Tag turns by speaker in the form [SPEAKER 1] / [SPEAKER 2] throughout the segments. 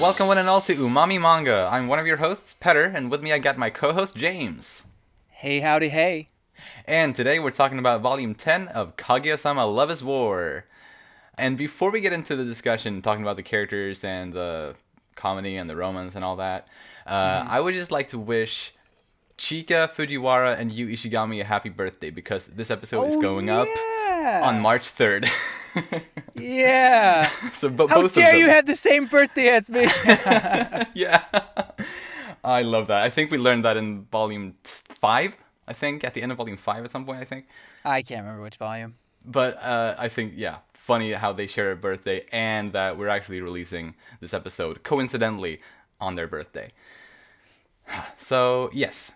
[SPEAKER 1] welcome one and all to Umami Manga. I'm one of your hosts, Petter, and with me I got my co-host, James.
[SPEAKER 2] Hey, howdy, hey.
[SPEAKER 1] And today we're talking about Volume 10 of Kaguya-sama Love is War. And before we get into the discussion, talking about the characters and the comedy and the romance and all that, I would just like to wish Chika Fujiwara and Yu Ishigami a happy birthday, because this episode is going up on March 3rd.
[SPEAKER 2] Yeah.
[SPEAKER 1] So,
[SPEAKER 2] How
[SPEAKER 1] both
[SPEAKER 2] dare
[SPEAKER 1] of them.
[SPEAKER 2] you have the same birthday as me?
[SPEAKER 1] Yeah. I love that. I think we learned that in Volume 5, I think, at the end of Volume 5 at some point, I think.
[SPEAKER 2] I can't remember which volume.
[SPEAKER 1] But I think, yeah, funny how they share a birthday and that we're actually releasing this episode coincidentally on their birthday. So, yes.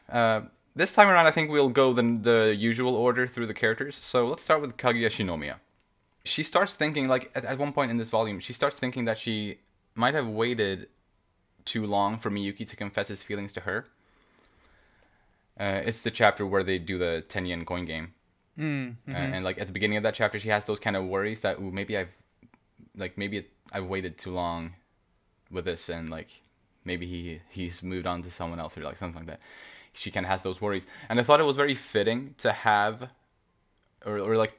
[SPEAKER 1] This time around, I think we'll go the usual order through the characters. So let's start with Kaguya Shinomiya. She starts thinking, like, at one point in this volume, she starts thinking that she might have waited too long for Miyuki to confess his feelings to her. It's the chapter where they do the 10 yen coin game. And, like, at the beginning of that chapter, she has those kind of worries that, ooh, maybe I've waited too long with this, and, like, maybe he's moved on to someone else, or, like, something like that. She kind of has those worries. And I thought it was very fitting to have, or like,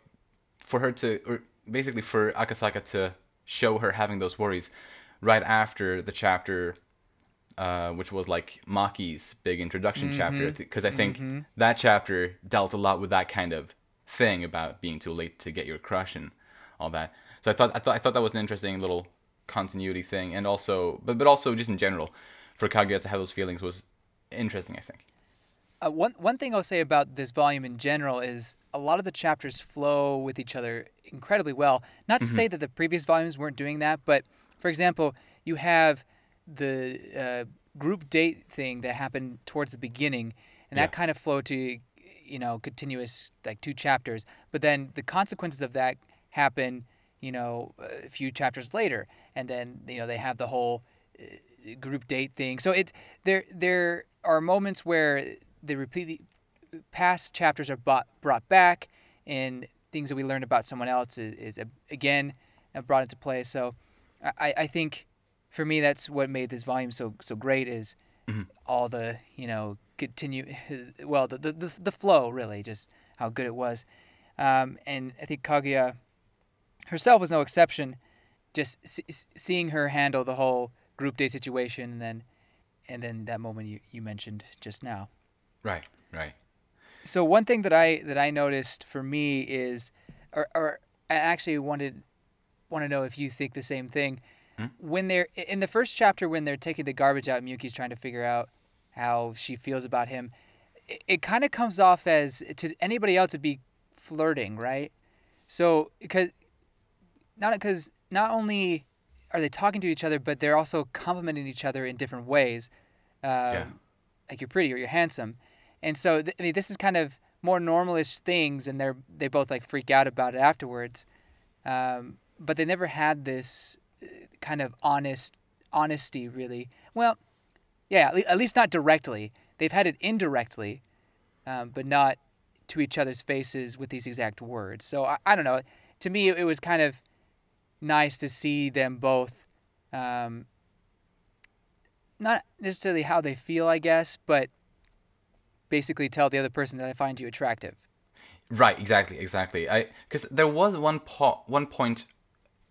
[SPEAKER 1] for her to, or basically for Akasaka to show her having those worries right after the chapter, which was like Maki's big introduction chapter, because I think that chapter dealt a lot with that kind of thing about being too late to get your crush and all that. So I thought that was an interesting little continuity thing, and also, but also just in general, for Kaguya to have those feelings was interesting, I think.
[SPEAKER 2] One thing I'll say about this volume in general is a lot of the chapters flow with each other incredibly well. Not to say that the previous volumes weren't doing that, but for example, you have the group date thing that happened towards the beginning, and that kind of flowed to, continuous, like, 2 chapters. But then the consequences of that happen, a few chapters later, and then they have the whole group date thing. So there are moments where the repeatedly past chapters are brought back, and things that we learned about someone else is again brought into play. So I think for me that's what made this volume so great, is all the the flow, really, just how good it was. And I think Kaguya herself was no exception. Just seeing her handle the whole group date situation, and then that moment you mentioned just now.
[SPEAKER 1] Right.
[SPEAKER 2] So one thing that I noticed for me is, or I actually want to know if you think the same thing. When they're in the first chapter, when they're taking the garbage out, Miyuki's trying to figure out how she feels about him. It kind of comes off as, to anybody else, it'd be flirting, right? So because not only are they talking to each other, but they're also complimenting each other in different ways. Like, you're pretty or you're handsome. And so, this is kind of more normalish things, and they both, like, freak out about it afterwards. But they never had this kind of honesty, really. Well, yeah, at least not directly. They've had it indirectly, but not to each other's faces with these exact words. So, I don't know. To me, it was kind of nice to see them both, not necessarily how they feel, I guess, but basically tell the other person that I find you attractive.
[SPEAKER 1] Right, exactly. Because there was one point,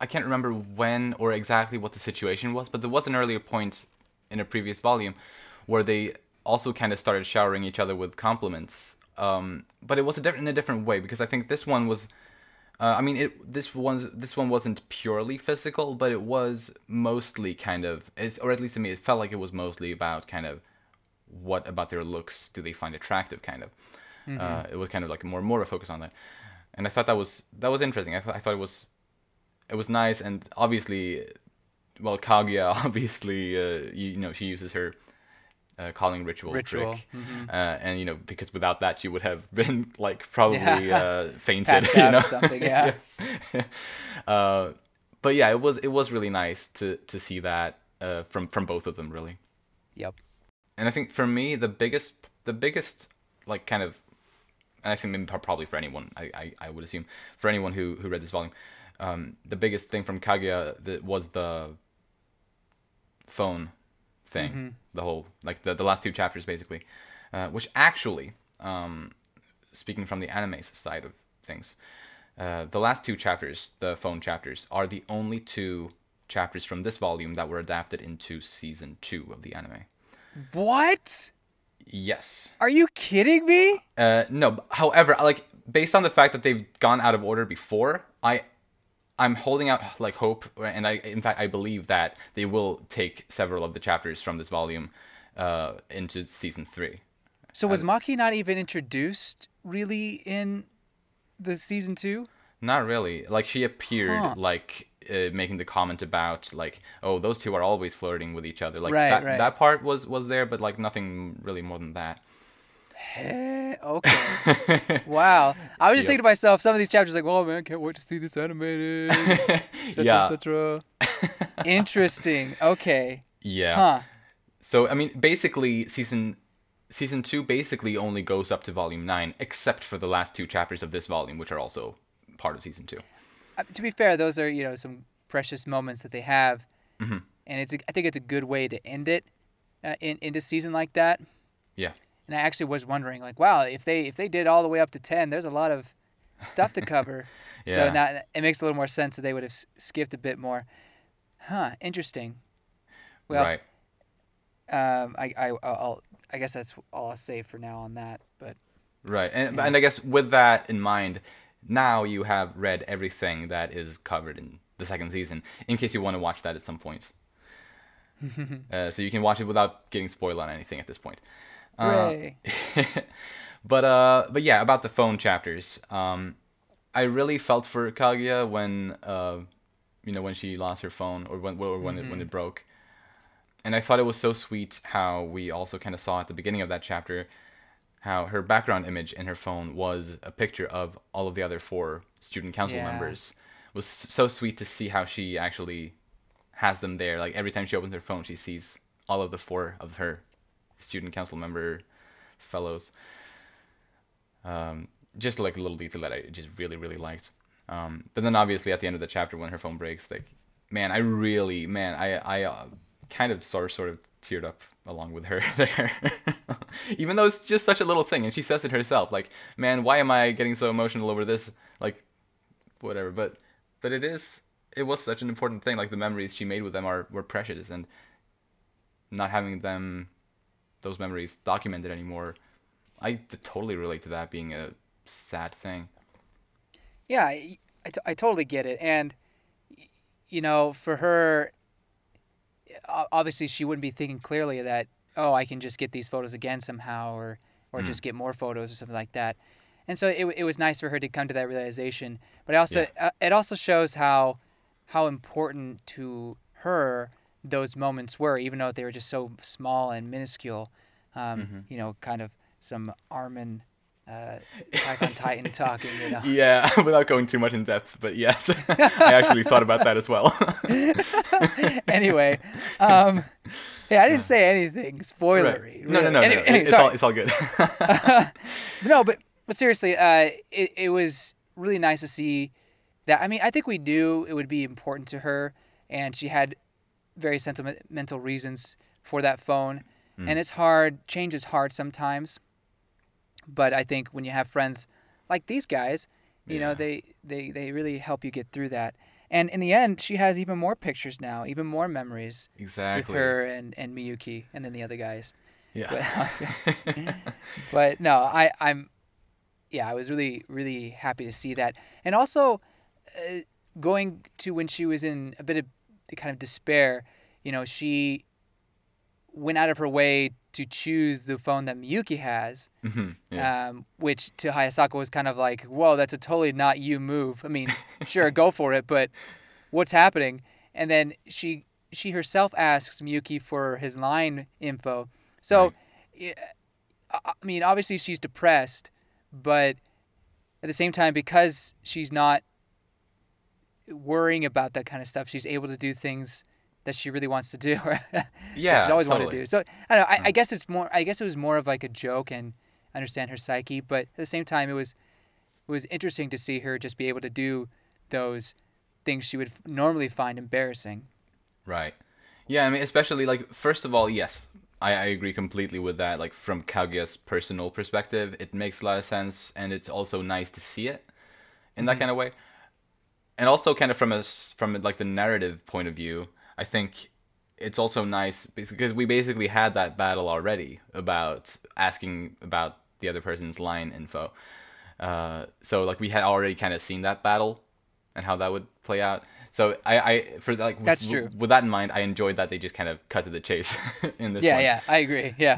[SPEAKER 1] I can't remember when or exactly what the situation was, but there was an earlier point in a previous volume where they also kind of started showering each other with compliments. But it was in a different way, because I think this one was, this one wasn't purely physical, but it was mostly kind of, or at least to me, it felt like it was mostly about kind of what about their looks do they find attractive, kind of. It was kind of like more of a focus on that, and I thought that was interesting. I thought it was nice, and obviously, well, Kaguya obviously, she uses her calling ritual trick, and because without that she would have been, like, probably fainted,
[SPEAKER 2] passed out or something. Yeah.
[SPEAKER 1] But yeah, it was really nice to see that from both of them, really.
[SPEAKER 2] Yep.
[SPEAKER 1] And I think for me the biggest like, kind of, and I think maybe probably for anyone, I would assume for anyone who read this volume, the biggest thing from Kaguya was the phone thing, the whole like the last 2 chapters basically, which actually, speaking from the anime side of things, the last 2 chapters, the phone chapters, are the only 2 chapters from this volume that were adapted into season 2 of the anime.
[SPEAKER 2] What?
[SPEAKER 1] Yes.
[SPEAKER 2] Are you kidding me?
[SPEAKER 1] No. However, like based on the fact that they've gone out of order before, I'm holding out like hope, and in fact I believe that they will take several of the chapters from this volume into season 3.
[SPEAKER 2] So was Maki not even introduced really in the season 2?
[SPEAKER 1] Not really. Like she appeared like making the comment about like, oh, those 2 are always flirting with each other. Like that part was there, but like nothing really more than that.
[SPEAKER 2] Okay. Wow. I was just thinking to myself, some of these chapters like, oh man, can't wait to see this animated, etc., etc. Interesting. Okay.
[SPEAKER 1] Yeah.
[SPEAKER 2] Huh.
[SPEAKER 1] So I mean, basically, season 2 basically only goes up to volume 9, except for the last 2 chapters of this volume, which are also part of season 2.
[SPEAKER 2] To be fair, those are some precious moments that they have, and I think it's a good way to end it into season like that.
[SPEAKER 1] Yeah.
[SPEAKER 2] And I actually was wondering, like, wow, if they did all the way up to 10, there's a lot of stuff to cover.
[SPEAKER 1] Yeah.
[SPEAKER 2] So now it makes a little more sense that they would have skipped a bit more. Huh. Interesting. Well,
[SPEAKER 1] right.
[SPEAKER 2] I guess that's all I'll say for now on that. But
[SPEAKER 1] right, and I guess with that in mind, now you have read everything that is covered in the 2nd season, in case you want to watch that at some point. So you can watch it without getting spoiled on anything at this point.
[SPEAKER 2] Hooray.
[SPEAKER 1] But yeah, about the phone chapters, I really felt for Kaguya when when she lost her phone, or when it broke. And I thought it was so sweet how we also kind of saw at the beginning of that chapter how her background image in her phone was a picture of all of the other 4 student council members. It was so sweet to see how she actually has them there. Like every time she opens her phone, she sees all of the 4 of her student council member fellows. Just like a little detail that I just really, really liked. But then obviously at the end of the chapter when her phone breaks, like, I kind of sort of teared up along with her there. Even though it's just such a little thing, and she says it herself, like, man, why am I getting so emotional over this? Like, whatever. But it was such an important thing. Like, the memories she made with them were precious, and not having those memories documented anymore, I totally relate to that being a sad thing.
[SPEAKER 2] Yeah, I totally get it. And, for her, obviously she wouldn't be thinking clearly that, oh, I can just get these photos again somehow, or just get more photos or something like that. And so it was nice for her to come to that realization. But it also shows how important to her those moments were, even though they were just so small and minuscule. Kind of some Armin Attack on Titan talking.
[SPEAKER 1] Yeah, without going too much in depth, but yes, I actually thought about that as well.
[SPEAKER 2] Anyway, hey, I didn't say anything spoilery.
[SPEAKER 1] Right. No.
[SPEAKER 2] Anyway,
[SPEAKER 1] It's all good.
[SPEAKER 2] No, but seriously, it was really nice to see that. I mean, I think we knew it would be important to her, and she had very sentimental reasons for that phone. And it's hard. Change is hard sometimes. But I think when you have friends like these guys, they really help you get through that. And in the end, she has even more pictures now, even more memories.
[SPEAKER 1] Exactly.
[SPEAKER 2] With her and Miyuki, and then the other guys.
[SPEAKER 1] Yeah.
[SPEAKER 2] But no, I was really, really happy to see that. And also, going to when she was in a bit of kind of despair, she went out of her way to choose the phone that Miyuki has, which to Hayasaka was kind of like, whoa, that's a totally not you move. I mean, sure, go for it, but what's happening? And then she herself asks Miyuki for his line info. So, right. I mean, obviously she's depressed, but at the same time, because she's not worrying about that kind of stuff, she's able to do things that she really wants to do.
[SPEAKER 1] Yeah,
[SPEAKER 2] she's always
[SPEAKER 1] totally.
[SPEAKER 2] wanted to do. So I don't know. I guess it's more. I guess it was more of like a joke and understand her psyche. But at the same time, it was interesting to see her just be able to do those things she would normally find embarrassing.
[SPEAKER 1] Right. Yeah, I mean, especially like first of all, yes, I agree completely with that. Like from Kaguya's personal perspective, it makes a lot of sense, and it's also nice to see it in that
[SPEAKER 2] Mm-hmm.
[SPEAKER 1] kind of way. And also, kind of from like the narrative point of view, I think it's also nice because we basically had that battle already about asking about the other person's line info. So like we had already kind of seen that battle and how that would play out. So I for like
[SPEAKER 2] That's true.
[SPEAKER 1] with that in mind, I enjoyed that they just kind of cut to the chase in this
[SPEAKER 2] Yeah,
[SPEAKER 1] one.
[SPEAKER 2] yeah, I agree. Yeah,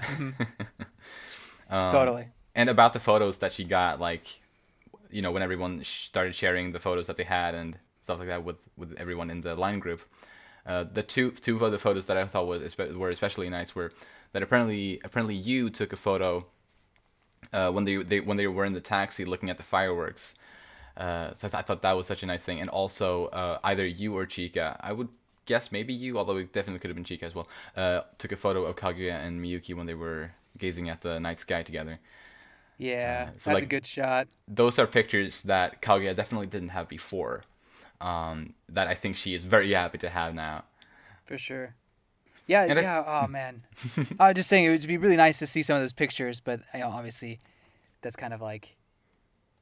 [SPEAKER 2] totally.
[SPEAKER 1] And about the photos that she got, like when everyone started sharing the photos that they had and stuff like that with everyone in the line group. The two other photos that I thought were especially nice were that apparently you took a photo when they were in the taxi looking at the fireworks. So I thought that was such a nice thing, and also either you or Chika, I would guess maybe you, although it definitely could have been Chika as well, took a photo of Kaguya and Miyuki when they were gazing at the night sky together.
[SPEAKER 2] Yeah,
[SPEAKER 1] So
[SPEAKER 2] that's
[SPEAKER 1] like
[SPEAKER 2] a good shot.
[SPEAKER 1] those are pictures that Kaguya definitely didn't have before. That I think she is very happy to have now.
[SPEAKER 2] For sure. Yeah,
[SPEAKER 1] And
[SPEAKER 2] yeah. Oh man, I was just saying it would be really nice to see some of those pictures, but obviously, that's kind of like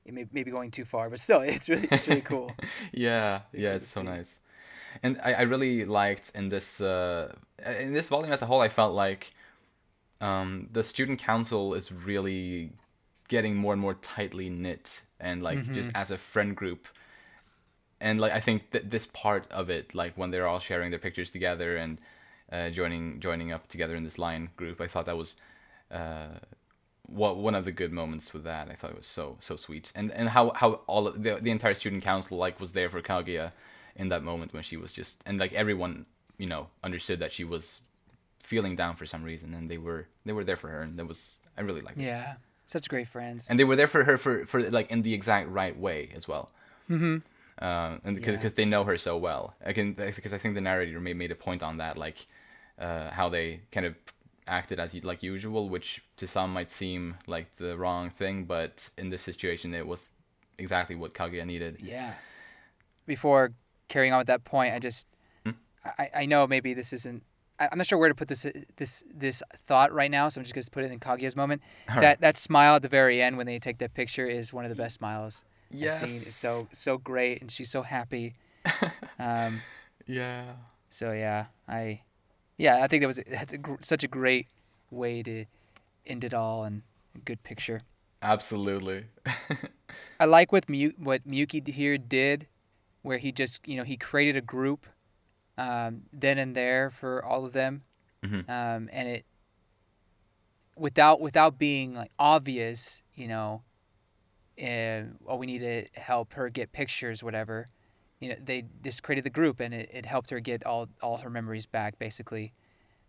[SPEAKER 2] it may be going too far, but still, it's really cool.
[SPEAKER 1] yeah,
[SPEAKER 2] Really
[SPEAKER 1] yeah,
[SPEAKER 2] cool
[SPEAKER 1] it's
[SPEAKER 2] to
[SPEAKER 1] so
[SPEAKER 2] see.
[SPEAKER 1] nice. And I really liked in this volume as a whole, I felt like the student council is really getting more and more tightly knit and like just
[SPEAKER 2] Mm-hmm.
[SPEAKER 1] as a friend group. And like I think that this part of it, like when they're all sharing their pictures together and joining up together in this line group, I thought that was one of the good moments with that. I thought it was so sweet, and how all of the entire student council like was there for Kaguya in that moment when she was just, and like everyone understood that she was feeling down for some reason, and they were there for her, and that was, I really liked it.
[SPEAKER 2] Yeah, such great friends.
[SPEAKER 1] And they were there for her for like in the exact right way as well.
[SPEAKER 2] Mm-hmm.
[SPEAKER 1] And
[SPEAKER 2] Yeah.
[SPEAKER 1] because they know her so well, because I think the narrator made a point on that, like how they kind of acted as like usual, which to some might seem like the wrong thing, but in this situation, it was exactly what Kaguya needed.
[SPEAKER 2] Yeah. Before carrying on with that point,
[SPEAKER 1] Hmm?
[SPEAKER 2] I know maybe this isn't. I'm not sure where to put this thought right now, so I'm just gonna put it in Kaguya's moment.
[SPEAKER 1] All right.
[SPEAKER 2] That smile at the very end when they take that picture is one of the best smiles I've seen. It's
[SPEAKER 1] Yes.
[SPEAKER 2] so great, and she's so happy. Um,
[SPEAKER 1] Yeah.
[SPEAKER 2] so I think such a great way to end it all, and a good picture.
[SPEAKER 1] Absolutely.
[SPEAKER 2] I like what Miyuki here did, where he just he created a group, then and there for all of them,
[SPEAKER 1] Hmm.
[SPEAKER 2] and it without being like obvious, oh, we need to help her get pictures, whatever. They just created the group, and it helped her get all her memories back, basically.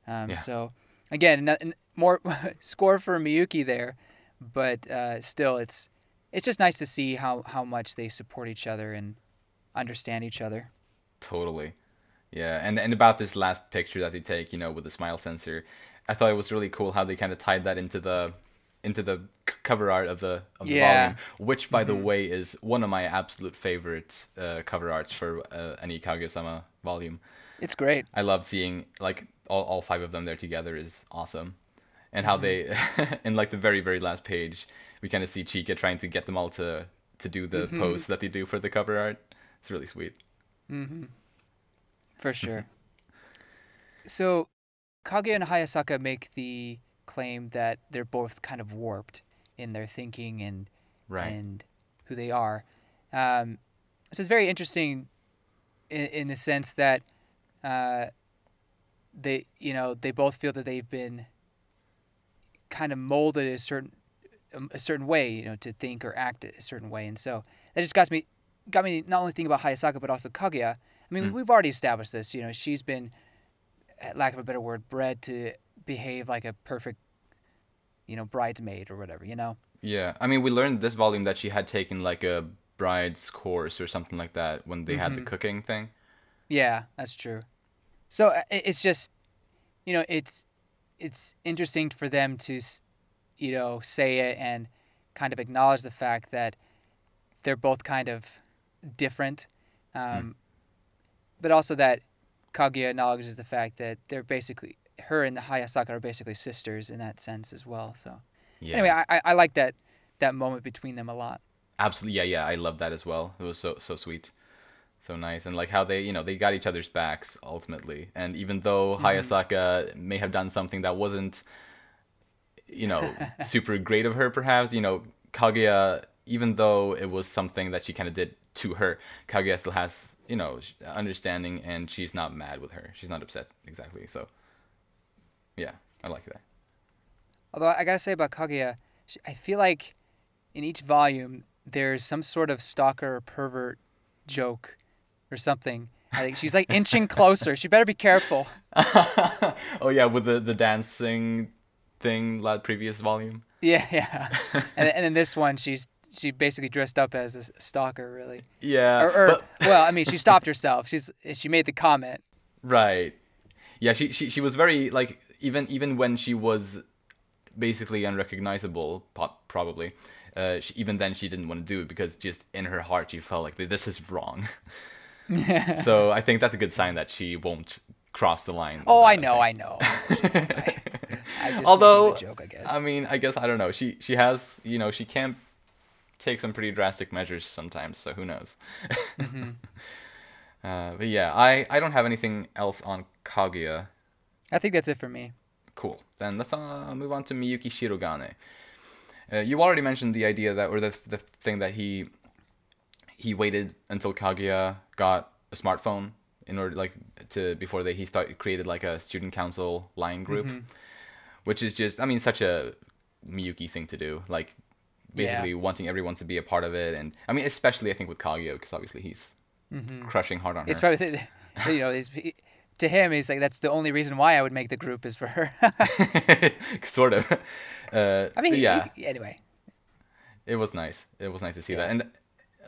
[SPEAKER 1] Yeah.
[SPEAKER 2] So, again, more score for Miyuki there, but still, it's just nice to see how much they support each other and understand each other.
[SPEAKER 1] Totally. Yeah, and about this last picture that they take, with the smile sensor, I thought it was really cool how they kind of tied that into the cover art of the
[SPEAKER 2] Yeah.
[SPEAKER 1] volume, which by the
[SPEAKER 2] Hmm.
[SPEAKER 1] way is one of my absolute favorite cover arts for any Kaguya-sama volume.
[SPEAKER 2] It's great.
[SPEAKER 1] I love seeing like all five of them there together is awesome, and how
[SPEAKER 2] Hmm.
[SPEAKER 1] they in like the very last page we kind of see Chika trying to get them all to do the
[SPEAKER 2] Hmm.
[SPEAKER 1] pose that they do for the cover art. It's really sweet.
[SPEAKER 2] Hmm. For sure. So, Kaguya and Hayasaka make the claim that they're both kind of warped in their thinking
[SPEAKER 1] Right.
[SPEAKER 2] and who they are. Um, so it's very interesting in the sense that uh, they both feel that they've been kind of molded a certain way, to think or act a certain way, and so that just got me not only thinking about Hayasaka but also Kaguya. I mean,
[SPEAKER 1] Mm.
[SPEAKER 2] we've already established this. She's been, at lack of a better word, bred to behave like a perfect, bridesmaid or whatever.
[SPEAKER 1] Yeah, I mean, we learned this volume that she had taken like a bride's course or something like that when they had the
[SPEAKER 2] Hmm.
[SPEAKER 1] cooking thing.
[SPEAKER 2] Yeah, that's true. So it's just, it's interesting for them to, say it and kind of acknowledge the fact that they're both kind of different,
[SPEAKER 1] Mm.
[SPEAKER 2] um, but also that Kaguya acknowledges the fact that they're basically, her and Hayasaka are basically sisters in that sense as well. So anyway, I like that moment between them a lot.
[SPEAKER 1] Absolutely, yeah. I love that as well. It was so sweet, so nice, and like how they they got each other's backs ultimately. And even though Hayasaka may have done something that wasn't super great of her, perhaps Kaguya, even though it was something that she kind of did to her, Kaguya still has understanding, and she's not mad with her. She's not upset exactly. So yeah, I like that.
[SPEAKER 2] Although I gotta say about Kaguya, I feel like in each volume there's some sort of stalker or pervert joke or something. I think she's like inching closer. She better be careful.
[SPEAKER 1] Oh yeah, with the dancing thing, that previous volume.
[SPEAKER 2] Yeah. And in this one, she basically dressed up as a stalker, really.
[SPEAKER 1] Yeah.
[SPEAKER 2] Well, I mean, she stopped herself. She made the comment.
[SPEAKER 1] Right. Yeah, she was very, like, even when she was basically unrecognizable, probably, even then she didn't want to do it, because just in her heart she felt like this is wrong. So I think that's a good sign that she won't cross the line.
[SPEAKER 2] Oh, I know. I just
[SPEAKER 1] Although,
[SPEAKER 2] a joke, I guess.
[SPEAKER 1] I mean, I guess, I don't know. She has, she can take some pretty drastic measures sometimes, so who knows. But yeah, I don't have anything else on Kaguya.
[SPEAKER 2] I think that's it for me.
[SPEAKER 1] Cool. Then let's move on to Miyuki Sirogane. You already mentioned the idea that, or the thing that he waited until Kaguya got a smartphone in order, like, before he created like a student council line group, which is just, I mean, such a Miyuki thing to do, like basically wanting everyone to be a part of it. And I mean, especially I think with Kaguya, because obviously he's crushing hard on her.
[SPEAKER 2] It's probably to him, he's like, that's the only reason why I would make the group is for her.
[SPEAKER 1] Sort of.
[SPEAKER 2] I mean,
[SPEAKER 1] yeah.
[SPEAKER 2] Anyway,
[SPEAKER 1] it was nice. It was nice to see that. And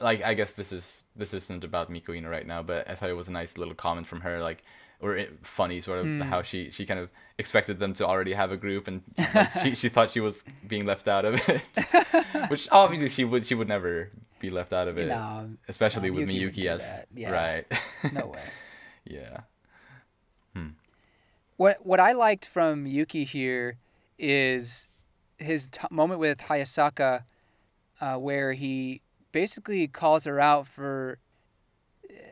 [SPEAKER 1] like, I guess this isn't about Miko Ino right now, but I thought it was a nice little comment from her, like, funny sort of how she kind of expected them to already have a group, and like, she thought she was being left out of it, which obviously she would never be left out of it, especially with Miyuki as right.
[SPEAKER 2] No way.
[SPEAKER 1] Yeah.
[SPEAKER 2] What I liked from Miyuki here is his moment with Hayasaka, where he basically calls her out for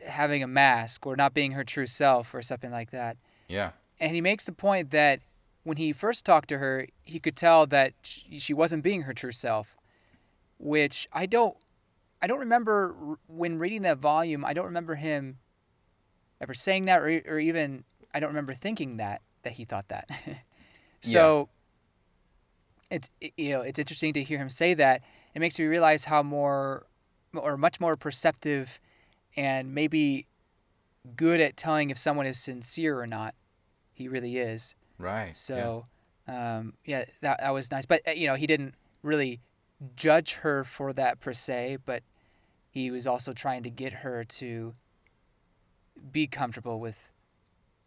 [SPEAKER 2] having a mask or not being her true self or something like that.
[SPEAKER 1] Yeah.
[SPEAKER 2] And he makes the point that when he first talked to her, he could tell that she wasn't being her true self, which I don't remember when reading that volume. I don't remember him ever saying that, or even I don't remember thinking that he thought that. So it's interesting to hear him say that. It makes me realize how much more perceptive and maybe good at telling if someone is sincere or not he really is.
[SPEAKER 1] Right.
[SPEAKER 2] So, that was nice. But, he didn't really judge her for that per se, but he was also trying to get her to be comfortable with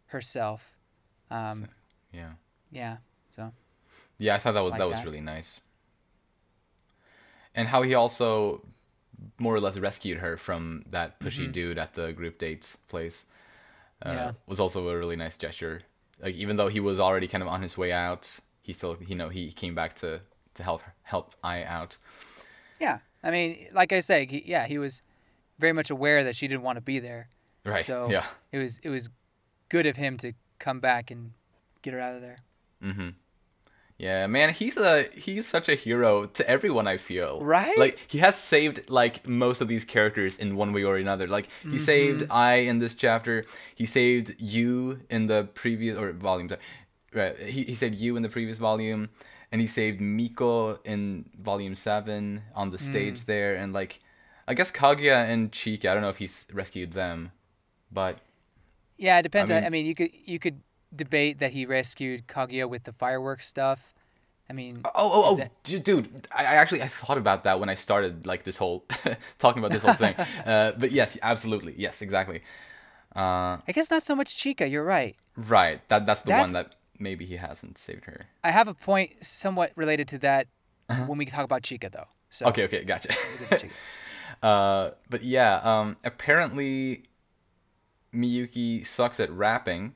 [SPEAKER 2] herself.
[SPEAKER 1] Yeah.
[SPEAKER 2] So.
[SPEAKER 1] Yeah, I thought that was really nice. And how he also more or less rescued her from that pushy dude at the group dates place was also a really nice gesture. Like, even though he was already kind of on his way out, he still, he came back to help Ai out.
[SPEAKER 2] Yeah, I mean, like I say, he was very much aware that she didn't want to be there.
[SPEAKER 1] Right.
[SPEAKER 2] So it was good of him to come back and get her out of there.
[SPEAKER 1] Mm-hmm. Yeah, man, he's such a hero to everyone, I feel.
[SPEAKER 2] Right?
[SPEAKER 1] Like, he has saved, like, most of these characters in one way or another. Like, he saved Ai in this chapter. He saved you in the previous volume. Right. He saved you in the previous volume, and he saved Miko in volume 7 on the stage there. And, like, I guess Kaguya and Chika, I don't know if he's rescued them, but
[SPEAKER 2] yeah, it depends. I mean, you could debate that he rescued Kaguya with the fireworks stuff. I mean,
[SPEAKER 1] dude, I thought about that when I started, like, this whole talking about this whole thing. But yes, absolutely, yes, exactly.
[SPEAKER 2] I guess not so much Chika. You're right.
[SPEAKER 1] Right, that's the one that maybe he hasn't saved her.
[SPEAKER 2] I have a point somewhat related to that when we talk about Chika, though. So
[SPEAKER 1] okay, gotcha. But yeah, apparently Miyuki sucks at rapping,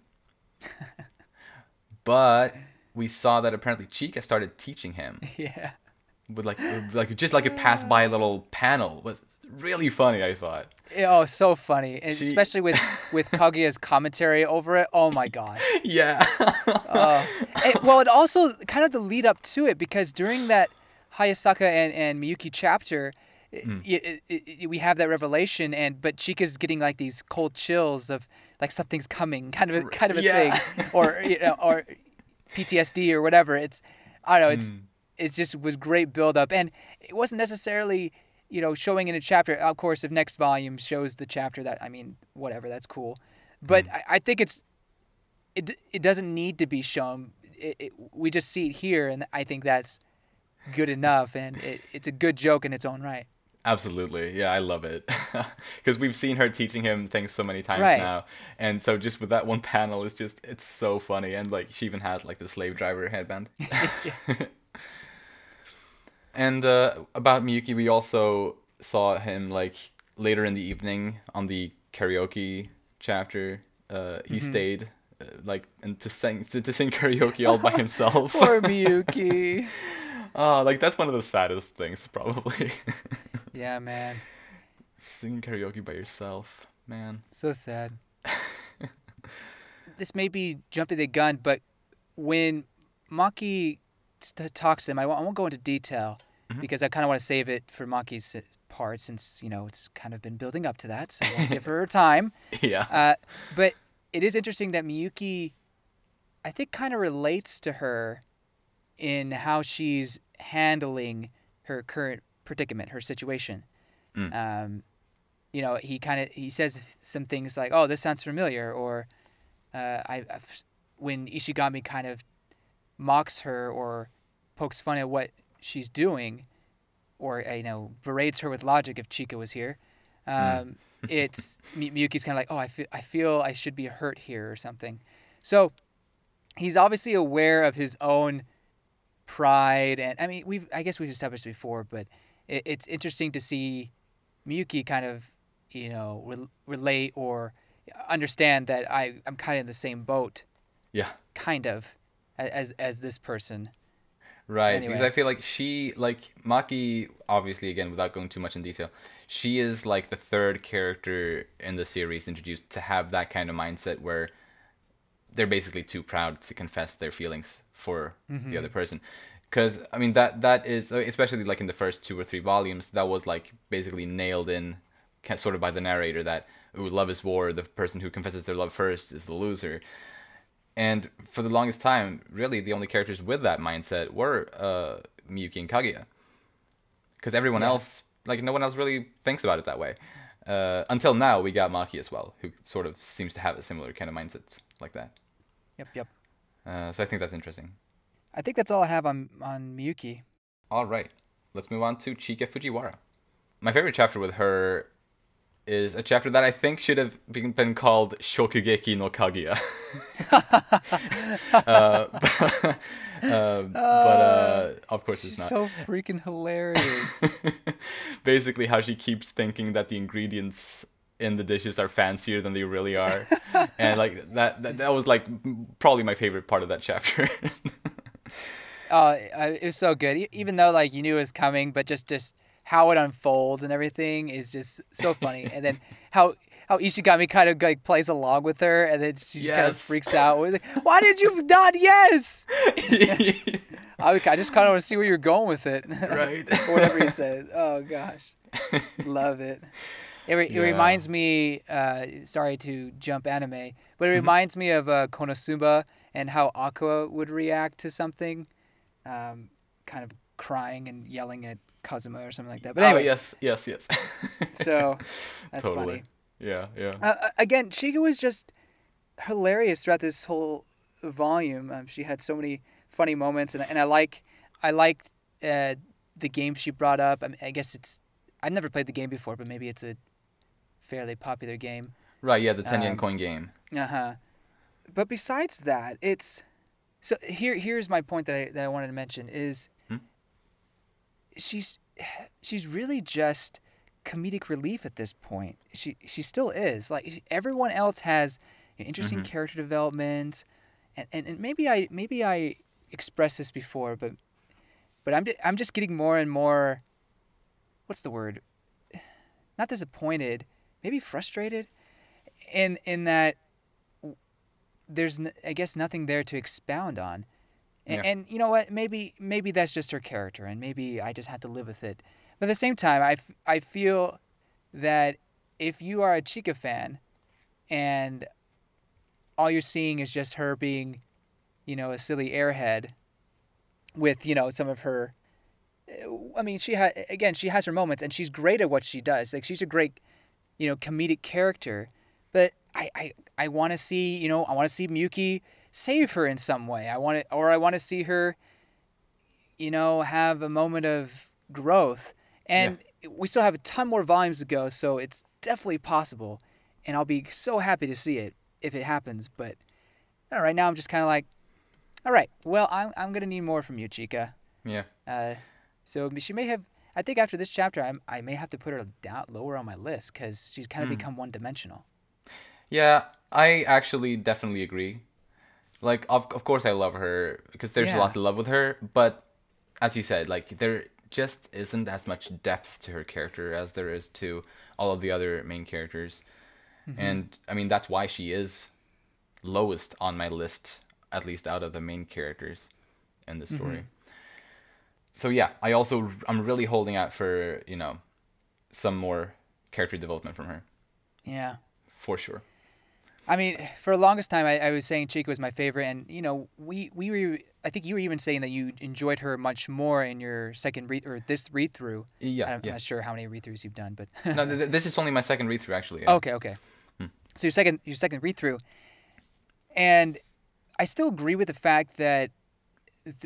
[SPEAKER 1] but we saw that apparently Chika started teaching him.
[SPEAKER 2] Yeah.
[SPEAKER 1] With just like a pass by little panel. It was really funny, I thought.
[SPEAKER 2] Oh, so funny, and especially with Kaguya's commentary over it. Oh my god.
[SPEAKER 1] Yeah.
[SPEAKER 2] Well, it also kind of the lead up to it, because during that Hayasaka and Miyuki chapter, we have that revelation, but Chika's getting like these cold chills of like something's coming, kind of a thing, or or PTSD or whatever. I don't know. It just was great build up, and it wasn't necessarily showing in a chapter. Of course, if next volume shows the chapter, that, I mean, whatever, that's cool. But I think it doesn't need to be shown. We just see it here, and I think that's good enough, and it's a good joke in its own right.
[SPEAKER 1] Absolutely. Yeah, I love it. Because we've seen her teaching him things so many times now. And so just with that one panel, it's so funny. And like she even has like the slave driver headband. And about Miyuki, we also saw him like later in the evening on the karaoke chapter. He stayed and to sing karaoke all by himself.
[SPEAKER 2] Poor Miyuki.
[SPEAKER 1] Oh, like that's one of the saddest things probably.
[SPEAKER 2] Yeah, man.
[SPEAKER 1] Singing karaoke by yourself, man.
[SPEAKER 2] So sad. This may be jumping the gun, but when Maki talks to him, I won't go into detail because I kind of want to save it for Maki's part, since it's kind of been building up to that, so I'll give her time.
[SPEAKER 1] Yeah.
[SPEAKER 2] But it is interesting that Miyuki, I think, kind of relates to her in how she's handling her current predicament, her situation. He says some things like, "Oh, this sounds familiar," or when Ishigami kind of mocks her or pokes fun at what she's doing, or berates her with logic if Chika was here. It's Miyuki's kind of like, "Oh, I feel I should be hurt here," or something. So he's obviously aware of his own pride, and I mean, I guess we've established before, but it's interesting to see Miyuki kind of relate or understand that I'm kind of in the same boat.
[SPEAKER 1] Yeah.
[SPEAKER 2] Kind of as this person.
[SPEAKER 1] Right,
[SPEAKER 2] Anyway.
[SPEAKER 1] because I feel like she, like Maki, obviously, again, without going too much in detail, she is like the third character in the series introduced to have that kind of mindset where they're basically too proud to confess their feelings for the other person. Because, I mean, that is, especially like in the first 2 or 3 volumes, that was like basically nailed in sort of by the narrator that, ooh, love is war, the person who confesses their love first is the loser. And for the longest time, really, the only characters with that mindset were Miyuki and Kaguya. Because everyone else, like, no one else really thinks about it that way. Until now, we got Maki as well, who sort of seems to have a similar kind of mindset like that.
[SPEAKER 2] Yep.
[SPEAKER 1] So I think that's interesting.
[SPEAKER 2] I think that's all I have on Miyuki.
[SPEAKER 1] All right. Let's move on to Chika Fujiwara. My favorite chapter with her is a chapter that I think should have been called Shokugeki no Kaguya. But of course it's not.
[SPEAKER 2] So freaking hilarious.
[SPEAKER 1] Basically how she keeps thinking that the ingredients in the dishes are fancier than they really are. And like that was like probably my favorite part of that chapter.
[SPEAKER 2] It was so good. Even though like you knew it was coming, but just how it unfolds and everything is just so funny. And then how Ishigami kind of like plays along with her, and then she just kind of freaks out. Like, why did you not? Yes. I just kind of want to see where you're going with it.
[SPEAKER 1] Right.
[SPEAKER 2] Or whatever he says. Oh gosh, love it. It reminds me. Sorry to jump anime, but it reminds me of Konosuba and how Aqua would react to something, kind of crying and yelling at Kazuma or something like that. But anyway,
[SPEAKER 1] yes.
[SPEAKER 2] So that's
[SPEAKER 1] totally
[SPEAKER 2] funny.
[SPEAKER 1] Yeah.
[SPEAKER 2] Again, Chika was just hilarious throughout this whole volume. She had so many funny moments, and I liked the game she brought up. I guess I've never played the game before, but maybe it's a fairly popular game.
[SPEAKER 1] Right. Yeah, the 10 yen coin game.
[SPEAKER 2] But besides that, so here's my point that I wanted to mention is she's really just comedic relief at this point. She still is. Like everyone else has interesting character development, and maybe I expressed this before, but I'm just getting more and more. What's the word? Not disappointed, maybe frustrated, in that there's I guess nothing there to expound on, and you know what? Maybe that's just her character, and maybe I just have to live with it. But at the same time, I feel that if you are a Chika fan, and all you're seeing is just her being, a silly airhead, with some of her. I mean, she has her moments, and she's great at what she does. Like she's a great, comedic character. But I want to see, I want to see Miyuki save her in some way. I want to see her, have a moment of growth. And we still have a ton more volumes to go, so it's definitely possible. And I'll be so happy to see it if it happens. But right now I'm just kind of like, all right, well, I'm gonna need more from you, Chika.
[SPEAKER 1] Yeah.
[SPEAKER 2] So she may have. I think after this chapter, I may have to put her down lower on my list because she's kind of become one-dimensional.
[SPEAKER 1] Yeah, I actually definitely agree. Like, of course, I love her because there's a lot to love with her. But as you said, like there just isn't as much depth to her character as there is to all of the other main characters. And I mean that's why she is lowest on my list, at least out of the main characters in the story. So yeah, I'm really holding out for, some more character development from her.
[SPEAKER 2] Yeah.
[SPEAKER 1] For sure.
[SPEAKER 2] I mean, for the longest time, I was saying Chika was my favorite, and we were. I think you were even saying that you enjoyed her much more in your second this read through.
[SPEAKER 1] Yeah,
[SPEAKER 2] I'm not sure how many read throughs you've done, but
[SPEAKER 1] no, this is only my second read through actually.
[SPEAKER 2] Yeah. Okay. So your second read through, and I still agree with the fact that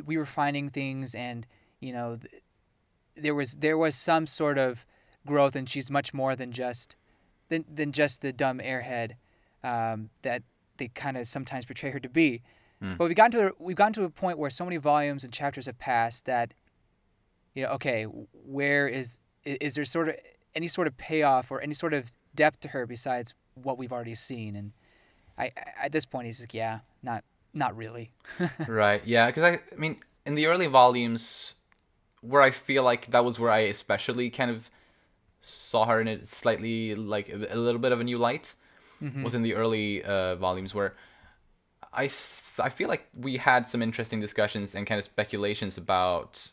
[SPEAKER 2] we were finding things, and there was some sort of growth, and she's much more than just the dumb airhead that they kind of sometimes portray her to be. But we've gotten to a point where so many volumes and chapters have passed that, okay, where is there sort of any sort of payoff or any sort of depth to her besides what we've already seen? And I at this point he's like, yeah, not really.
[SPEAKER 1] Right. Yeah, because I mean, in the early volumes, where I feel like that was where I especially kind of saw her in it slightly like a little bit of a new light, was in the early volumes where I feel like we had some interesting discussions and kind of speculations about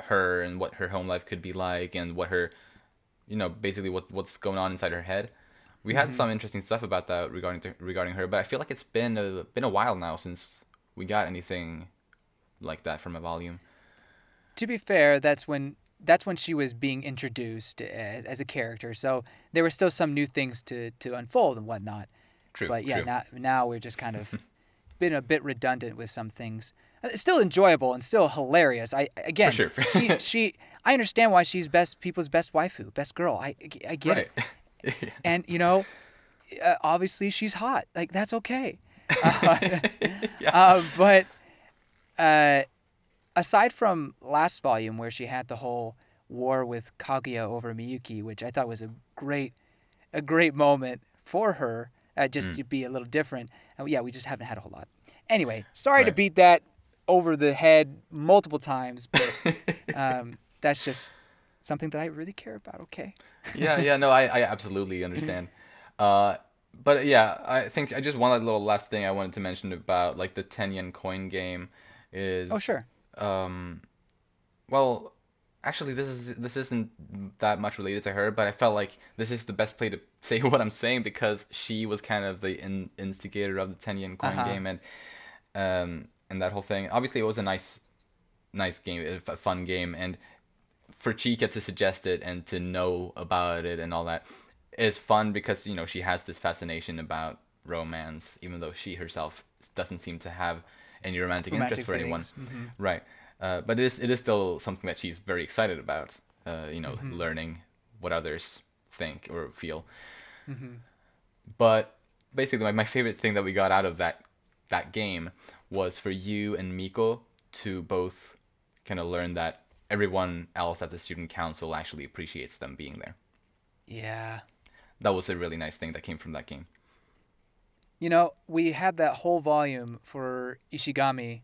[SPEAKER 1] her and what her home life could be like and what her, basically what's going on inside her head. We had some interesting stuff about that regarding her, but I feel like it's been a while now since we got anything like that from a volume.
[SPEAKER 2] To be fair, that's when she was being introduced as a character, so there were still some new things to unfold and whatnot.
[SPEAKER 1] True.
[SPEAKER 2] But yeah,
[SPEAKER 1] true.
[SPEAKER 2] now we're just kind of been a bit redundant with some things. It's still enjoyable and still hilarious. Again,
[SPEAKER 1] For sure.
[SPEAKER 2] she I understand why she's people's best waifu, best girl. I get it. And obviously she's hot. Like that's okay. But aside from last volume where she had the whole war with Kaguya over Miyuki, which I thought was a great moment for her, just to be a little different. Yeah, we just haven't had a whole lot. Anyway, sorry to beat that over the head multiple times, but that's just something that I really care about. Okay.
[SPEAKER 1] Yeah, no, I absolutely understand. But yeah, I think I just one little last thing I wanted to mention about like the 10 yen coin game is.
[SPEAKER 2] Oh sure.
[SPEAKER 1] Well, actually, this isn't that much related to her, but I felt like this is the best play to say what I'm saying because she was kind of the instigator of the 10 yen coin game and that whole thing. Obviously, it was a nice game, a fun game, and for Chika to suggest it and to know about it and all that is fun because she has this fascination about romance, even though she herself doesn't seem to have any romantic interest for anyone. Right. But it is still something that she's very excited about, learning what others think or feel. But basically, my favorite thing that we got out of that game was for you and Miko to both kind of learn that everyone else at the student council actually appreciates them being there.
[SPEAKER 2] Yeah.
[SPEAKER 1] That was a really nice thing that came from that game.
[SPEAKER 2] We had that whole volume for Ishigami,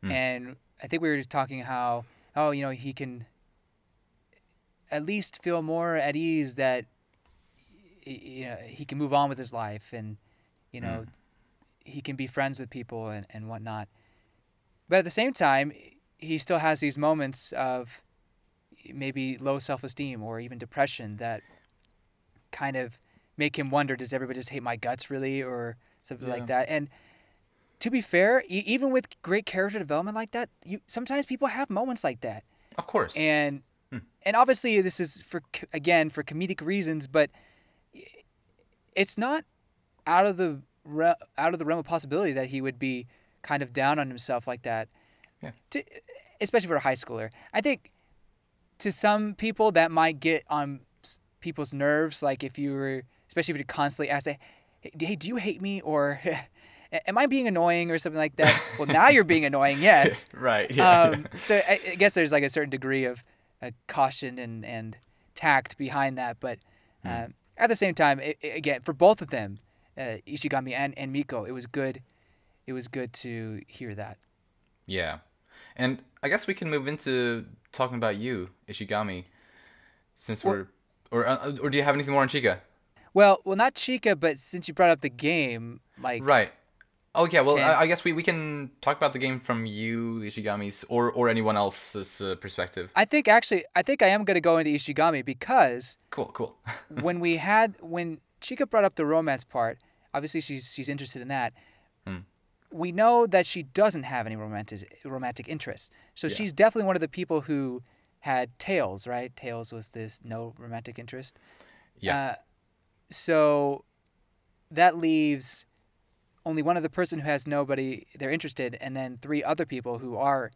[SPEAKER 1] Mm.
[SPEAKER 2] and I think we were just talking how, he can at least feel more at ease that he can move on with his life, and he can be friends with people and whatnot. But at the same time, he still has these moments of maybe low self-esteem or even depression that kind of make him wonder, does everybody just hate my guts really, or something like that? And to be fair, even with great character development like that, sometimes people have moments like that.
[SPEAKER 1] Of course.
[SPEAKER 2] And obviously this is for comedic reasons, but it's not out of the realm of possibility that he would be kind of down on himself like that.
[SPEAKER 1] Yeah.
[SPEAKER 2] Especially for a high schooler. I think to some people that might get on people's nerves, like especially if you constantly ask, hey, do you hate me, or am I being annoying, or something like that? Well, now you're being annoying, yes.
[SPEAKER 1] Right. Yeah.
[SPEAKER 2] So I guess there's like a certain degree of caution and tact behind that, but at the same time, again, for both of them, Ishigami and Miko, it was good. It was good to hear that.
[SPEAKER 1] Yeah, and I guess we can move into talking about you, Ishigami, since or do you have anything more on Chika?
[SPEAKER 2] Well, not Chika, but since you brought up the game, like
[SPEAKER 1] right. Oh yeah, well I guess we can talk about the game from you, Ishigami's, or anyone else's perspective.
[SPEAKER 2] I think I am going to go into Ishigami because
[SPEAKER 1] cool.
[SPEAKER 2] when Chika brought up the romance part, obviously she's interested in that. We know that she doesn't have any romantic interest. So she's definitely one of the people who had Tails, right? Tails was this no romantic interest.
[SPEAKER 1] Yeah.
[SPEAKER 2] So that leaves only one other person who has nobody they're interested, and then 3 other people who are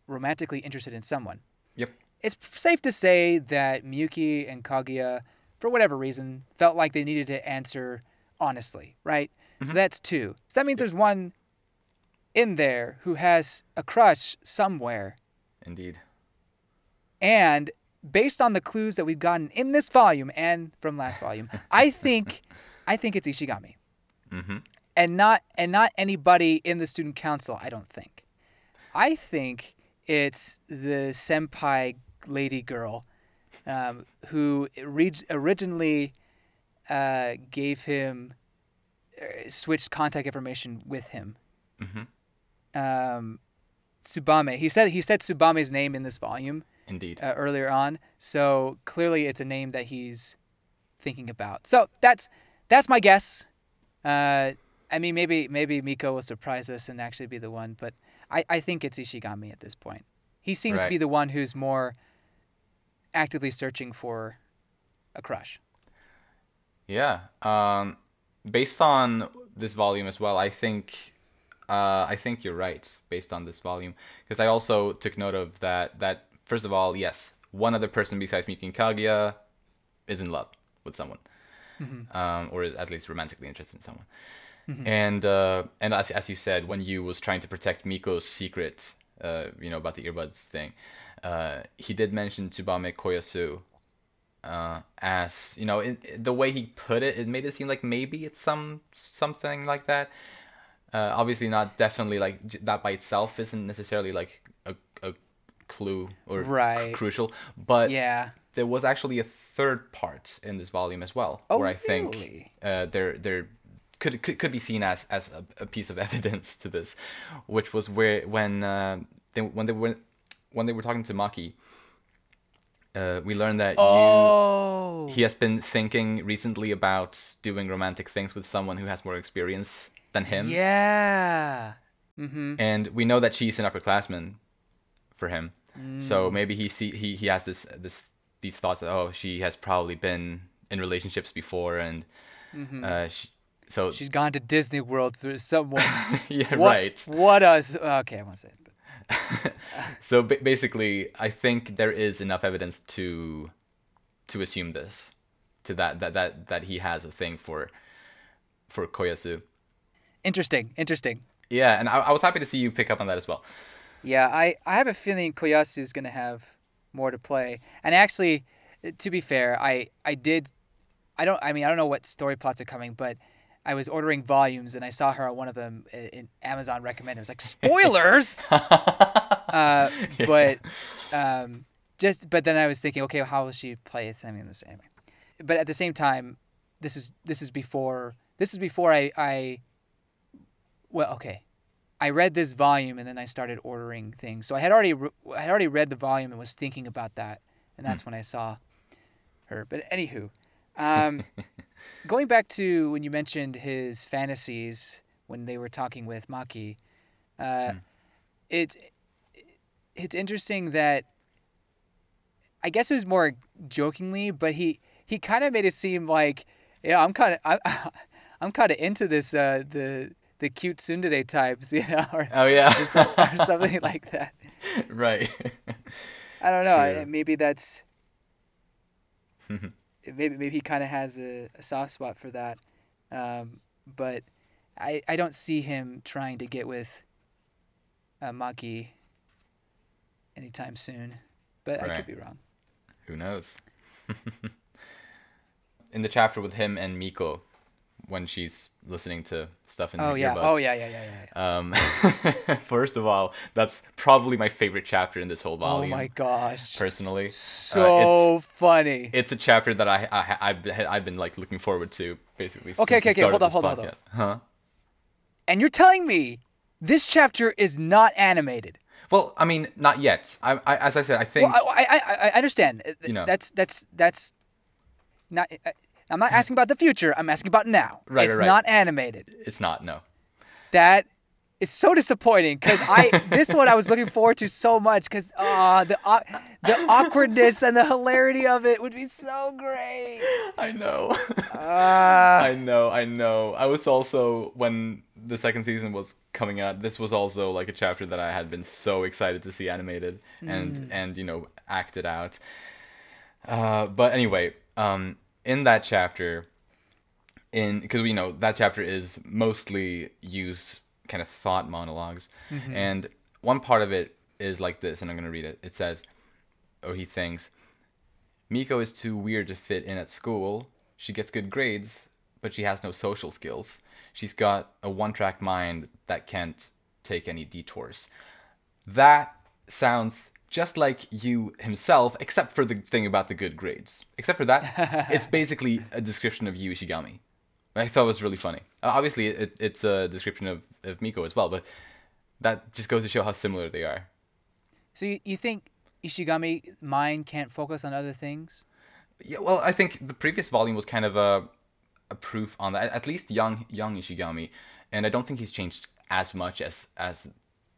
[SPEAKER 2] romantically interested in someone.
[SPEAKER 1] Yep.
[SPEAKER 2] It's safe to say that Miyuki and Kaguya, for whatever reason, felt like they needed to answer honestly, right? So that's 2. So that means there's one in there who has a crush somewhere.
[SPEAKER 1] Indeed.
[SPEAKER 2] And based on the clues that we've gotten in this volume and from last volume, I think it's Ishigami. And not anybody in the student council, I don't think. I think it's the senpai lady girl who originally gave him switched contact information with him. Tsubame. He said Tsubame's name in this volume.
[SPEAKER 1] Indeed.
[SPEAKER 2] Earlier on, so clearly it's a name that he's thinking about. So that's my guess. I mean, maybe Miko will surprise us and actually be the one, but I think it's Ishigami at this point. He seems to be the one who's more actively searching for a crush.
[SPEAKER 1] Yeah. Based on this volume as well, I think you're right. Based on this volume, because I also took note of that. First of all, yes, one other person besides Miyuki and Kaguya is in love with someone, or is at least romantically interested in someone. And as you said, when you was trying to protect Miko's secret, about the earbuds thing, he did mention Tsubame Koyasu. As the way he put it made it seem like maybe it's something like that. Obviously, not definitely like that by itself isn't necessarily like a clue or crucial, but there was actually a third part in this volume as well, where I think there could be seen as a piece of evidence to this, which was when they were talking to Maki. We learned that he has been thinking recently about doing romantic things with someone who has more experience than him.
[SPEAKER 2] Yeah.
[SPEAKER 1] And we know that she's an upperclassman for him. So maybe he has these thoughts that she has probably been in relationships before, and so
[SPEAKER 2] she's gone to Disney World for someone.
[SPEAKER 1] Yeah, right.
[SPEAKER 2] What else? Okay, I won't say it. But...
[SPEAKER 1] So basically, I think there is enough evidence to assume this, that he has a thing for Koyasu.
[SPEAKER 2] Interesting.
[SPEAKER 1] Yeah, and I was happy to see you pick up on that as well.
[SPEAKER 2] Yeah, I have a feeling Koyasu is going to have more to play. And actually, to be fair, I don't know what story plots are coming, but I was ordering volumes and I saw her on one of them in Amazon recommended. It was like spoilers. But but then I was thinking, okay, how will she play it? I mean, this anyway. But at the same time, this is before I well, okay. I read this volume and then I started ordering things. So I had already read the volume and was thinking about that, and that's when I saw her. But anywho, going back to when you mentioned his fantasies when they were talking with Maki, it's interesting that I guess it was more jokingly, but he kind of made it seem like, yeah, I'm kind of into this the cute tsundere types, you know, or something like that.
[SPEAKER 1] Right.
[SPEAKER 2] I don't know. Maybe that's maybe he kind of has a soft spot for that, but I don't see him trying to get with Maki anytime soon. But I could be wrong.
[SPEAKER 1] Who knows? In the chapter with him and Miko, when she's listening to stuff in the earbuds.
[SPEAKER 2] Oh yeah.
[SPEAKER 1] First of all, that's probably my favorite chapter in this whole volume.
[SPEAKER 2] Oh my gosh!
[SPEAKER 1] Personally,
[SPEAKER 2] so funny.
[SPEAKER 1] It's a chapter that I've been like looking forward to basically.
[SPEAKER 2] Okay. Hold on.
[SPEAKER 1] Huh?
[SPEAKER 2] And you're telling me this chapter is not animated?
[SPEAKER 1] Well, I mean, not yet. As I said, I think.
[SPEAKER 2] Well, I understand.
[SPEAKER 1] You know,
[SPEAKER 2] that's not. I'm not asking about the future. I'm asking about now.
[SPEAKER 1] Right.
[SPEAKER 2] It's not animated.
[SPEAKER 1] It's not. No.
[SPEAKER 2] That is so disappointing because this one I was looking forward to so much because the awkwardness and the hilarity of it would be so great.
[SPEAKER 1] I know. I know. I was also, when the second season was coming out, this was also like a chapter that I had been so excited to see animated and you know, acted out. But anyway, in that chapter, because we know that chapter is mostly use kind of thought monologues, and one part of it is like this, and I'm going to read it. It says, or he thinks, Miko is too weird to fit in at school. She gets good grades, but she has no social skills. She's got a one-track mind that can't take any detours. That sounds just like you himself, except for the thing about the good grades. Except for that, it's basically a description of you, Ishigami. I thought it was really funny. Obviously, it's a description of Miko as well, but that just goes to show how similar they are.
[SPEAKER 2] So you think Ishigami's mind can't focus on other things?
[SPEAKER 1] Yeah, well, I think the previous volume was kind of a proof on that. At least young Ishigami, and I don't think he's changed as much as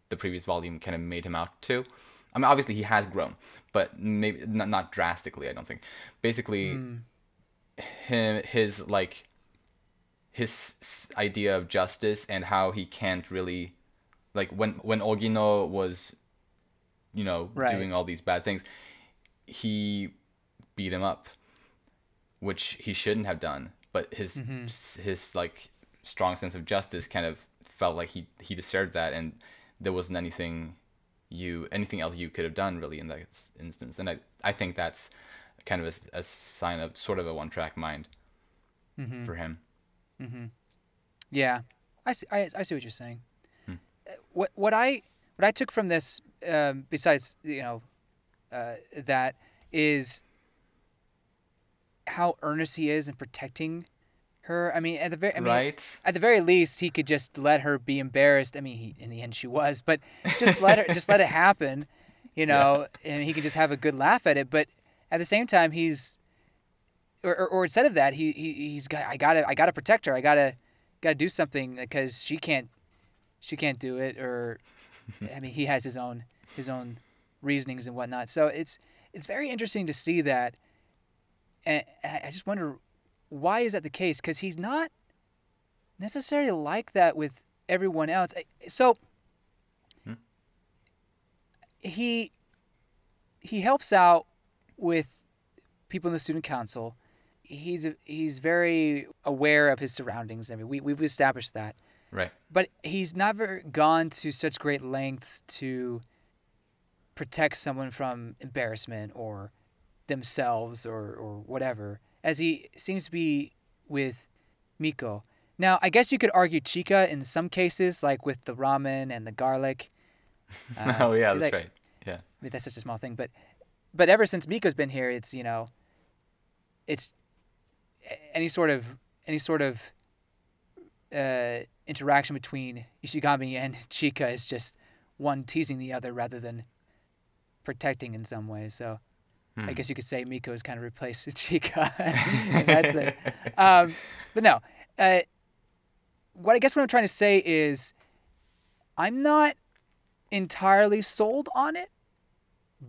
[SPEAKER 1] the previous volume kind of made him out to. I mean, obviously he has grown, but maybe not drastically. I don't think. Basically, his idea of justice and how he can't really, like when Ogino was, you know, doing all these bad things, he beat him up, which he shouldn't have done. But his like strong sense of justice kind of felt like he deserved that, and there wasn't anything else you could have done really in that instance. And I think that's kind of a sign of sort of a one-track mind for him.
[SPEAKER 2] Yeah, I see what you're saying. What I took from this, besides that, is how earnest he is in protecting her. I mean, at the very least, he could just let her be embarrassed. I mean, in the end, she was, but just let it happen, you know, and he could just have a good laugh at it. But at the same time, or instead of that, he's got I gotta protect her. I gotta do something because she can't do it. Or I mean, he has his own reasonings and whatnot. So it's very interesting to see that. And I just wonder, why is that the case? Because he's not necessarily like that with everyone else. So he helps out with people in the student council. He's very aware of his surroundings. I mean, we've established that.
[SPEAKER 1] Right.
[SPEAKER 2] But he's never gone to such great lengths to protect someone from embarrassment or themselves or whatever, as he seems to be with Miko. Now, I guess you could argue Chika in some cases, like with the ramen and the garlic.
[SPEAKER 1] Oh yeah, that's right. Yeah.
[SPEAKER 2] I mean, that's such a small thing, but ever since Miko's been here, it's it's any sort of interaction between Ishigami and Chika is just one teasing the other rather than protecting in some way. So I guess you could say Miko has kind of replaced Chika in that sense. But no, what I'm trying to say is I'm not entirely sold on it,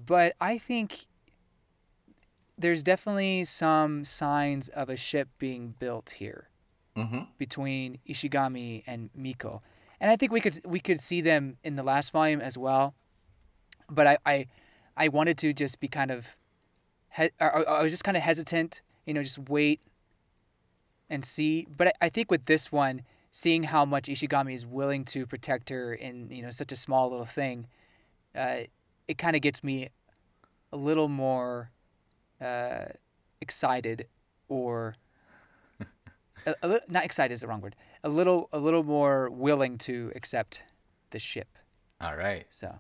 [SPEAKER 2] but I think there's definitely some signs of a ship being built here between Ishigami and Miko, and I think we could see them in the last volume as well. But I wanted to just be kind of I was just kind of hesitant, just wait and see. But I think with this one, seeing how much Ishigami is willing to protect her in such a small little thing, it kind of gets me a little more excited, or not excited is the wrong word. A little more willing to accept the ship.
[SPEAKER 1] All right.
[SPEAKER 2] So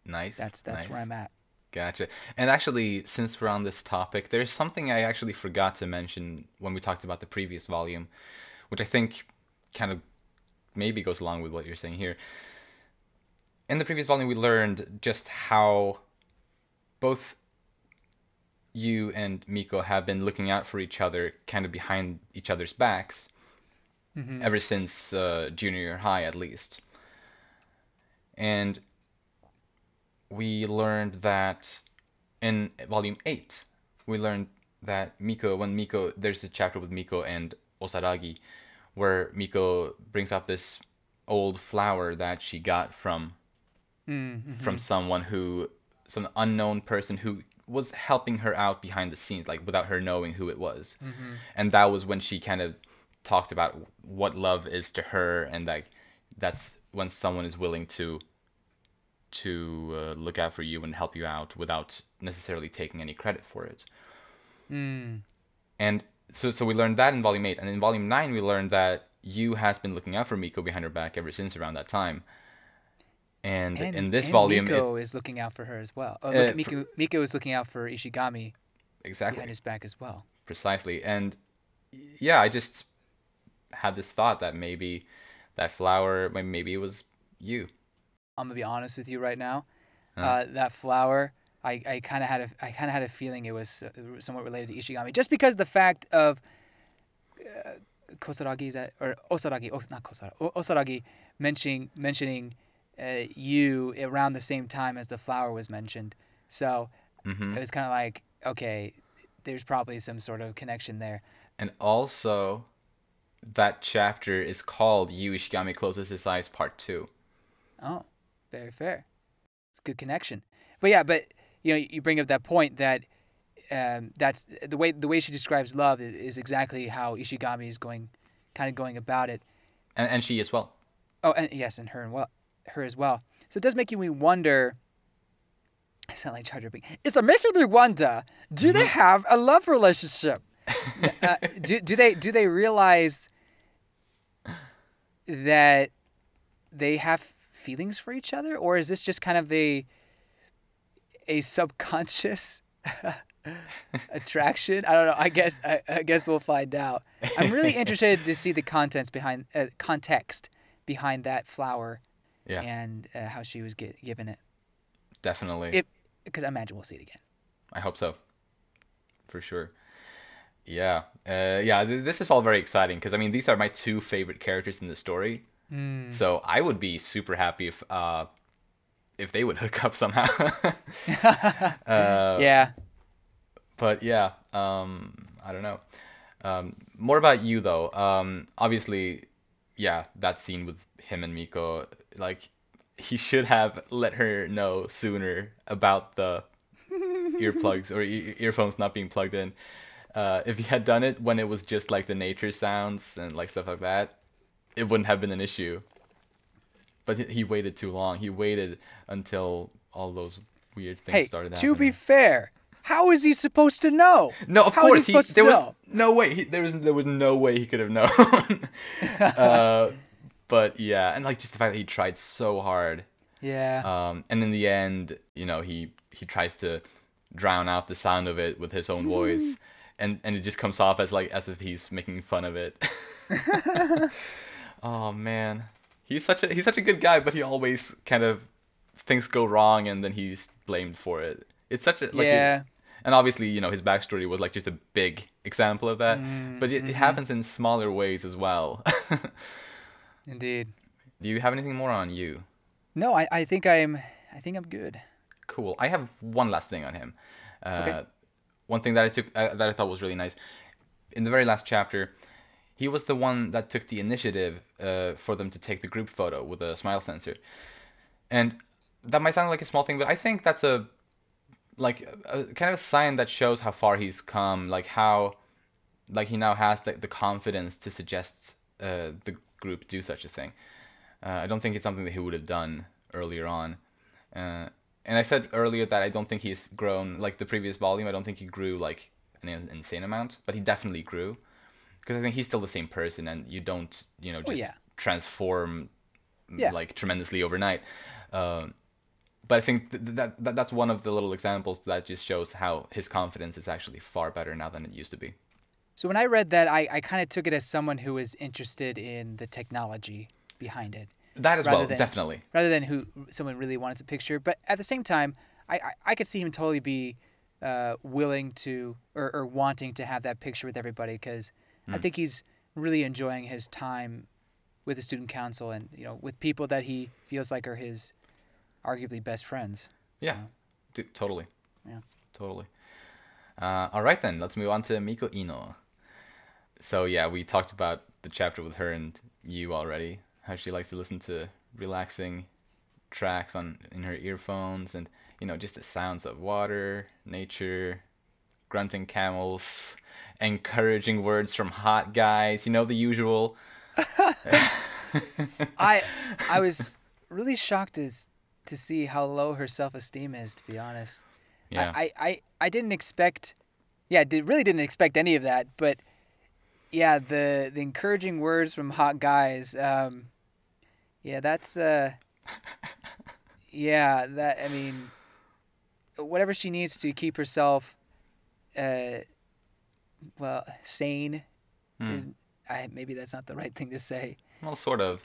[SPEAKER 1] nice.
[SPEAKER 2] That's
[SPEAKER 1] nice.
[SPEAKER 2] where I'm at.
[SPEAKER 1] Gotcha. And actually, since we're on this topic, there's something I actually forgot to mention when we talked about the previous volume, which I think kind of maybe goes along with what you're saying here. In the previous volume, we learned just how both you and Miko have been looking out for each other, kind of behind each other's backs, ever since junior high, at least. And we learned that in volume 8, we learned that there's a chapter with Miko and Osaragi, where Miko brings up this old flower that she got from some unknown person who was helping her out behind the scenes, like without her knowing who it was. And that was when she kind of talked about what love is to her, and like that's when someone is willing to look out for you and help you out without necessarily taking any credit for it. And so we learned that in volume 8, and in volume 9 we learned that Yu has been looking out for Miko behind her back ever since around that time. And in this volume,
[SPEAKER 2] Miko is looking out for her as well. Miko is looking out for Ishigami behind his back as well.
[SPEAKER 1] Precisely. And yeah, I just had this thought that maybe that flower, maybe it was you.
[SPEAKER 2] I'm gonna be honest with you right now. That flower, I kind of had a feeling it was somewhat related to Ishigami, just because the fact of Osaragi mentioning you around the same time as the flower was mentioned. So it was kind of like, okay, there's probably some sort of connection there.
[SPEAKER 1] And also, that chapter is called Yu Ishigami Closes His Eyes Part 2.
[SPEAKER 2] Oh, very fair. It's a good connection. But you bring up that point that that's the way she describes love is exactly how Ishigami is going about it.
[SPEAKER 1] And she as well.
[SPEAKER 2] Oh, and yes, and her as well. So it does make me wonder. I sound like Jar Jar Binks. It's making me wonder. Do they have a love relationship? Do they realize that they have feelings for each other, or is this just kind of a subconscious attraction? I don't know. I guess we'll find out. I'm really interested to see the context behind that flower, and how she was given it.
[SPEAKER 1] Definitely.
[SPEAKER 2] Because I imagine we'll see it again.
[SPEAKER 1] I hope so. For sure. Yeah. This is all very exciting because, I mean, these are my two favorite characters in the story. So I would be super happy if they would hook up somehow.
[SPEAKER 2] Yeah.
[SPEAKER 1] But yeah, I don't know. More about you though. Obviously, yeah, that scene with him and Miko, like, he should have let her know sooner about the earplugs or earphones not being plugged in. If he had done it when it was just like the nature sounds and like stuff like that, it wouldn't have been an issue. But he waited too long. He waited until all those weird things started happening.
[SPEAKER 2] To be fair, How is he supposed to know?
[SPEAKER 1] No, of
[SPEAKER 2] How is
[SPEAKER 1] course
[SPEAKER 2] he supposed to
[SPEAKER 1] there was
[SPEAKER 2] know?
[SPEAKER 1] no way. There was no way he could have known. But yeah, and like just the fact that he tried so hard.
[SPEAKER 2] Yeah.
[SPEAKER 1] And in the end, he tries to drown out the sound of it with his own voice, and it just comes off as if he's making fun of it. Oh man, he's such a good guy, but he always kind of things go wrong and then he's blamed for it. It's such a
[SPEAKER 2] Yeah.
[SPEAKER 1] and obviously his backstory was like just a big example of that, but it happens in smaller ways as well.
[SPEAKER 2] Indeed.
[SPEAKER 1] Do you have anything more on you?
[SPEAKER 2] No, I think I'm good.
[SPEAKER 1] Cool. I have one last thing on him.
[SPEAKER 2] Okay.
[SPEAKER 1] One thing that I thought was really nice in the very last chapter. He was the one that took the initiative for them to take the group photo with a smile sensor, and that might sound like a small thing, but I think that's a kind of a sign that shows how far he's come. Like how, he now has the confidence to suggest the group do such a thing. I don't think it's something that he would have done earlier on. And I said earlier that I don't think he's grown like the previous volume. I don't think he grew like an insane amount, but he definitely grew. Because I think he's still the same person, and you don't, transform like tremendously overnight. But I think that's one of the little examples that just shows how his confidence is actually far better now than it used to be.
[SPEAKER 2] So when I read that, I kind of took it as someone who was interested in the technology behind it.
[SPEAKER 1] That as well, definitely.
[SPEAKER 2] Rather than someone really wants a picture. But at the same time, I could see him totally be willing to or wanting to have that picture with everybody, because I think he's really enjoying his time with the student council and with people that he feels like are his arguably best friends.
[SPEAKER 1] Yeah, dude, totally.
[SPEAKER 2] Yeah,
[SPEAKER 1] totally. All right then, let's move on to Miko Ino. So yeah, we talked about the chapter with her and you already. How she likes to listen to relaxing tracks in her earphones, and just the sounds of water, nature, grunting camels, encouraging words from hot guys. The usual.
[SPEAKER 2] I was really shocked to see how low her self-esteem is, to be honest.
[SPEAKER 1] Yeah.
[SPEAKER 2] I didn't expect. Yeah, really didn't expect any of that, but yeah, the encouraging words from hot guys. Yeah, that's yeah, that I mean, whatever she needs to keep herself, sane. Maybe that's not the right thing to say.
[SPEAKER 1] Well, sort of.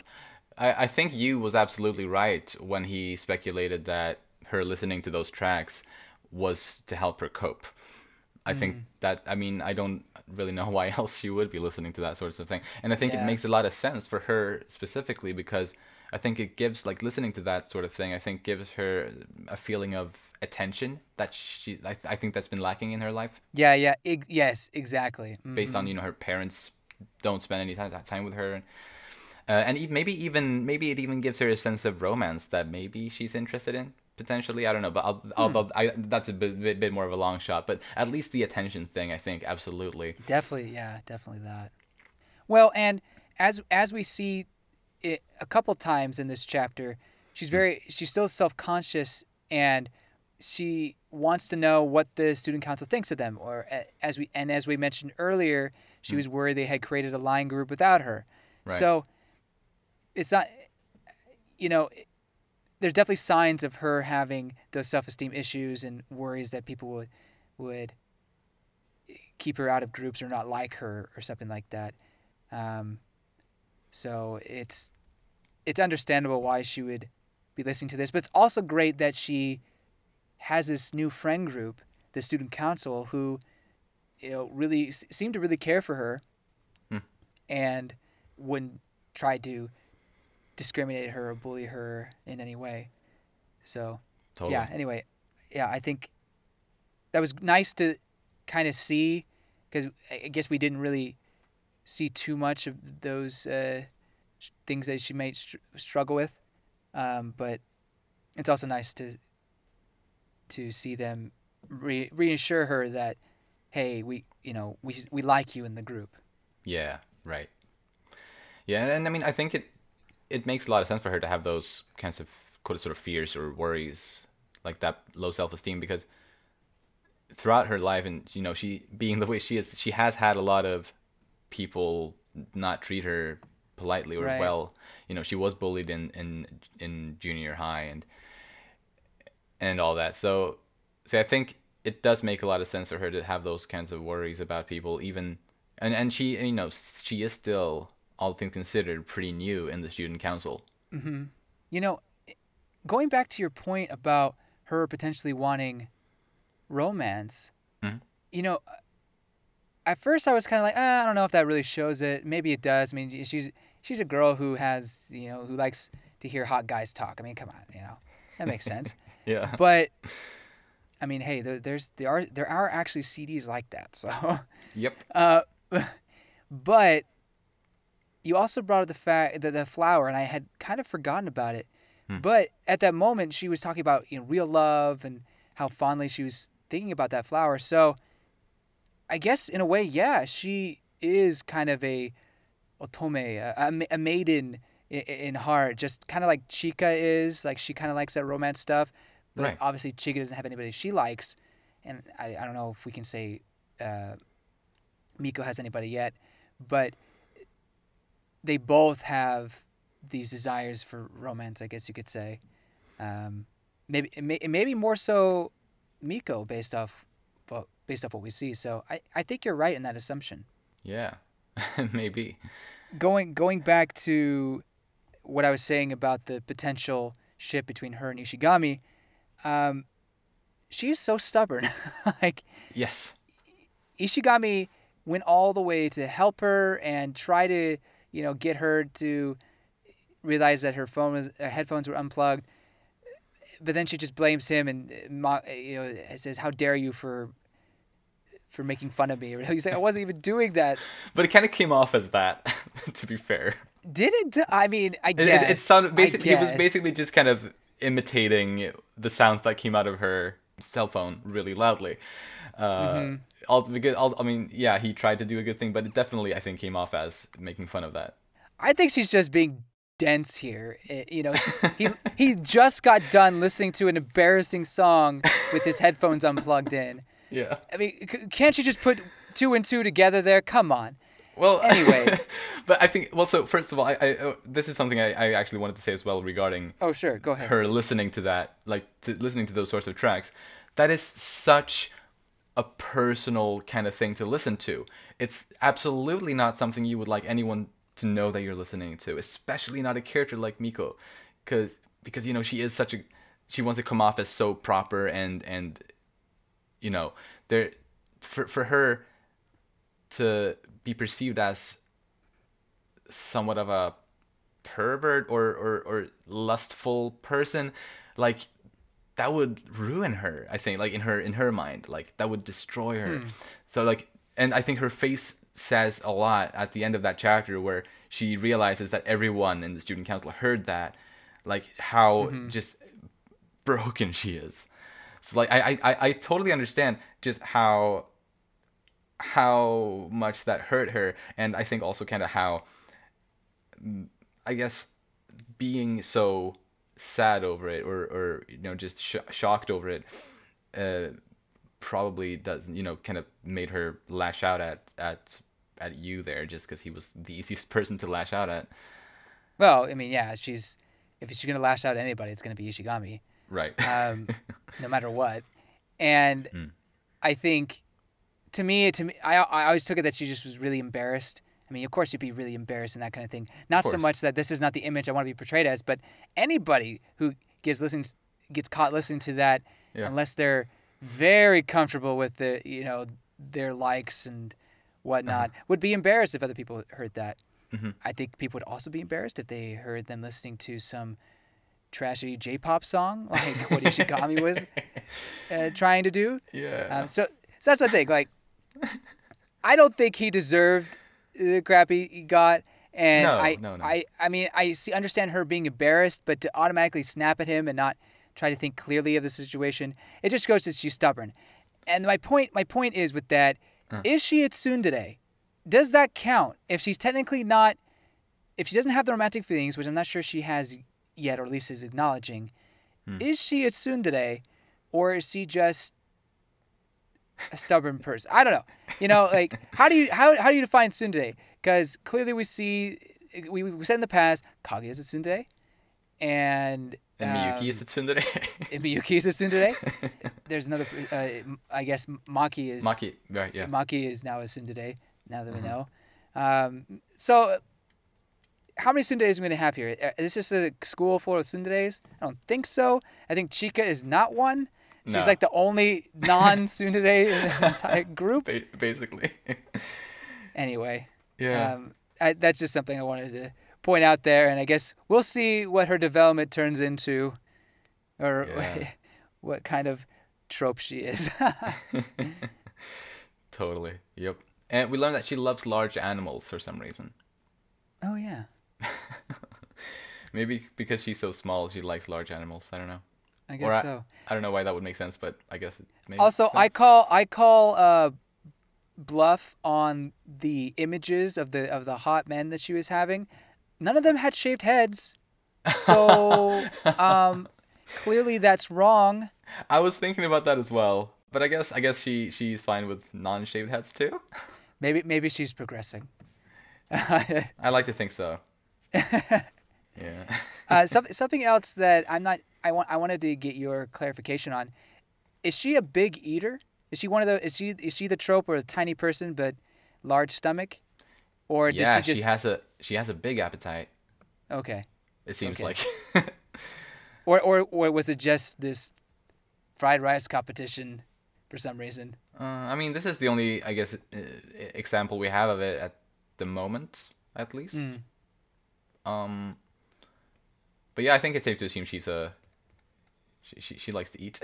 [SPEAKER 1] I think Yu was absolutely right when he speculated that her listening to those tracks was to help her cope. I think that, I don't really know why else she would be listening to that sort of thing. And I think it makes a lot of sense for her specifically, because I think it gives, listening to that sort of thing, I think gives her a feeling of attention that I think that's been lacking in her life.
[SPEAKER 2] Yeah, yes, exactly. Mm-hmm.
[SPEAKER 1] Based on, her parents don't spend any time with her. And maybe it even gives her a sense of romance that maybe she's interested in. Potentially, I don't know, but that's a bit more of a long shot. But at least the attention thing, I think, absolutely.
[SPEAKER 2] Definitely that. Well, and as we see it a couple times in this chapter, she's still self-conscious, and she wants to know what the student council thinks of them. Or as we mentioned earlier, she was worried they had created a line group without her.
[SPEAKER 1] Right.
[SPEAKER 2] So it's not, there's definitely signs of her having those self-esteem issues and worries that people would keep her out of groups or not like her or something like that. So it's understandable why she would be listening to this, but it's also great that she has this new friend group, the student council, who really seem to really care for her and wouldn't try to discriminate her or bully her in any way. So
[SPEAKER 1] totally.
[SPEAKER 2] Yeah, anyway, I think that was nice to kind of see, because I guess we didn't really see too much of those things that she might struggle with, but it's also nice to see them reassure her that, hey, we like you in the group.
[SPEAKER 1] Yeah, right. Yeah, and I think it makes a lot of sense for her to have those kinds of sort of fears or worries, like that low self-esteem, because throughout her life, and she being the way she is, she has had a lot of people not treat her politely or
[SPEAKER 2] Right.
[SPEAKER 1] well. She was bullied in junior high and all that. So I think it does make a lot of sense for her to have those kinds of worries about people, even and she she is still, all things considered, pretty new in the student council.
[SPEAKER 2] Mm-hmm. You know, going back to your point about her potentially wanting romance,
[SPEAKER 1] Mhm.
[SPEAKER 2] you know, at first I was kind of like, I don't know if that really shows it. Maybe it does. I mean, she's a girl who has, who likes to hear hot guys talk. I mean, come on, that makes sense.
[SPEAKER 1] Yeah.
[SPEAKER 2] But I mean, hey, there are actually CDs like that. So,
[SPEAKER 1] Yep.
[SPEAKER 2] but you also brought up the fact that the flower, and I had kind of forgotten about it. But at that moment, she was talking about real love and how fondly she was thinking about that flower. So, I guess in a way, yeah, she is kind of a otome, a maiden in heart, just kind of like Chika is. Like she kind of likes that romance stuff, but
[SPEAKER 1] Right.
[SPEAKER 2] obviously Chika doesn't have anybody she likes, and I don't know if we can say Miko has anybody yet, but they both have these desires for romance, I guess you could say. Maybe more so Miko based off what we see. So I think you're right in that assumption.
[SPEAKER 1] Yeah. Maybe.
[SPEAKER 2] Going back to what I was saying about the potential ship between her and Ishigami, she is so stubborn. Like
[SPEAKER 1] Yes.
[SPEAKER 2] Ishigami went all the way to help her and try to get her to realize that her headphones were unplugged, but then she just blames him and says, "How dare you for making fun of me?" Or he's like, "I wasn't even doing that."
[SPEAKER 1] But it kind of came off as that, to be fair.
[SPEAKER 2] Did it? I mean, I guess
[SPEAKER 1] It sounded basically. He was
[SPEAKER 2] guess.
[SPEAKER 1] basically just kind of imitating the sounds that came out of her cell phone really loudly. I mean, yeah, he tried to do a good thing, but it definitely, I think, came off as making fun of that.
[SPEAKER 2] I think she's just being dense here. He just got done listening to an embarrassing song with his headphones unplugged in.
[SPEAKER 1] Yeah.
[SPEAKER 2] I mean, can't you just put two and two together there? Come on.
[SPEAKER 1] Well,
[SPEAKER 2] Anyway.
[SPEAKER 1] but I think, so first of all, I this is something I actually wanted to say as well regarding
[SPEAKER 2] Oh, sure. Go ahead.
[SPEAKER 1] her listening to that, listening to those sorts of tracks. That is such a personal kind of thing to listen to. It's absolutely not something you would like anyone to know that you're listening to, especially not a character like Miko, because she is she wants to come off as so proper and there for her to be perceived as somewhat of a pervert or lustful person, like that would ruin her, I think, like in her mind, like that would destroy her. So and I think her face says a lot at the end of that chapter where she realizes that everyone in the student council heard that, like how just broken she is. So I totally understand just how much that hurt her, and I think also kind of how, I guess, being so sad over it or just shocked over it probably does kind of made her lash out at you there, just because he was the easiest person to lash out at.
[SPEAKER 2] Well, I mean, yeah, if she's gonna lash out at anybody, it's gonna be Ishigami,
[SPEAKER 1] Right.
[SPEAKER 2] no matter what. And I think, to me, I always took it that she just was really embarrassed. I mean, of course, you'd be really embarrassed and that kind of thing. Not so much that this is not the image I want to be portrayed as, but anybody who gets caught listening to that, unless they're very comfortable with their likes and whatnot, would be embarrassed if other people heard that. I think people would also be embarrassed if they heard them listening to some trashy J-pop song like what Ishigami was trying to do.
[SPEAKER 1] Yeah.
[SPEAKER 2] So that's the thing. Like, I don't think he deserved the crap he got. And
[SPEAKER 1] No.
[SPEAKER 2] I mean, I understand her being embarrassed, but to automatically snap at him and not try to think clearly of the situation, it just goes to she's stubborn. And my point is with that, is she a tsundere? Does that count? If she's technically not, if she doesn't have the romantic feelings, which I'm not sure she has yet, or at least is acknowledging, is she a tsundere, or is she just a stubborn person. I don't know. You know, like how do you define tsundere? Because clearly we see we said in the past Kaguya is a tsundere, and
[SPEAKER 1] Miyuki is a tsundere.
[SPEAKER 2] Miyuki is a tsundere. There's another. I guess Maki is.
[SPEAKER 1] Maki, right? Yeah.
[SPEAKER 2] Maki is now a tsundere. Now that we know. So, how many tsunderes are we going to have here? Is this just a school full of tsunderes? I don't think so. I think Chika is not one. She's like the only non-tsundere in the entire group.
[SPEAKER 1] Basically.
[SPEAKER 2] Anyway.
[SPEAKER 1] Yeah.
[SPEAKER 2] That's just something I wanted to point out there. And I guess we'll see what her development turns into. Or what kind of trope she is.
[SPEAKER 1] Totally. Yep. And we learned that she loves large animals for some reason.
[SPEAKER 2] Oh, yeah.
[SPEAKER 1] Maybe because she's so small, she likes large animals. I don't know.
[SPEAKER 2] I guess so.
[SPEAKER 1] I don't know why that would make sense, but I guess it makes
[SPEAKER 2] also,
[SPEAKER 1] sense.
[SPEAKER 2] I call bluff on the images of the hot men that she was having. None of them had shaved heads. So clearly that's wrong.
[SPEAKER 1] I was thinking about that as well. But I guess she's fine with non-shaved heads too.
[SPEAKER 2] Maybe she's progressing.
[SPEAKER 1] I like to think so. Yeah.
[SPEAKER 2] Something else that I wanted to get your clarification on. Is she a big eater? Is she one of the? Is she the trope or a tiny person but large stomach? Or does she just?
[SPEAKER 1] She has a big appetite.
[SPEAKER 2] Okay.
[SPEAKER 1] It seems like.
[SPEAKER 2] or was it just this fried rice competition for some reason?
[SPEAKER 1] I mean, this is the only, I guess, example we have of it at the moment, at least. But yeah, I think it's safe to assume she likes to eat.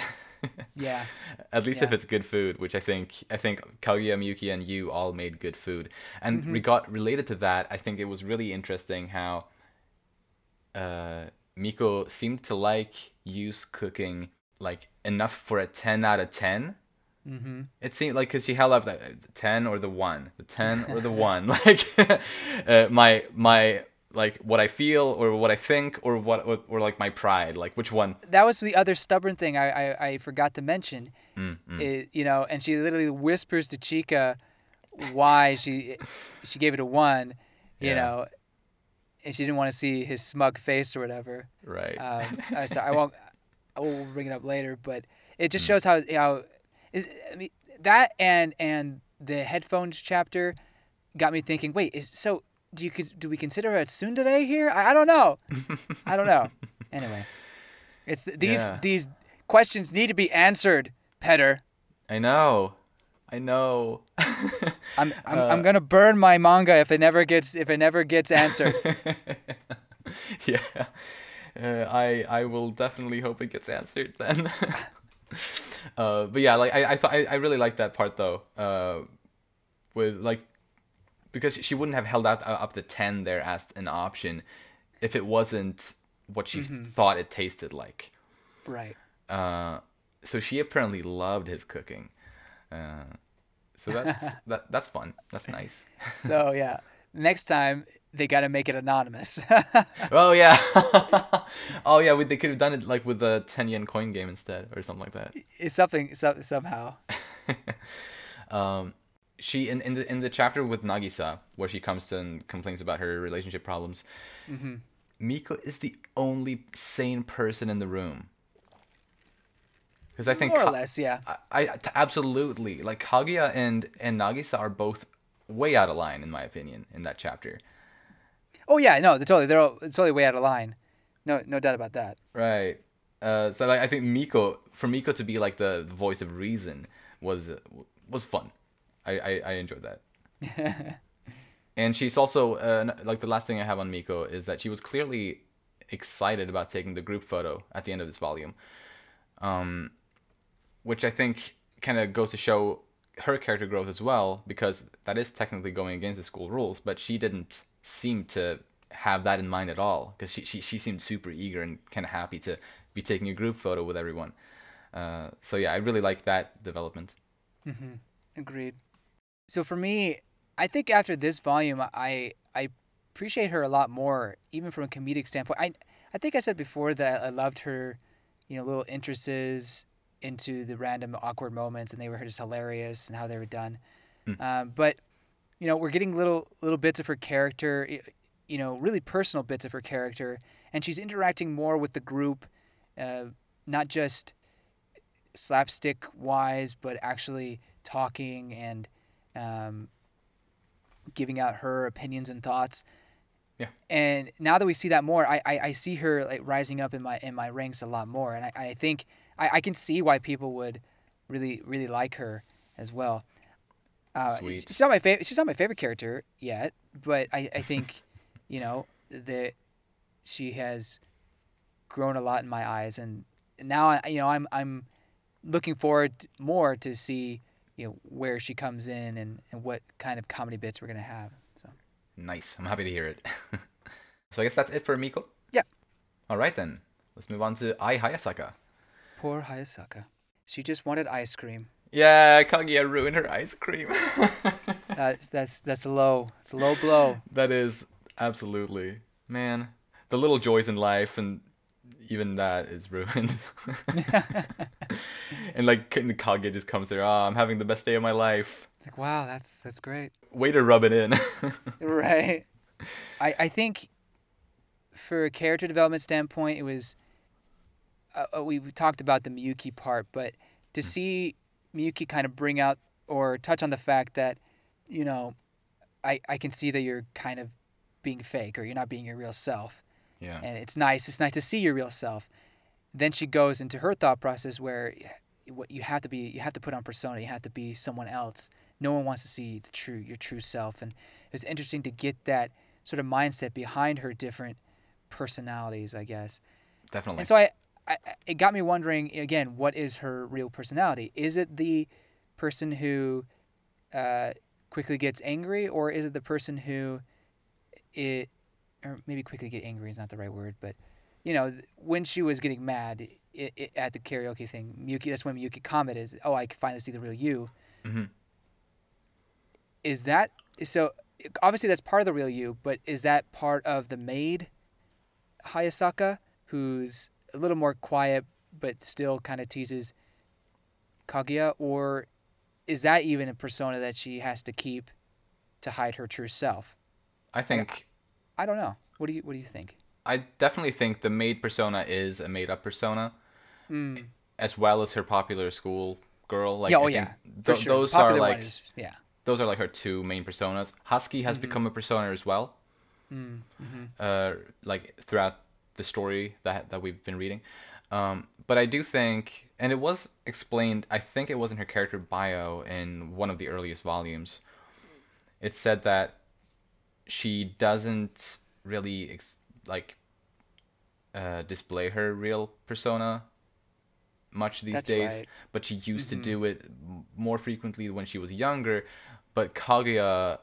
[SPEAKER 2] Yeah.
[SPEAKER 1] At least if it's good food, which I think Kaguya, Miyuki, and you all made good food. And related to that, I think it was really interesting how Miko seemed to like Yu's cooking like enough for a 10 out of 10.
[SPEAKER 2] Mm-hmm.
[SPEAKER 1] It seemed like because she held up the 10 or the 1, the 10 or the 1, like my like what I feel or what I think or like my pride, like which one.
[SPEAKER 2] That was the other stubborn thing I forgot to mention. You know, and she literally whispers to Chika why she gave it a 1, you know, and she didn't want to see his smug face or whatever.
[SPEAKER 1] Right.
[SPEAKER 2] So I will bring it up later, but it just shows how I mean that and the headphones chapter got me thinking. Wait, do we consider her a tsundere here? I don't know. I don't know. Anyway, it's these questions need to be answered, Petter.
[SPEAKER 1] I know.
[SPEAKER 2] I'm gonna burn my manga if it never gets answered.
[SPEAKER 1] Yeah. I will definitely hope it gets answered then. But yeah, like I thought I really liked that part though. With like, because she wouldn't have held out up to 10 there as an option if it wasn't what she thought it tasted like.
[SPEAKER 2] Right.
[SPEAKER 1] So she apparently loved his cooking. So that's fun. That's nice.
[SPEAKER 2] So yeah, next time they got to make it anonymous.
[SPEAKER 1] Oh yeah. Oh yeah, they could have done it like with the 10 yen coin game instead or something like that.
[SPEAKER 2] It's somehow.
[SPEAKER 1] She in the chapter with Nagisa where she comes to and complains about her relationship problems. Miko is the only sane person in the room. Because I think
[SPEAKER 2] more or less, yeah.
[SPEAKER 1] I absolutely, like Kaguya and Nagisa are both way out of line in my opinion in that chapter.
[SPEAKER 2] Oh yeah, no, they're totally way out of line. No doubt about that.
[SPEAKER 1] Right. So like I think Miko to be like the voice of reason was fun. I enjoyed that. And she's also like the last thing I have on Miko is that she was clearly excited about taking the group photo at the end of this volume. Which I think kind of goes to show her character growth as well, because that is technically going against the school rules, but she didn't seem to have that in mind at all, because she seemed super eager and kind of happy to be taking a group photo with everyone. So yeah, I really like that development.
[SPEAKER 2] Agreed. So for me, I think after this volume, I appreciate her a lot more, even from a comedic standpoint. I think I said before that I loved her, little interests into the random awkward moments, and they were just hilarious and how they were done. But we're getting little bits of her character, really personal bits of her character, and she's interacting more with the group, not just slapstick wise, but actually talking and giving out her opinions and thoughts.
[SPEAKER 1] Yeah.
[SPEAKER 2] And now that we see that more, I see her like rising up in my ranks a lot more, and I think I can see why people would really like her as well.
[SPEAKER 1] Sweet.
[SPEAKER 2] She's not my favorite. She's not my favorite character yet, but I think that she has grown a lot in my eyes, and now I'm looking forward more to see where she comes in and what kind of comedy bits we're gonna have. So
[SPEAKER 1] Nice. I'm happy to hear it. So I guess that's it for Miko.
[SPEAKER 2] yeah.
[SPEAKER 1] All right then. Let's move on to Ai Hayasaka.
[SPEAKER 2] Poor Hayasaka. She just wanted ice cream.
[SPEAKER 1] Yeah, Kaguya ruined her ice cream.
[SPEAKER 2] That's a low. It's a low blow.
[SPEAKER 1] That is absolutely, man. The little joys in life, and even that is ruined. And like Kaguya just comes there. Oh, I'm having the best day of my life.
[SPEAKER 2] It's like, wow, that's great.
[SPEAKER 1] Way to rub it in.
[SPEAKER 2] Right. I think for a character development standpoint, it was. We talked about the Miyuki part, but to see Miyuki kind of bring out or touch on the fact that, I can see that you're kind of being fake or you're not being your real self.
[SPEAKER 1] Yeah.
[SPEAKER 2] And it's nice to see your real self. Then she goes into her thought process where what you have to put on persona, you have to be someone else. No one wants to see your true self. And it was interesting to get that sort of mindset behind her different personalities, I guess.
[SPEAKER 1] Definitely.
[SPEAKER 2] And so it got me wondering, again, what is her real personality? Is it the person who quickly gets angry, or is it the person who or maybe quickly get angry is not the right word, but when she was getting mad at the karaoke thing, that's when Miyuki commented, "Oh, I can finally see the real you."
[SPEAKER 1] Mm-hmm.
[SPEAKER 2] Is that so? Obviously, that's part of the real you, but is that part of the maid Hayasaka, who's a little more quiet but still kind of teases Kaguya, or is that even a persona that she has to keep to hide her true self?
[SPEAKER 1] I think.
[SPEAKER 2] I don't know. What do you think?
[SPEAKER 1] I definitely think the maid persona is a made-up persona, as well as her popular school girl. Like,
[SPEAKER 2] for sure.
[SPEAKER 1] Those
[SPEAKER 2] Popular
[SPEAKER 1] are like
[SPEAKER 2] one is,
[SPEAKER 1] those are like her two main personas. Husky has become a persona as well. Like throughout the story that we've been reading, but I do think, and it was explained, I think it was in her character bio in one of the earliest volumes. It said that she doesn't really display her real persona much these days,
[SPEAKER 2] right.
[SPEAKER 1] but she used to do it more frequently when she was younger. But Kaguya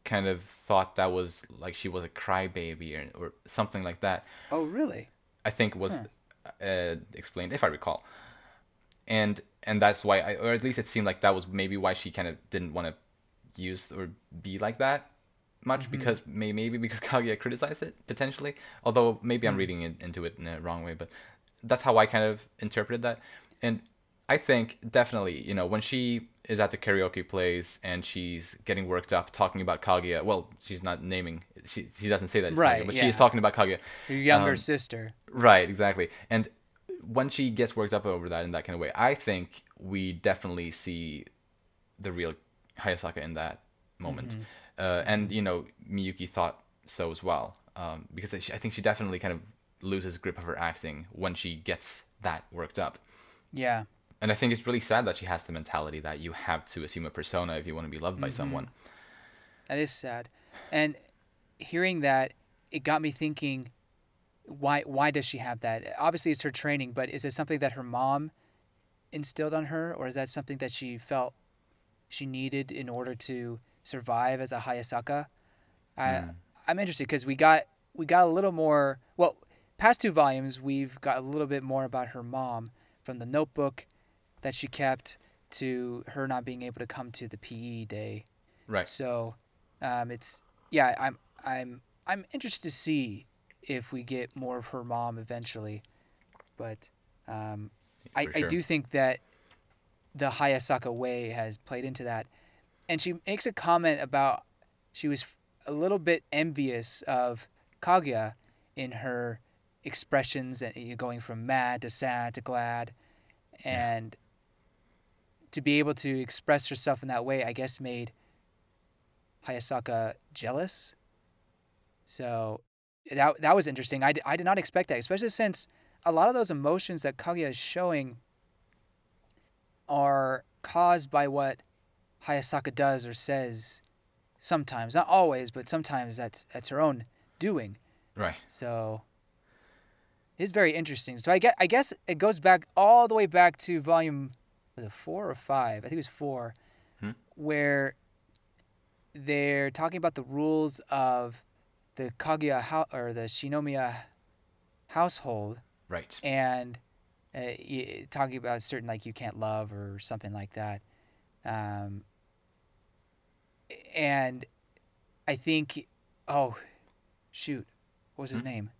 [SPEAKER 1] kind of thought that was like she was a crybaby or something like that.
[SPEAKER 2] Oh, really?
[SPEAKER 1] I think it was explained, if I recall. And that's why, or at least it seemed like that was maybe why she kind of didn't want to use or be like that much, because maybe because Kaguya criticized it, potentially. Although maybe I'm reading into it in a wrong way, but that's how I kind of interpreted that. And I think definitely, when she is at the karaoke place and she's getting worked up talking about Kaguya, well, she's not naming, she doesn't say that it's
[SPEAKER 2] right,
[SPEAKER 1] Kaguya, but she's talking about Kaguya.
[SPEAKER 2] Your younger sister.
[SPEAKER 1] Right, exactly. And when she gets worked up over that in that kind of way, I think we definitely see the real Hayasaka in that moment. And, Miyuki thought so as well. Because I think she definitely kind of loses grip of her acting when she gets that worked up.
[SPEAKER 2] Yeah.
[SPEAKER 1] And I think it's really sad that she has the mentality that you have to assume a persona if you want to be loved by someone.
[SPEAKER 2] That is sad. And hearing that, it got me thinking, why does she have that? Obviously, it's her training, but is it something that her mom instilled on her, or is that something that she felt she needed in order to survive as a Hayasaka? I'm interested because we got a little more. Well, past two volumes, we've got a little bit more about her mom, from the notebook that she kept to her not being able to come to the PE day.
[SPEAKER 1] Right.
[SPEAKER 2] So, I'm interested to see if we get more of her mom eventually, but I,
[SPEAKER 1] For
[SPEAKER 2] I
[SPEAKER 1] sure.
[SPEAKER 2] do think that the Hayasaka way has played into that. And she makes a comment about she was a little bit envious of Kaguya in her expressions, and going from mad to sad to glad,
[SPEAKER 1] Yeah.
[SPEAKER 2] and to be able to express herself in that way, I guess, made Hayasaka jealous. So that was interesting. I did not expect that, especially since a lot of those emotions that Kaguya is showing are caused by what Hayasaka does or says sometimes. Not always, but sometimes that's her own doing.
[SPEAKER 1] Right.
[SPEAKER 2] So it's very interesting. So I guess it goes back all the way back to volume, was it 4 or 5? I think it was 4, where they're talking about the rules of the or the Shinomiya household,
[SPEAKER 1] Right.
[SPEAKER 2] and talking about certain, like, you can't love or something like that. And I think, oh, shoot, what was his name?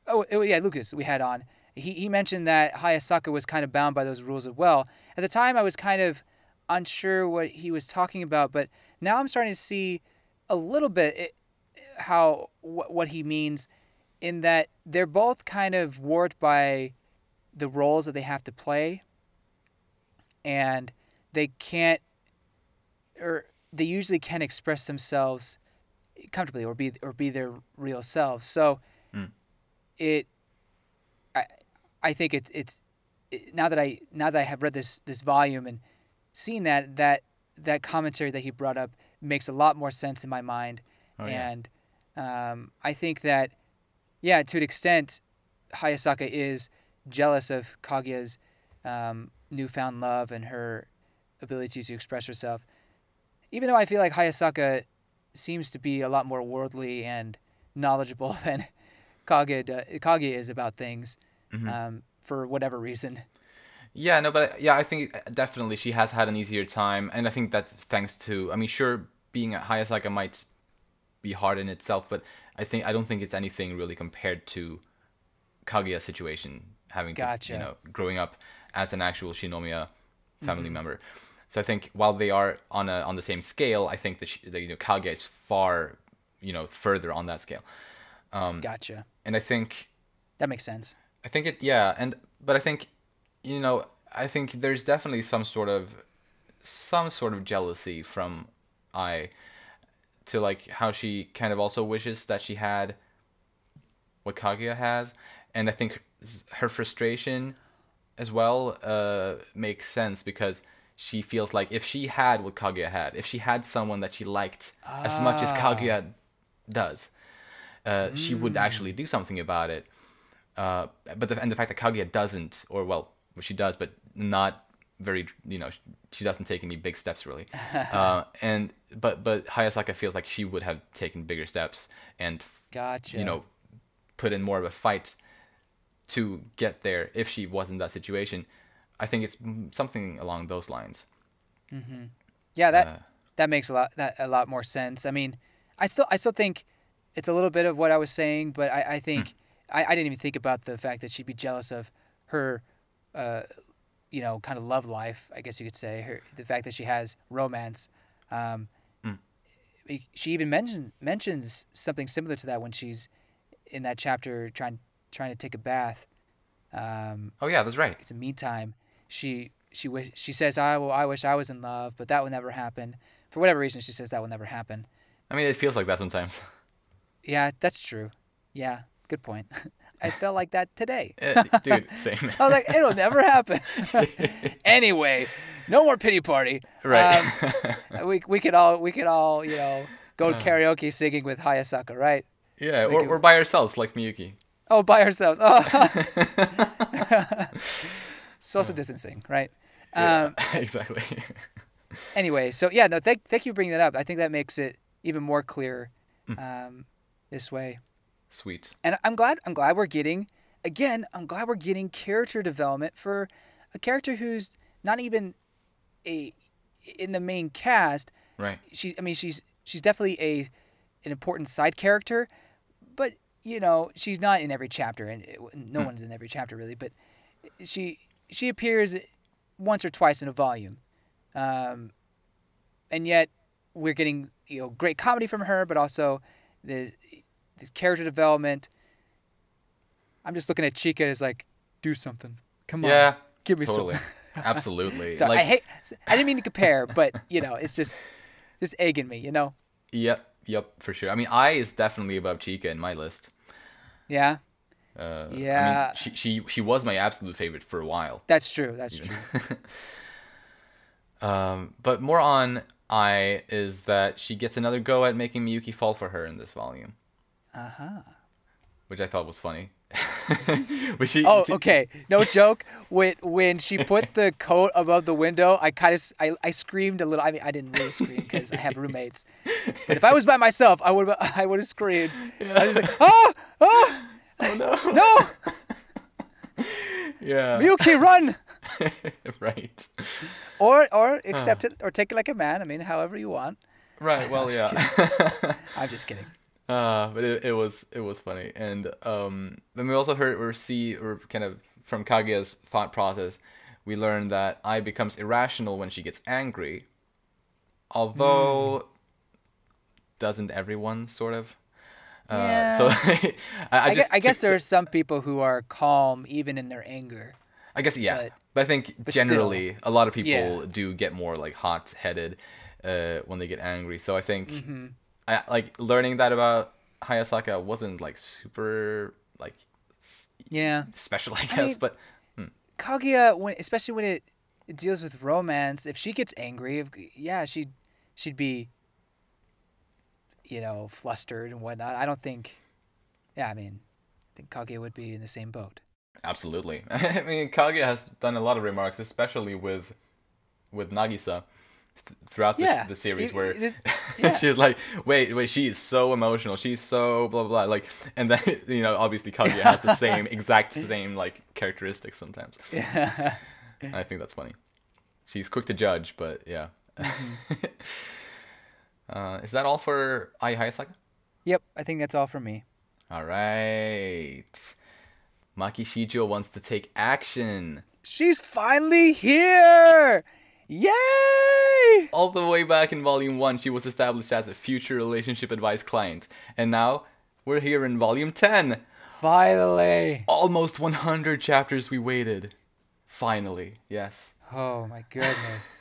[SPEAKER 2] Oh, yeah, Lucas, we had on. He mentioned that Hayasaka was kind of bound by those rules as well. At the time, I was kind of unsure what he was talking about, but now I'm starting to see a little bit what he means, in that they're both kind of warped by the roles that they have to play, and they can't, or they usually can't express themselves comfortably or be their real selves. So I think it's now that I have read this volume and seen that commentary that he brought up makes a lot more sense in my mind.
[SPEAKER 1] Oh, yeah.
[SPEAKER 2] And I think that, yeah, to an extent, Hayasaka is jealous of Kaguya's newfound love and her ability to express herself. Even though I feel like Hayasaka seems to be a lot more worldly and knowledgeable than Kaguya is about things, for whatever reason.
[SPEAKER 1] Yeah, no, but yeah, I think definitely she has had an easier time, and I think that's thanks to. I mean, sure, being a Hayasaka might be hard in itself, but I don't think it's anything really compared to Kaguya's situation, having to growing up as an actual Shinomiya family member. So I think while they are on the same scale, I think that Kaguya is far further on that scale.
[SPEAKER 2] Gotcha.
[SPEAKER 1] And I think
[SPEAKER 2] that makes sense.
[SPEAKER 1] I think but I think I think there's definitely some sort of jealousy from to like how she kind of also wishes that she had what Kaguya has, and I think her frustration as well makes sense, because she feels like if she had what Kaguya had, if she had someone that she liked as much as Kaguya does, she would actually do something about it. But the fact that Kaguya doesn't, or well, she does, but not very, she doesn't take any big steps really. But Hayasaka feels like she would have taken bigger steps and
[SPEAKER 2] gotcha.
[SPEAKER 1] Put in more of a fight to get there if she was in that situation. I think it's something along those lines.
[SPEAKER 2] Mm-hmm. Yeah, that makes a lot more sense. I mean, I still think it's a little bit of what I was saying, but I think I didn't even think about the fact that she'd be jealous of her, kind of love life, I guess you could say. The fact that she has romance. She even mentions something similar to that when she's in that chapter trying to take a bath.
[SPEAKER 1] Oh yeah, that's right.
[SPEAKER 2] It's a me time. She says, I wish I was in love, but that will never happen. For whatever reason, she says that will never happen.
[SPEAKER 1] I mean, it feels like that sometimes.
[SPEAKER 2] Yeah, that's true. Yeah, good point. I felt like that today.
[SPEAKER 1] Dude, same.
[SPEAKER 2] I was like, it'll never happen. Anyway, no more pity party.
[SPEAKER 1] Right.
[SPEAKER 2] We could all go karaoke singing with Hayasaka, right?
[SPEAKER 1] Yeah, or by ourselves like Miyuki.
[SPEAKER 2] Oh, by ourselves. Oh. Social distancing, right?
[SPEAKER 1] Yeah, exactly.
[SPEAKER 2] Anyway, so yeah, no, thank you for bringing that up. I think that makes it even more clear this way.
[SPEAKER 1] Sweet.
[SPEAKER 2] And I'm glad we're getting character development for a character who's not even in the main cast.
[SPEAKER 1] Right.
[SPEAKER 2] She's definitely an important side character, but she's not in every chapter, and no one's in every chapter really. But she she appears once or twice in a volume, and yet we're getting great comedy from her, but also this character development. I'm just looking at Chika as like, do something. Come on, give me
[SPEAKER 1] totally.
[SPEAKER 2] something.
[SPEAKER 1] Absolutely.
[SPEAKER 2] So I didn't mean to compare, but it's just egging me.
[SPEAKER 1] Yep, for sure. I mean, I is definitely above Chika in my list.
[SPEAKER 2] Yeah.
[SPEAKER 1] Yeah. I mean, she was my absolute favorite for a while.
[SPEAKER 2] That's true. That's true.
[SPEAKER 1] But more on I is that she gets another go at making Miyuki fall for her in this volume. Which I thought was funny. But
[SPEAKER 2] okay. No joke. When she put the coat above the window, I screamed a little. I mean, I didn't really scream because I have roommates. But if I was by myself, I would have screamed. Yeah. I was like, oh no.
[SPEAKER 1] Yeah.
[SPEAKER 2] Miyuki, run.
[SPEAKER 1] Right.
[SPEAKER 2] Or accept it or take it like a man. I mean, however you want.
[SPEAKER 1] Right. Well, yeah.
[SPEAKER 2] I'm just kidding.
[SPEAKER 1] But it was funny, and then we also or kind of from Kaguya's thought process, we learned that Ai becomes irrational when she gets angry, although doesn't everyone sort of?
[SPEAKER 2] Yeah.
[SPEAKER 1] So
[SPEAKER 2] I guess there are some people who are calm even in their anger.
[SPEAKER 1] I guess but I think generally
[SPEAKER 2] still,
[SPEAKER 1] a lot of people do get more like hot-headed when they get angry. So I think. Mm-hmm. I like learning that about Hayasaka wasn't like super like special, I guess. But
[SPEAKER 2] Kaguya, especially when it deals with romance, if she gets angry, she'd be flustered and whatnot. I don't think. Yeah, I think Kaguya would be in the same boat.
[SPEAKER 1] Absolutely. I mean, Kaguya has done a lot of remarks, especially with Nagisa. Throughout the series where she's like, wait, she is so emotional, she's so blah blah blah, like, and then obviously Kaguya has the exact same like characteristics sometimes. Yeah. I think that's funny. She's quick to judge, but yeah. Mm-hmm. Is that all for Ai Hayasaka?
[SPEAKER 2] Yep, I think that's all for me.
[SPEAKER 1] All right. Maki Shijo wants to take action.
[SPEAKER 2] She's finally here! Yay!
[SPEAKER 1] All the way back in Volume 1, she was established as a future relationship advice client. And now, we're here in Volume 10.
[SPEAKER 2] Finally!
[SPEAKER 1] Almost 100 chapters we waited. Finally, yes.
[SPEAKER 2] Oh my goodness.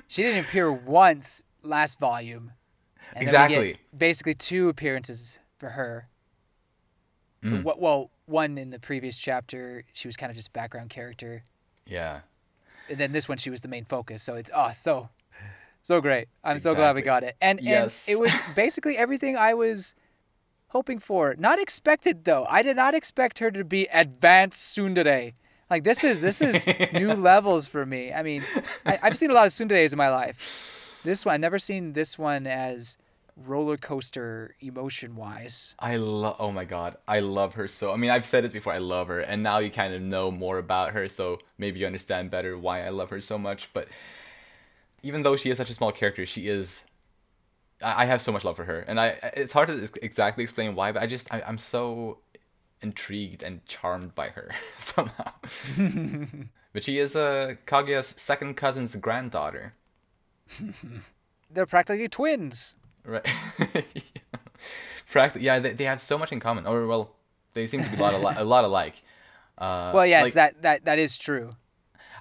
[SPEAKER 2] She didn't appear once last volume. And
[SPEAKER 1] exactly.
[SPEAKER 2] Then we get basically 2 appearances for her. Well, one in the previous chapter, she was kind of just a background character.
[SPEAKER 1] Yeah.
[SPEAKER 2] And then this one, she was the main focus. So it's so great. I'm so glad we got it. And it was basically everything I was hoping for. Not expected, though. I did not expect her to be advanced tsundere. Like, this is new levels for me. I mean, I've seen a lot of tsunderes in my life. This one, I've never seen this one as roller coaster emotion-wise.
[SPEAKER 1] Oh my god, I love her so. I mean, I've said it before, I love her, and now you kind of know more about her, so maybe you understand better why I love her so much. But even though she is such a small character, I have so much love for her, and it's hard to exactly explain why, but I'm so intrigued and charmed by her somehow. But she is Kaguya's second cousin's granddaughter.
[SPEAKER 2] They're practically twins.
[SPEAKER 1] Right. They have so much in common. Or, well, they seem to be a lot alike.
[SPEAKER 2] Well, yes, like, that is true.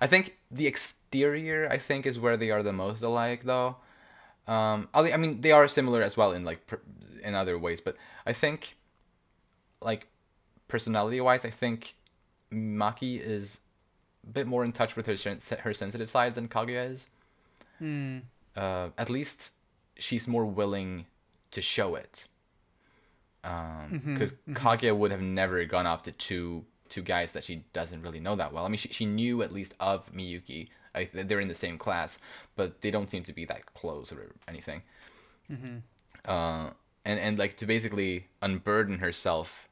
[SPEAKER 1] I think the exterior, is where they are the most alike, though. I mean, they are similar as well in in other ways, but I think, like, personality-wise, I think Maki is a bit more in touch with her sensitive side than Kaguya is. At least she's more willing to show it. Because Kaguya would have never gone up to two guys that she doesn't really know that well. I mean, she knew at least of Miyuki. They're in the same class, but they don't seem to be that close or anything. And like, to basically unburden herself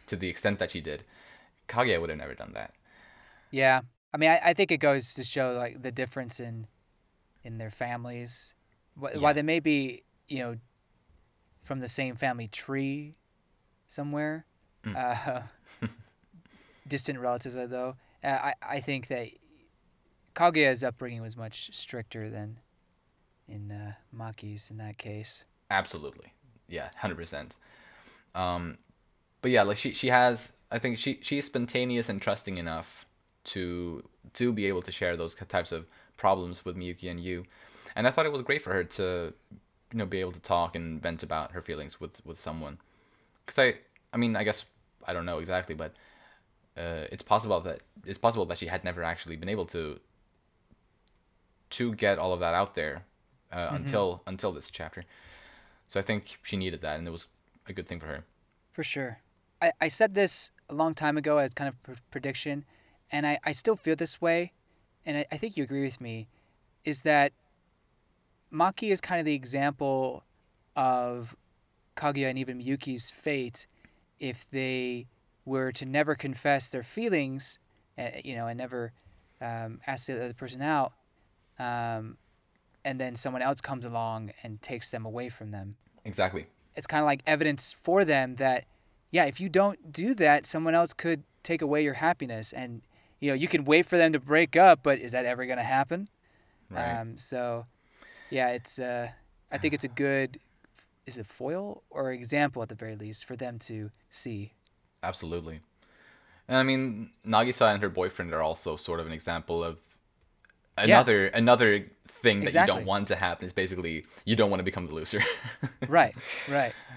[SPEAKER 1] to the extent that she did, Kaguya would have never done that.
[SPEAKER 2] Yeah. I mean, I think it goes to show like the difference in their families. Why they may be, from the same family tree somewhere. Distant relatives, though. I think that Kaguya's upbringing was much stricter than in Maki's in that case.
[SPEAKER 1] Absolutely, yeah, 100%. But yeah, like she has, I think she's spontaneous and trusting enough to be able to share those types of problems with Miyuki and you, and I thought it was great for her to be able to talk and vent about her feelings with someone, because I mean, I guess I don't know exactly, but it's possible that she had never actually been able to get all of that out there until this chapter. So I think she needed that, and it was a good thing for her.
[SPEAKER 2] For sure. I said this a long time ago as kind of prediction, and I still feel this way, and I think you agree with me, is that Maki is kind of the example of Kaguya and even Miyuki's fate if they were to never confess their feelings, and never ask the other person out, and then someone else comes along and takes them away from them.
[SPEAKER 1] Exactly.
[SPEAKER 2] It's kind of like evidence for them that, yeah, if you don't do that, someone else could take away your happiness. And, you can wait for them to break up, but is that ever going to happen?
[SPEAKER 1] Right.
[SPEAKER 2] So, yeah, I think it's a good, is it foil or example at the very least for them to see?
[SPEAKER 1] Absolutely. And I mean, Nagisa and her boyfriend are also sort of an example of another thing that
[SPEAKER 2] Exactly.
[SPEAKER 1] you don't want to happen. Is basically you don't want to become the loser.
[SPEAKER 2] Right.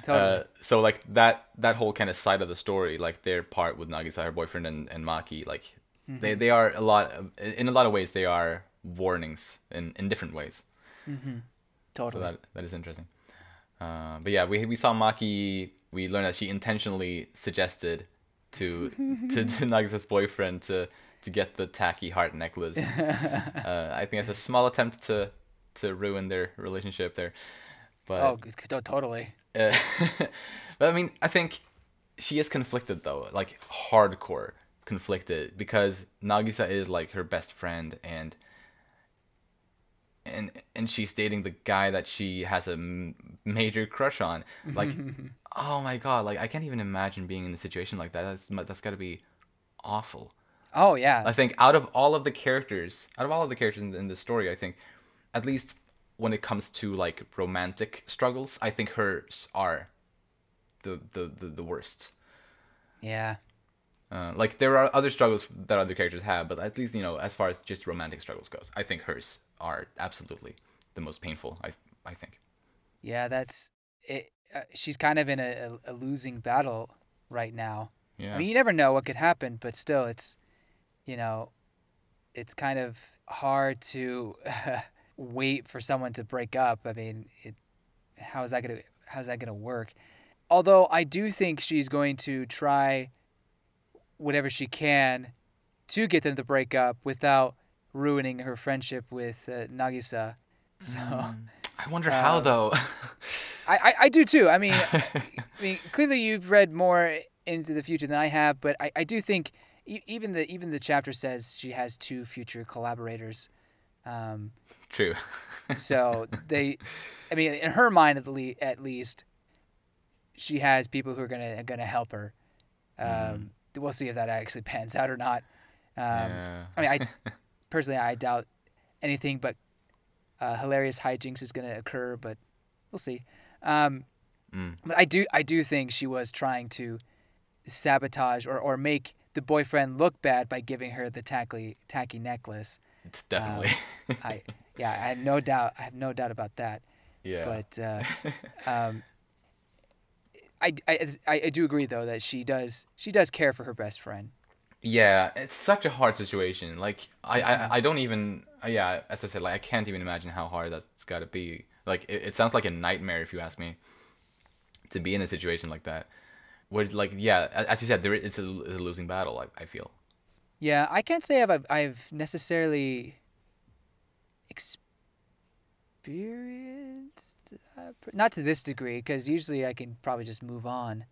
[SPEAKER 2] Totally.
[SPEAKER 1] So like that whole kind of side of the story, like their part with Nagisa, her boyfriend, and Maki, like they are in a lot of ways they are warnings in different ways.
[SPEAKER 2] Totally.
[SPEAKER 1] So that is interesting. But yeah, we saw Maki. We learned that she intentionally suggested to Nagisa's boyfriend to get the tacky heart necklace. I think it's a small attempt to ruin their relationship there. But
[SPEAKER 2] totally.
[SPEAKER 1] but I mean, I think she is conflicted though, like hardcore conflicted, because Nagisa is like her best friend, and she's dating the guy that she has a major crush on. Like, oh my god, like I can't even imagine being in a situation like that. That's got to be awful.
[SPEAKER 2] Oh yeah.
[SPEAKER 1] I think out of all of the characters in the story, I think at least when it comes to like romantic struggles, I think hers are the worst.
[SPEAKER 2] Yeah.
[SPEAKER 1] Like there are other struggles that other characters have, but at least as far as just romantic struggles goes, I think hers are absolutely the most painful. I think.
[SPEAKER 2] Yeah, that's it. She's kind of in a losing battle right now.
[SPEAKER 1] Yeah.
[SPEAKER 2] I mean, you never know what could happen, but still, it's it's kind of hard to wait for someone to break up. I mean, how's that gonna work? Although I do think she's going to try whatever she can to get them to break up without ruining her friendship with Nagisa. So
[SPEAKER 1] I wonder how though.
[SPEAKER 2] I do too. I mean, clearly you've read more into the future than I have, but I do think even the chapter says she has 2 future collaborators.
[SPEAKER 1] True.
[SPEAKER 2] So in her mind at least, she has people who are gonna help her. We'll see if that actually pans out or not.
[SPEAKER 1] Yeah.
[SPEAKER 2] I mean, personally, I doubt anything but hilarious hijinks is gonna occur, but we'll see. But I do think she was trying to sabotage or make the boyfriend look bad by giving her the tacky necklace.
[SPEAKER 1] Definitely.
[SPEAKER 2] I have no doubt about that.
[SPEAKER 1] Yeah.
[SPEAKER 2] But I do agree though that she does care for her best friend.
[SPEAKER 1] Yeah, it's such a hard situation. Like I don't even as I said, like I can't even imagine how hard that's got to be. Like it sounds like a nightmare if you ask me, to be in a situation like that. Where like as you said, it's a losing battle. I feel.
[SPEAKER 2] Yeah, I can't say I've necessarily experienced not to this degree, because usually I can probably just move on.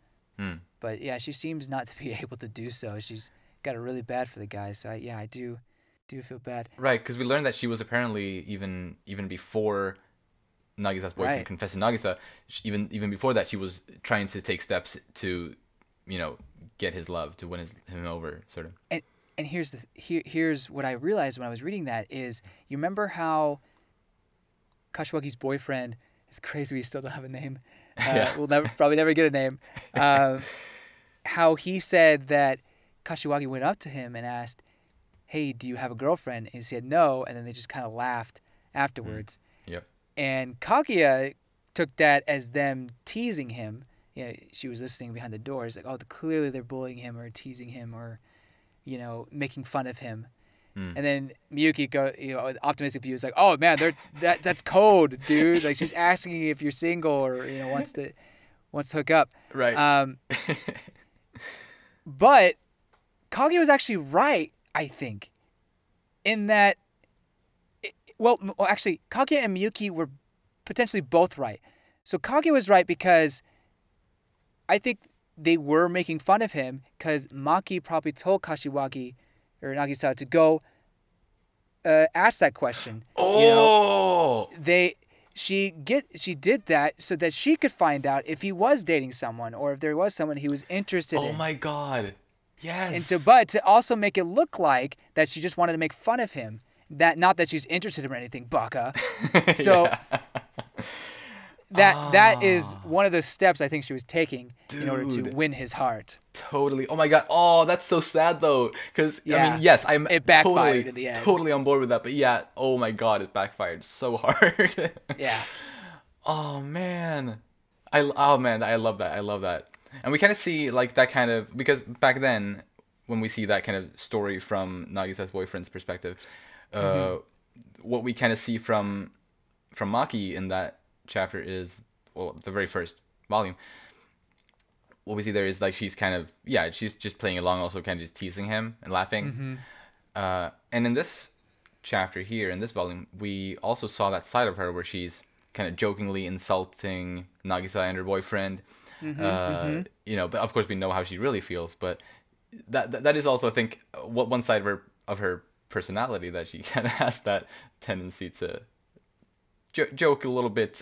[SPEAKER 2] But yeah, she seems not to be able to do so. She's got it really bad for the guy. So I do feel bad.
[SPEAKER 1] Right, because we learned that she was apparently even before Nagisa's boyfriend confessed to Nagisa, even before that, she was trying to take steps to, get his love, to win him over, sort of.
[SPEAKER 2] and here's what I realized when I was reading that is, you remember how Kashiwagi's boyfriend, it's crazy we still don't have a name. We'll probably never get a name. How he said that Kashiwagi went up to him and asked, "Hey, do you have a girlfriend?" And he said no, and then they just kind of laughed afterwards.
[SPEAKER 1] Yep.
[SPEAKER 2] And Kaguya took that as them teasing him. She was listening behind the doors, like, oh, clearly they're bullying him or teasing him or, making fun of him. And then Miyuki optimistic view is like, oh man, that's code, dude. Like, she's asking you if you're single or wants to hook up.
[SPEAKER 1] Right.
[SPEAKER 2] But Kaguya was actually right, I think, in that. Actually, Kaguya and Miyuki were potentially both right. So Kaguya was right because I think they were making fun of him because Maki probably told Kashiwagi or Nagisa to go ask that question.
[SPEAKER 1] Oh!
[SPEAKER 2] She did that so that she could find out if he was dating someone or if there was someone he was interested in.
[SPEAKER 1] Oh my god. Yes.
[SPEAKER 2] And but to also make it look like that she just wanted to make fun of him. Not that she's interested in him or anything, baka. So that is one of the steps I think she was taking in order to win his heart.
[SPEAKER 1] Totally. Oh my god. Oh, that's so sad though. Because, I mean, yes,
[SPEAKER 2] it backfired in the end.
[SPEAKER 1] Totally on board with that. But yeah, oh my god, it backfired so hard.
[SPEAKER 2] Yeah.
[SPEAKER 1] Oh man. I love that. I love that. And we kind of see like that kind of, because back then when we see that kind of story from Nagisa's boyfriend's perspective, what we kind of see from Maki in that chapter is, well, the very first volume, what we see there is like she's kind of, she's just playing along, also kind of just teasing him and laughing. And in this chapter here, in this volume, we also saw that side of her where she's kind of jokingly insulting Nagisa and her boyfriend. But of course we know how she really feels, but that is also, I think, one side of her personality, that she kind of has that tendency to joke a little bit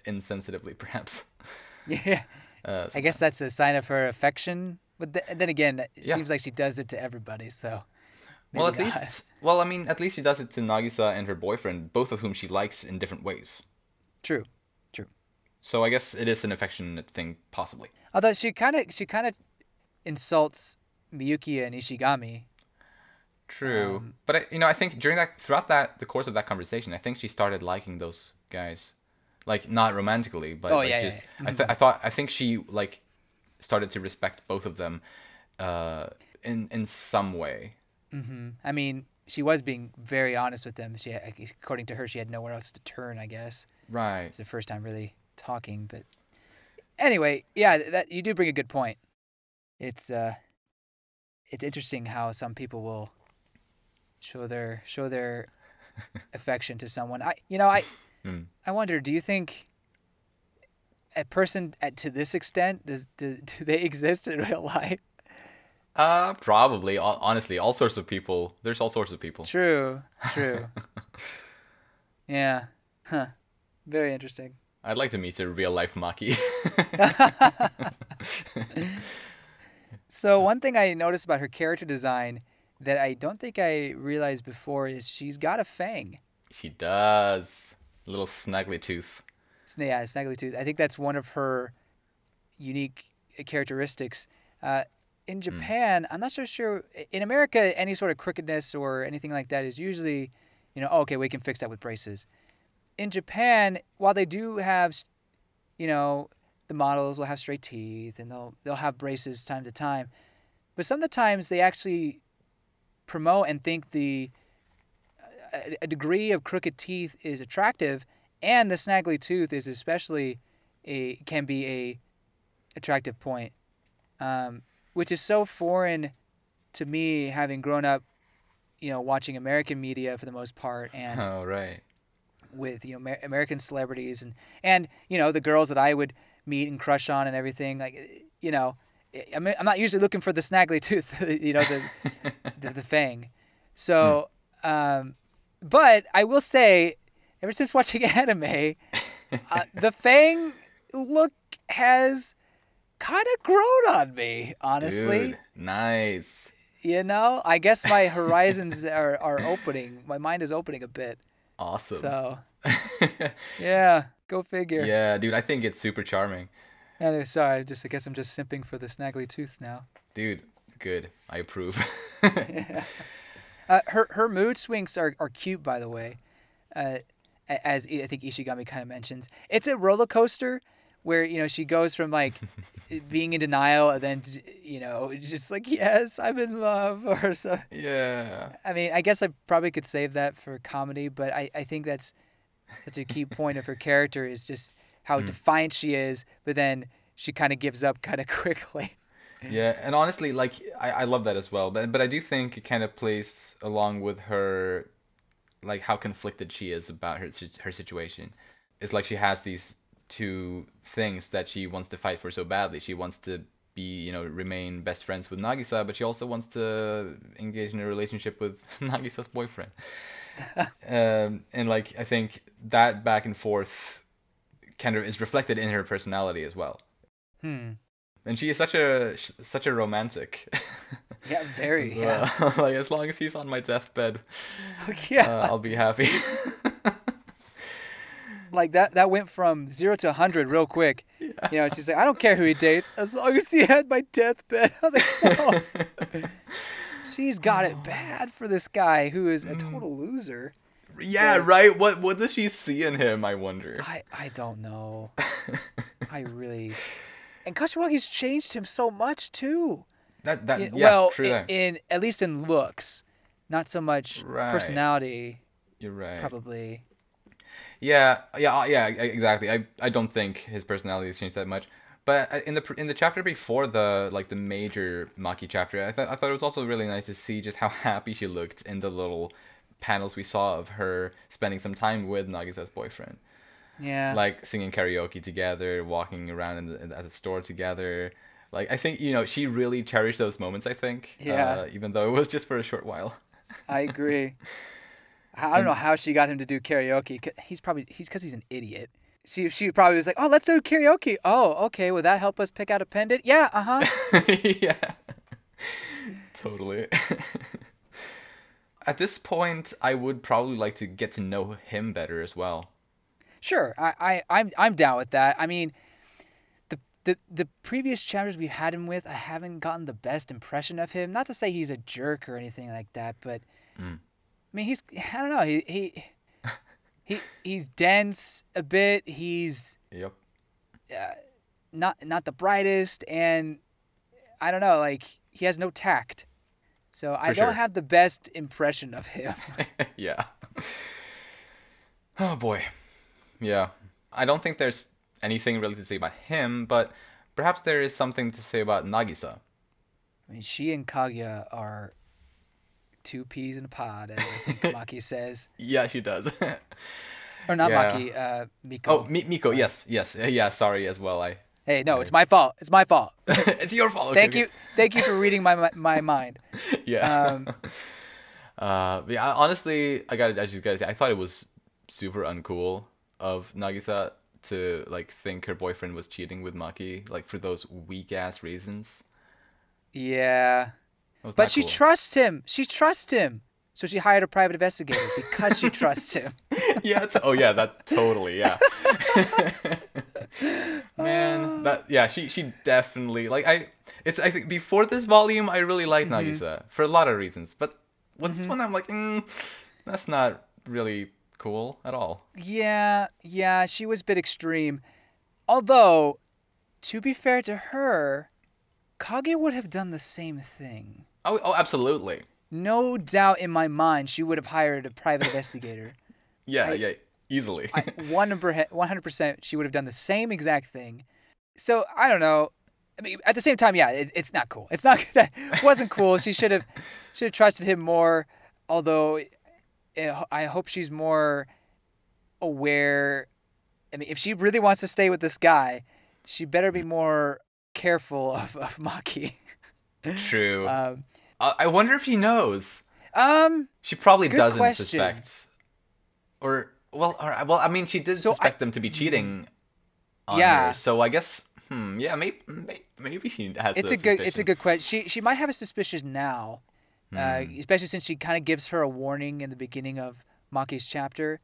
[SPEAKER 1] insensitively, perhaps.
[SPEAKER 2] Yeah. I guess that's a sign of her affection. But then again, it seems like she does it to everybody. So.
[SPEAKER 1] Well, at least she does it to Nagisa and her boyfriend, both of whom she likes in different ways.
[SPEAKER 2] True.
[SPEAKER 1] So I guess it is an affectionate thing, possibly.
[SPEAKER 2] Although she kind of insults Miyuki and Ishigami.
[SPEAKER 1] True, but I think throughout the course of that conversation, I think she started liking those guys, like not romantically, but I think she like started to respect both of them, in some way.
[SPEAKER 2] I mean, she was being very honest with them. According to her, she had nowhere else to turn, I guess.
[SPEAKER 1] Right.
[SPEAKER 2] It's the first time really talking, but anyway, that you do bring a good point. It's interesting how some people will show their affection to someone. I wonder, do you think a person to this extent do they exist in real life?
[SPEAKER 1] Probably. Honestly, all sorts of people. There's all sorts of people. True.
[SPEAKER 2] Yeah. Huh. Very interesting.
[SPEAKER 1] I'd like to meet a real life Maki.
[SPEAKER 2] So one thing I noticed about her character design that I don't think I realized before is she's got a fang.
[SPEAKER 1] She does. A little snaggly tooth.
[SPEAKER 2] Yeah, snaggly tooth. I think that's one of her unique characteristics. In Japan, I'm not so sure. In America, any sort of crookedness or anything like that is usually, okay, we can fix that with braces. In Japan, while they do have, the models will have straight teeth and they'll have braces time to time, but some of the times they actually promote and think a degree of crooked teeth is attractive, and the snaggly tooth is especially can be a attractive point, which is so foreign to me, having grown up, watching American media for the most part, and with American celebrities and the girls that I would meet and crush on and everything, like I'm not usually looking for the snaggly tooth, the fang. So, but I will say, ever since watching anime, the fang look has kind of grown on me, honestly.
[SPEAKER 1] Dude, nice.
[SPEAKER 2] You know, I guess my horizons are opening. My mind is opening a bit.
[SPEAKER 1] Awesome.
[SPEAKER 2] So, yeah, go figure.
[SPEAKER 1] Yeah, dude, I think it's super charming.
[SPEAKER 2] Anyway, sorry, I guess I'm just simping for the snaggly tooths now.
[SPEAKER 1] Dude, good. I approve.
[SPEAKER 2] Yeah. Her mood swings are cute, by the way. As I think Ishigami kind of mentions, it's a roller coaster where, you know, she goes from like being in denial and then, you know, just like, yes, I'm in love, or so.
[SPEAKER 1] Yeah.
[SPEAKER 2] I mean, I guess I probably could save that for comedy, but I think that's such a key point of her character is just how defiant she is, but then she kind of gives up kind of quickly.
[SPEAKER 1] Yeah, and honestly, like, I love that as well, but I do think it kind of plays along with her, like, how conflicted she is about her situation. It's like she has these two things that she wants to fight for so badly. She wants to be, you know, remain best friends with Nagisa, but she also wants to engage in a relationship with Nagisa's boyfriend. And like, I think that back and forth kind of is reflected in her personality as well. And she is such a romantic.
[SPEAKER 2] Yeah, very. Yeah.
[SPEAKER 1] Like, as long as he's on my deathbed,
[SPEAKER 2] yeah,
[SPEAKER 1] I'll be happy.
[SPEAKER 2] Like that went from 0 to 100 real quick. Yeah. You know, she's like, I don't care who he dates as long as he had my deathbed. I was like, whoa. She's got it bad for this guy who is a total loser.
[SPEAKER 1] Yeah, right. What does she see in him, I wonder?
[SPEAKER 2] I don't know. I really. And Kashiwagi's changed him so much too.
[SPEAKER 1] Well, true.
[SPEAKER 2] In at least in looks, not so much personality.
[SPEAKER 1] You're right.
[SPEAKER 2] Probably.
[SPEAKER 1] Yeah, exactly. I don't think his personality has changed that much. But in the chapter before the major Maki chapter, I thought it was also really nice to see just how happy she looked in the little panels we saw of her spending some time with Nagisa's boyfriend.
[SPEAKER 2] Yeah.
[SPEAKER 1] Like singing karaoke together, walking around at the store together. Like, I think, you know, she really cherished those moments, I think.
[SPEAKER 2] Yeah.
[SPEAKER 1] Even though it was just for a short while.
[SPEAKER 2] I agree. I don't know how she got him to do karaoke. He's because he's an idiot. She probably was like, oh, let's do karaoke. Oh, okay. Will that help us pick out a pendant? Yeah,
[SPEAKER 1] Yeah. Totally. At this point, I would probably like to get to know him better as well.
[SPEAKER 2] Sure. I'm down with that. I mean, the previous chapters we had him with, I haven't gotten the best impression of him. Not to say he's a jerk or anything like that, but I mean, I don't know, he's dense a bit. He's not the brightest, and I don't know, like, he has no tact. So I don't have the best impression of him.
[SPEAKER 1] Yeah. Oh boy. Yeah. I don't think there's anything really to say about him, but perhaps there is something to say about Nagisa.
[SPEAKER 2] I mean, she and Kaguya are two peas in a pod, as I think Maki says.
[SPEAKER 1] Yeah, she does.
[SPEAKER 2] Or not Maki, Miko.
[SPEAKER 1] Oh, Miko, sorry. Yes. Yeah, sorry as well.
[SPEAKER 2] Hey, no, it's my fault. It's my fault.
[SPEAKER 1] It's your fault. Okay,
[SPEAKER 2] Thank you for reading my mind.
[SPEAKER 1] Yeah. Yeah, honestly, as you guys say, I thought it was super uncool of Nagisa to, like, think her boyfriend was cheating with Maki, like, for those weak ass reasons.
[SPEAKER 2] Yeah. But she trusts him. So she hired a private investigator because she trusts him.
[SPEAKER 1] Yeah. That totally. Yeah. Man, she definitely, like, I think before this volume I really liked Nagisa for a lot of reasons, but with this one I'm like, that's not really cool at all. Yeah,
[SPEAKER 2] she was a bit extreme. Although, to be fair to her, Kage would have done the same thing.
[SPEAKER 1] Oh, absolutely.
[SPEAKER 2] No doubt in my mind, she would have hired a private investigator.
[SPEAKER 1] Yeah, easily.
[SPEAKER 2] 100%, she would have done the same exact thing. So, I don't know. I mean, at the same time, yeah, it's not cool. It wasn't cool. She should have trusted him more. Although, I hope she's more aware. I mean, if she really wants to stay with this guy, she better be more careful of Maki.
[SPEAKER 1] True. I wonder if she knows. She probably
[SPEAKER 2] good
[SPEAKER 1] doesn't
[SPEAKER 2] question.
[SPEAKER 1] suspect. I mean, she did suspect them to be cheating on her. So I guess, maybe she has.
[SPEAKER 2] It's a good question. She might have a suspicion now, especially since she kind of gives her a warning in the beginning of Maki's chapter.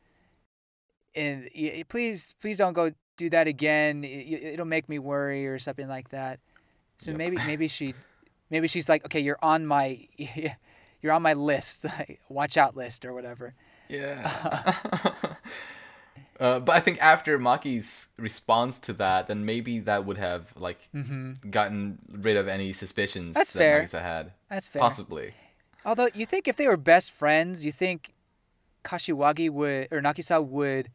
[SPEAKER 2] And please don't go do that again. It'll make me worry or something like that. So maybe she's like, okay, you're on my list, watch out list or whatever.
[SPEAKER 1] Yeah. But I think after Maki's response to that, then maybe that would have gotten rid of any suspicions that Nagisa had.
[SPEAKER 2] That's fair.
[SPEAKER 1] Possibly.
[SPEAKER 2] Although you think if they were best friends, you think Kashiwagi or Nagisa would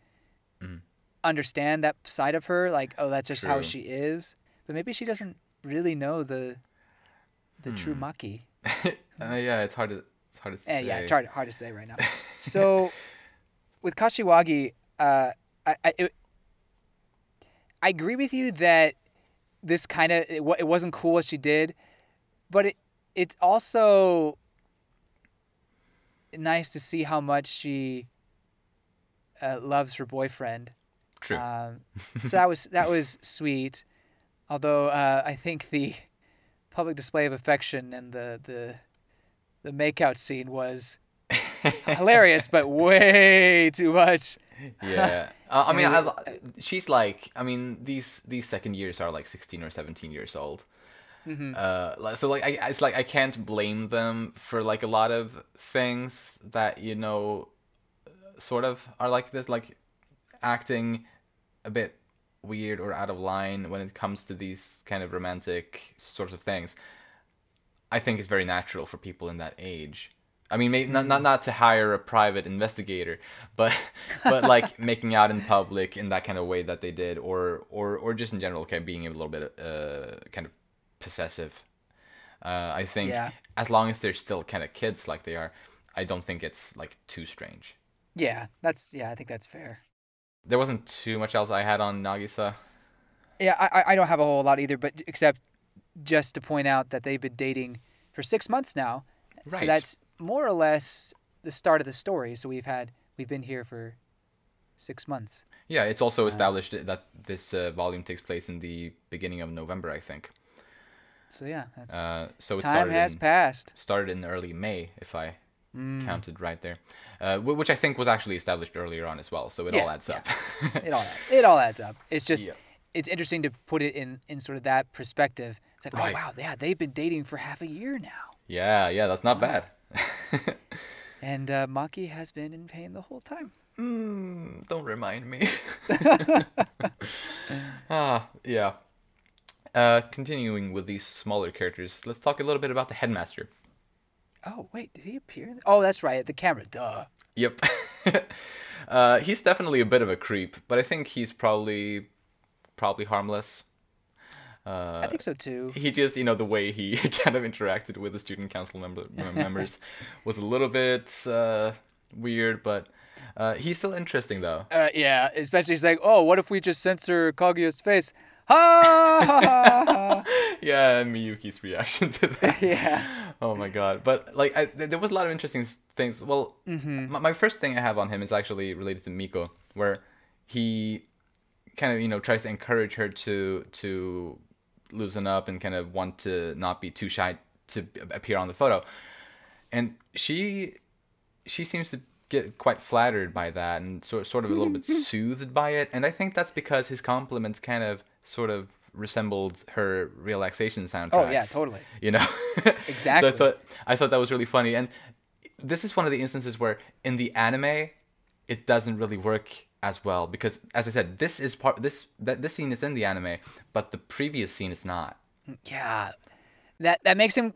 [SPEAKER 2] understand that side of her, like, oh, that's just how she is. But maybe she doesn't really know the true Maki.
[SPEAKER 1] Yeah, it's hard to say.
[SPEAKER 2] Yeah, it's hard to say right now. So with Kashiwagi, I agree with you that this kind of it wasn't cool what she did, but it's also nice to see how much she loves her boyfriend.
[SPEAKER 1] True.
[SPEAKER 2] So that was sweet. Although I think the public display of affection and the makeout scene was hilarious, but way too much.
[SPEAKER 1] Yeah. She's like, these second years are like 16 or 17 years old. So it's like I can't blame them for like a lot of things that sort of are like this, like acting a bit weird or out of line when it comes to these kind of romantic sorts of things. I think it's very natural for people in that age. I mean, maybe not to hire a private investigator, but like making out in public in that kind of way that they did, or just in general, kind of being a little bit kind of possessive. I think as long as they're still kind of kids like they are, I don't think it's like too strange.
[SPEAKER 2] Yeah, I think that's fair.
[SPEAKER 1] There wasn't too much else I had on Nagisa.
[SPEAKER 2] Yeah, I don't have a whole lot either, but except just to point out that they've been dating for 6 months now. Right. So that's more or less the start of the story. So we've been here for 6 months.
[SPEAKER 1] Yeah, it's also established that this volume takes place in the beginning of November, I think.
[SPEAKER 2] So yeah, that's
[SPEAKER 1] so
[SPEAKER 2] time has passed.
[SPEAKER 1] Started in early May, if I counted right there, which I think was actually established earlier on as well. So it all adds up.
[SPEAKER 2] It all adds up. It's just it's interesting to put it in sort of that perspective. It's like, oh wow, they've been dating for half a year now. Yeah,
[SPEAKER 1] that's not bad.
[SPEAKER 2] And Maki has been in pain the whole time.
[SPEAKER 1] Don't remind me. Yeah. Continuing with these smaller characters, let's talk a little bit about the headmaster.
[SPEAKER 2] Oh, wait, did he appear? Oh, that's right, the camera, duh.
[SPEAKER 1] Yep. He's definitely a bit of a creep, but I think he's probably harmless.
[SPEAKER 2] I think so too.
[SPEAKER 1] He just, the way he kind of interacted with the student council members was a little bit weird, but he's still interesting though.
[SPEAKER 2] Yeah, especially he's like, oh, what if we just censor Kaguya's face? Ha ha ha ha.
[SPEAKER 1] Yeah, and Miyuki's reaction to that.
[SPEAKER 2] Yeah.
[SPEAKER 1] Oh my god. But like, there was a lot of interesting things. Well, my first thing I have on him is actually related to Miko, where he kind of tries to encourage her to loosen up and kind of want to not be too shy to appear on the photo, and she seems to get quite flattered by that and sort of a little bit soothed by it. And I think that's because his compliments kind of sort of resembled her relaxation soundtracks.
[SPEAKER 2] Oh yeah, totally. Exactly.
[SPEAKER 1] So I thought that was really funny. And this is one of the instances where in the anime it doesn't really work as well, because as I said, this scene is in the anime, but the previous scene is not.
[SPEAKER 2] Yeah. That makes him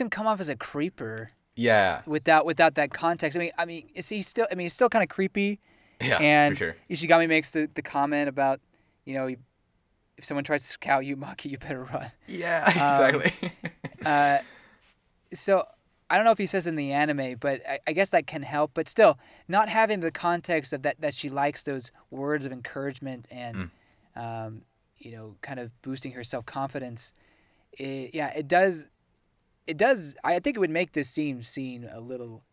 [SPEAKER 2] come off as a creeper.
[SPEAKER 1] Yeah.
[SPEAKER 2] Without that context. He's still kind of creepy.
[SPEAKER 1] Yeah,
[SPEAKER 2] and
[SPEAKER 1] for sure.
[SPEAKER 2] Ishigami makes the comment about, if someone tries to scout you, Maki, you better run.
[SPEAKER 1] Yeah, exactly.
[SPEAKER 2] So I don't know if he says in the anime, but I guess that can help. But still, not having the context of that she likes those words of encouragement and, kind of boosting her self-confidence. It does. I think it would make this scene a little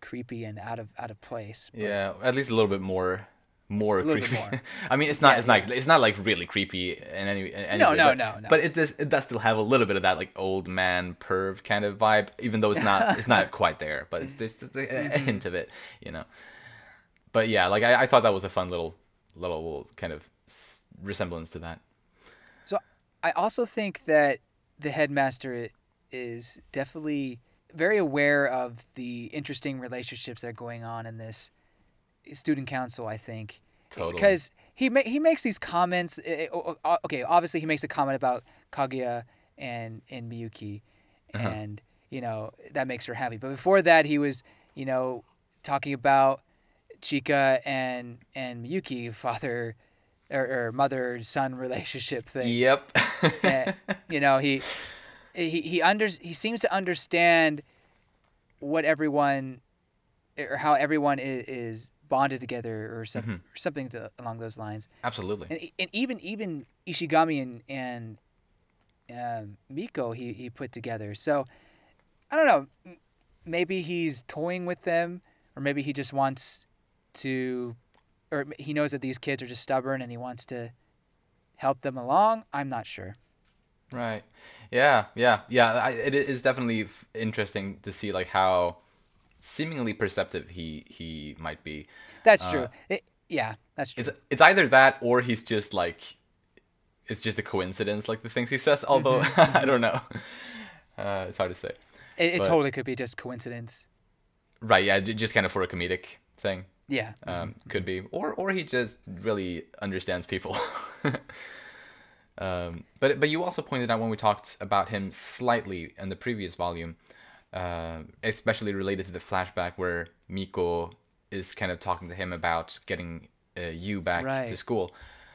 [SPEAKER 2] creepy and out of place. But...
[SPEAKER 1] Yeah, at least a little bit more more
[SPEAKER 2] A little bit
[SPEAKER 1] creepy.
[SPEAKER 2] more.
[SPEAKER 1] I mean,
[SPEAKER 2] Yeah,
[SPEAKER 1] it's not like really creepy in any
[SPEAKER 2] No,
[SPEAKER 1] way,
[SPEAKER 2] no,
[SPEAKER 1] but,
[SPEAKER 2] no, no.
[SPEAKER 1] but it does still have a little bit of that like old man perv kind of vibe, even though it's not quite there, but it's just a hint of it, you know. But yeah, like I thought that was a fun little kind of resemblance to that.
[SPEAKER 2] So I also think that the headmaster is definitely very aware of the interesting relationships that are going on in this student council, I think.
[SPEAKER 1] Totally.
[SPEAKER 2] Because he makes these comments. Okay, obviously he makes a comment about Kaguya and Miyuki, and that makes her happy. But before that, he was talking about Chika and Miyuki, father or mother son relationship thing.
[SPEAKER 1] Yep.
[SPEAKER 2] And, he seems to understand what everyone or how everyone is bonded together or something along those lines.
[SPEAKER 1] Absolutely.
[SPEAKER 2] And even Ishigami and Miko he put together. So I don't know. Maybe he's toying with them, or maybe he just wants to, or he knows that these kids are just stubborn and he wants to help them along. I'm not sure.
[SPEAKER 1] Right. Yeah. It is definitely interesting to see like how seemingly perceptive he might be.
[SPEAKER 2] That's true. That's true.
[SPEAKER 1] It's either that or he's just like, it's just a coincidence, like the things he says. Although I don't know. It's hard to say.
[SPEAKER 2] It totally could be just coincidence.
[SPEAKER 1] Right. Yeah. Just kind of for a comedic thing.
[SPEAKER 2] Yeah.
[SPEAKER 1] Could be, or he just really understands people. But you also pointed out when we talked about him slightly in the previous volume, especially related to the flashback where Miko is kind of talking to him about getting you back to school.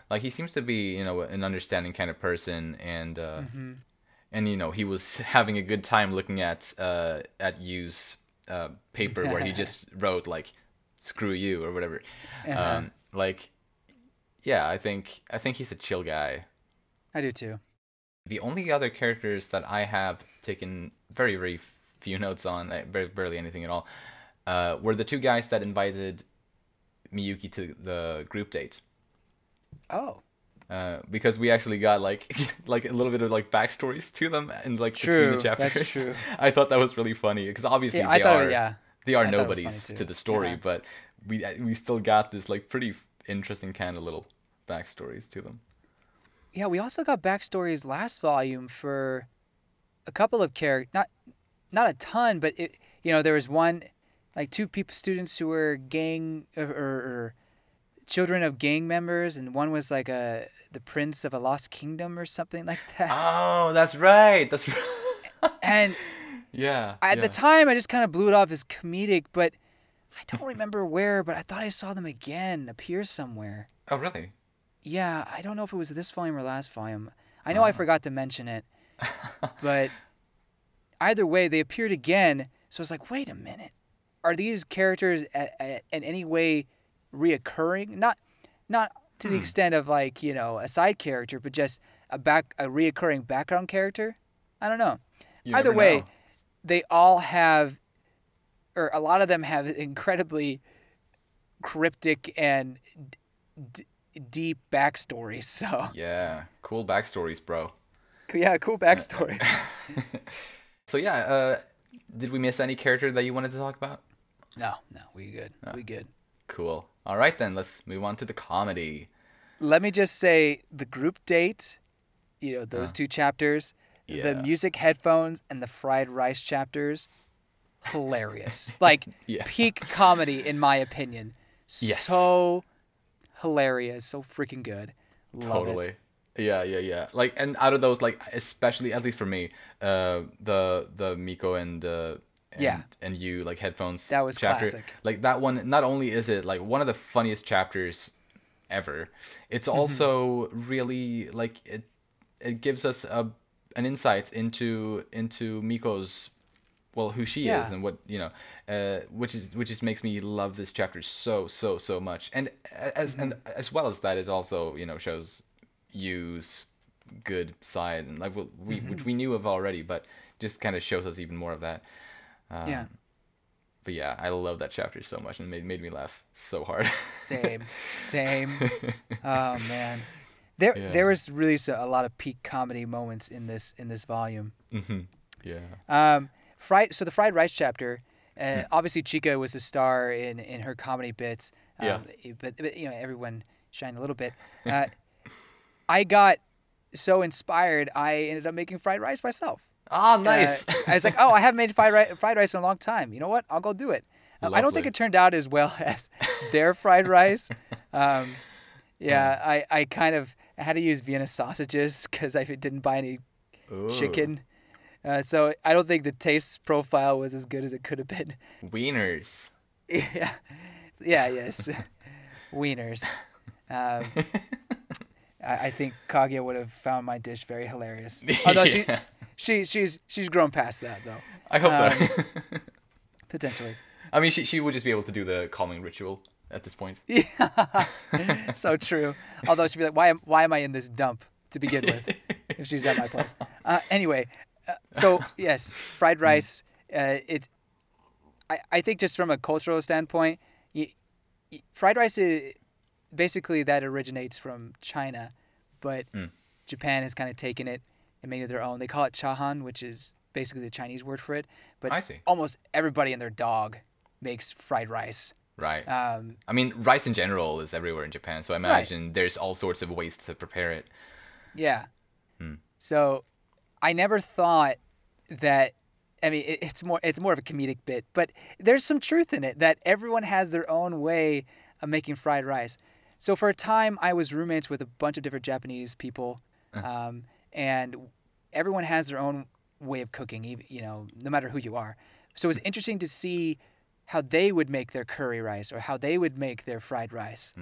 [SPEAKER 1] Like he seems to be, an understanding kind of person, and he was having a good time looking at Yu's paper where he just wrote like "screw you" or whatever. I think he's a chill guy.
[SPEAKER 2] I do too.
[SPEAKER 1] The only other characters that I have taken very, very few notes on, barely anything at all, were the two guys that invited Miyuki to the group date.
[SPEAKER 2] Oh.
[SPEAKER 1] Because we actually got like a little bit of like backstories to them and like
[SPEAKER 2] true,
[SPEAKER 1] between the chapters.
[SPEAKER 2] That's true.
[SPEAKER 1] I thought that was really funny because obviously they are nobodies to the story, but we still got this like pretty interesting kind of little backstories to them.
[SPEAKER 2] Yeah, we also got backstories last volume for a couple of characters. Not a ton, but there was one, like two students who were gang or children of gang members, and one was like the prince of a lost kingdom or something like that.
[SPEAKER 1] Oh, that's right.
[SPEAKER 2] And at the time, I just kind of blew it off as comedic, but I don't remember where. But I thought I saw them again appear somewhere.
[SPEAKER 1] Oh, really?
[SPEAKER 2] Yeah, I don't know if it was this volume or last volume. I know I forgot to mention it, but either way, they appeared again. So I was like, wait a minute. Are these characters in any way reoccurring? Not to the extent of like, a side character, but just a reoccurring background character? I don't know. Either way, they all have, or a lot of them have incredibly cryptic and deep backstories. So
[SPEAKER 1] yeah, cool backstories, bro.
[SPEAKER 2] Yeah, cool backstory.
[SPEAKER 1] So did we miss any character that you wanted to talk about?
[SPEAKER 2] No, we good. We good.
[SPEAKER 1] Cool. All right then, let's move on to the comedy.
[SPEAKER 2] Let me just say the group date, those two chapters, the music headphones and the fried rice chapters, hilarious. Like peak comedy in my opinion.
[SPEAKER 1] Yes.
[SPEAKER 2] So hilarious, so freaking good.
[SPEAKER 1] Totally. Yeah. Like, and out of those, like, especially at least for me, the Miko and you like headphones.
[SPEAKER 2] That was
[SPEAKER 1] chapter.
[SPEAKER 2] Classic.
[SPEAKER 1] Like that one. Not only is it like one of the funniest chapters ever, it's also really like it gives us an insight into Miko's, well, who she is and what which is makes me love this chapter so much, and as well as that, it also shows Yu's good side, and like which we knew of already, but just kind of shows us even more of that. But yeah, I love that chapter so much, and it made me laugh so hard.
[SPEAKER 2] Same. Oh man, there was really a lot of peak comedy moments in this volume.
[SPEAKER 1] Mm-hmm. Yeah.
[SPEAKER 2] So the fried rice chapter, obviously Chika was the star in her comedy bits. But everyone shined a little bit. I got so inspired, I ended up making fried rice myself.
[SPEAKER 1] Oh, nice.
[SPEAKER 2] I was like, oh, I haven't made fried rice in a long time. You know what? I'll go do it. I don't think it turned out as well as their fried rice. I kind of had to use Vienna sausages because I didn't buy any chicken. So I don't think the taste profile was as good as it could have been.
[SPEAKER 1] Wieners.
[SPEAKER 2] Yes. Wieners. I think Kaguya would have found my dish very hilarious. Although she's grown past that though.
[SPEAKER 1] I hope so.
[SPEAKER 2] Potentially.
[SPEAKER 1] I mean, she would just be able to do the calming ritual at this point.
[SPEAKER 2] Yeah, so true. Although she'd be like, why am I in this dump to begin with if she's at my place? Anyway, so yes, fried rice. I think just from a cultural standpoint, fried rice is basically that originates from China, but Japan has kind of taken it and made it their own. They call it chahan, which is basically the Chinese word for it. But
[SPEAKER 1] I see.
[SPEAKER 2] Almost everybody and their dog makes fried rice.
[SPEAKER 1] Right. I mean, rice in general is everywhere in Japan, so I imagine there's all sorts of ways to prepare it.
[SPEAKER 2] Yeah. So I never thought that. I mean, it's more of a comedic bit, but there's some truth in it that everyone has their own way of making fried rice. So for a time, I was roommates with a bunch of different Japanese people, and everyone has their own way of cooking, no matter who you are. So it was interesting to see how they would make their curry rice or how they would make their fried rice.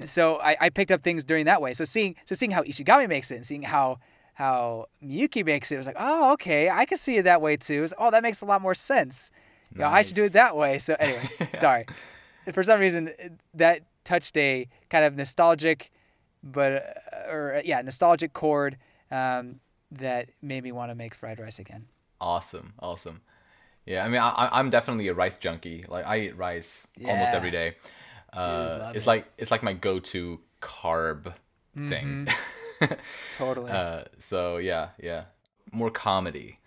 [SPEAKER 2] So I picked up things during that way. So seeing how Ishigami makes it and seeing how Miyuki makes it was like, oh, okay, I can see it that way too. It was, that makes a lot more sense. Nice. I should do it that way. So anyway, sorry. For some reason, that touched a kind of nostalgic, nostalgic chord that made me want to make fried rice again.
[SPEAKER 1] Awesome. Yeah, I mean, I'm definitely a rice junkie. Like, I eat rice almost every day. It's like my go-to carb thing.
[SPEAKER 2] Totally.
[SPEAKER 1] So yeah. More comedy.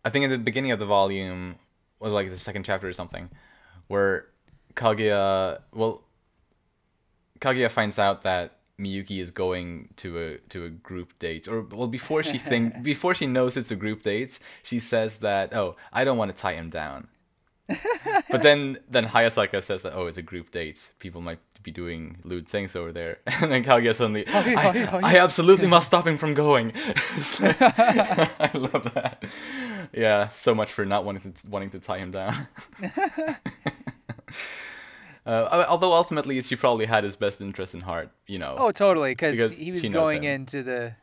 [SPEAKER 1] I think at the beginning of the volume was like the second chapter or something, where Kaguya finds out that Miyuki is going to a group date, before she knows it's a group date, she says that, oh, I don't want to tie him down. But then Hayasaka says that, oh, it's a group date. People might be doing lewd things over there. And then Kaguya suddenly, I absolutely must stop him from going. I love that. Yeah, so much for not wanting to tie him down. Although ultimately she probably had his best interest in heart,
[SPEAKER 2] Oh, totally, because he was going into the,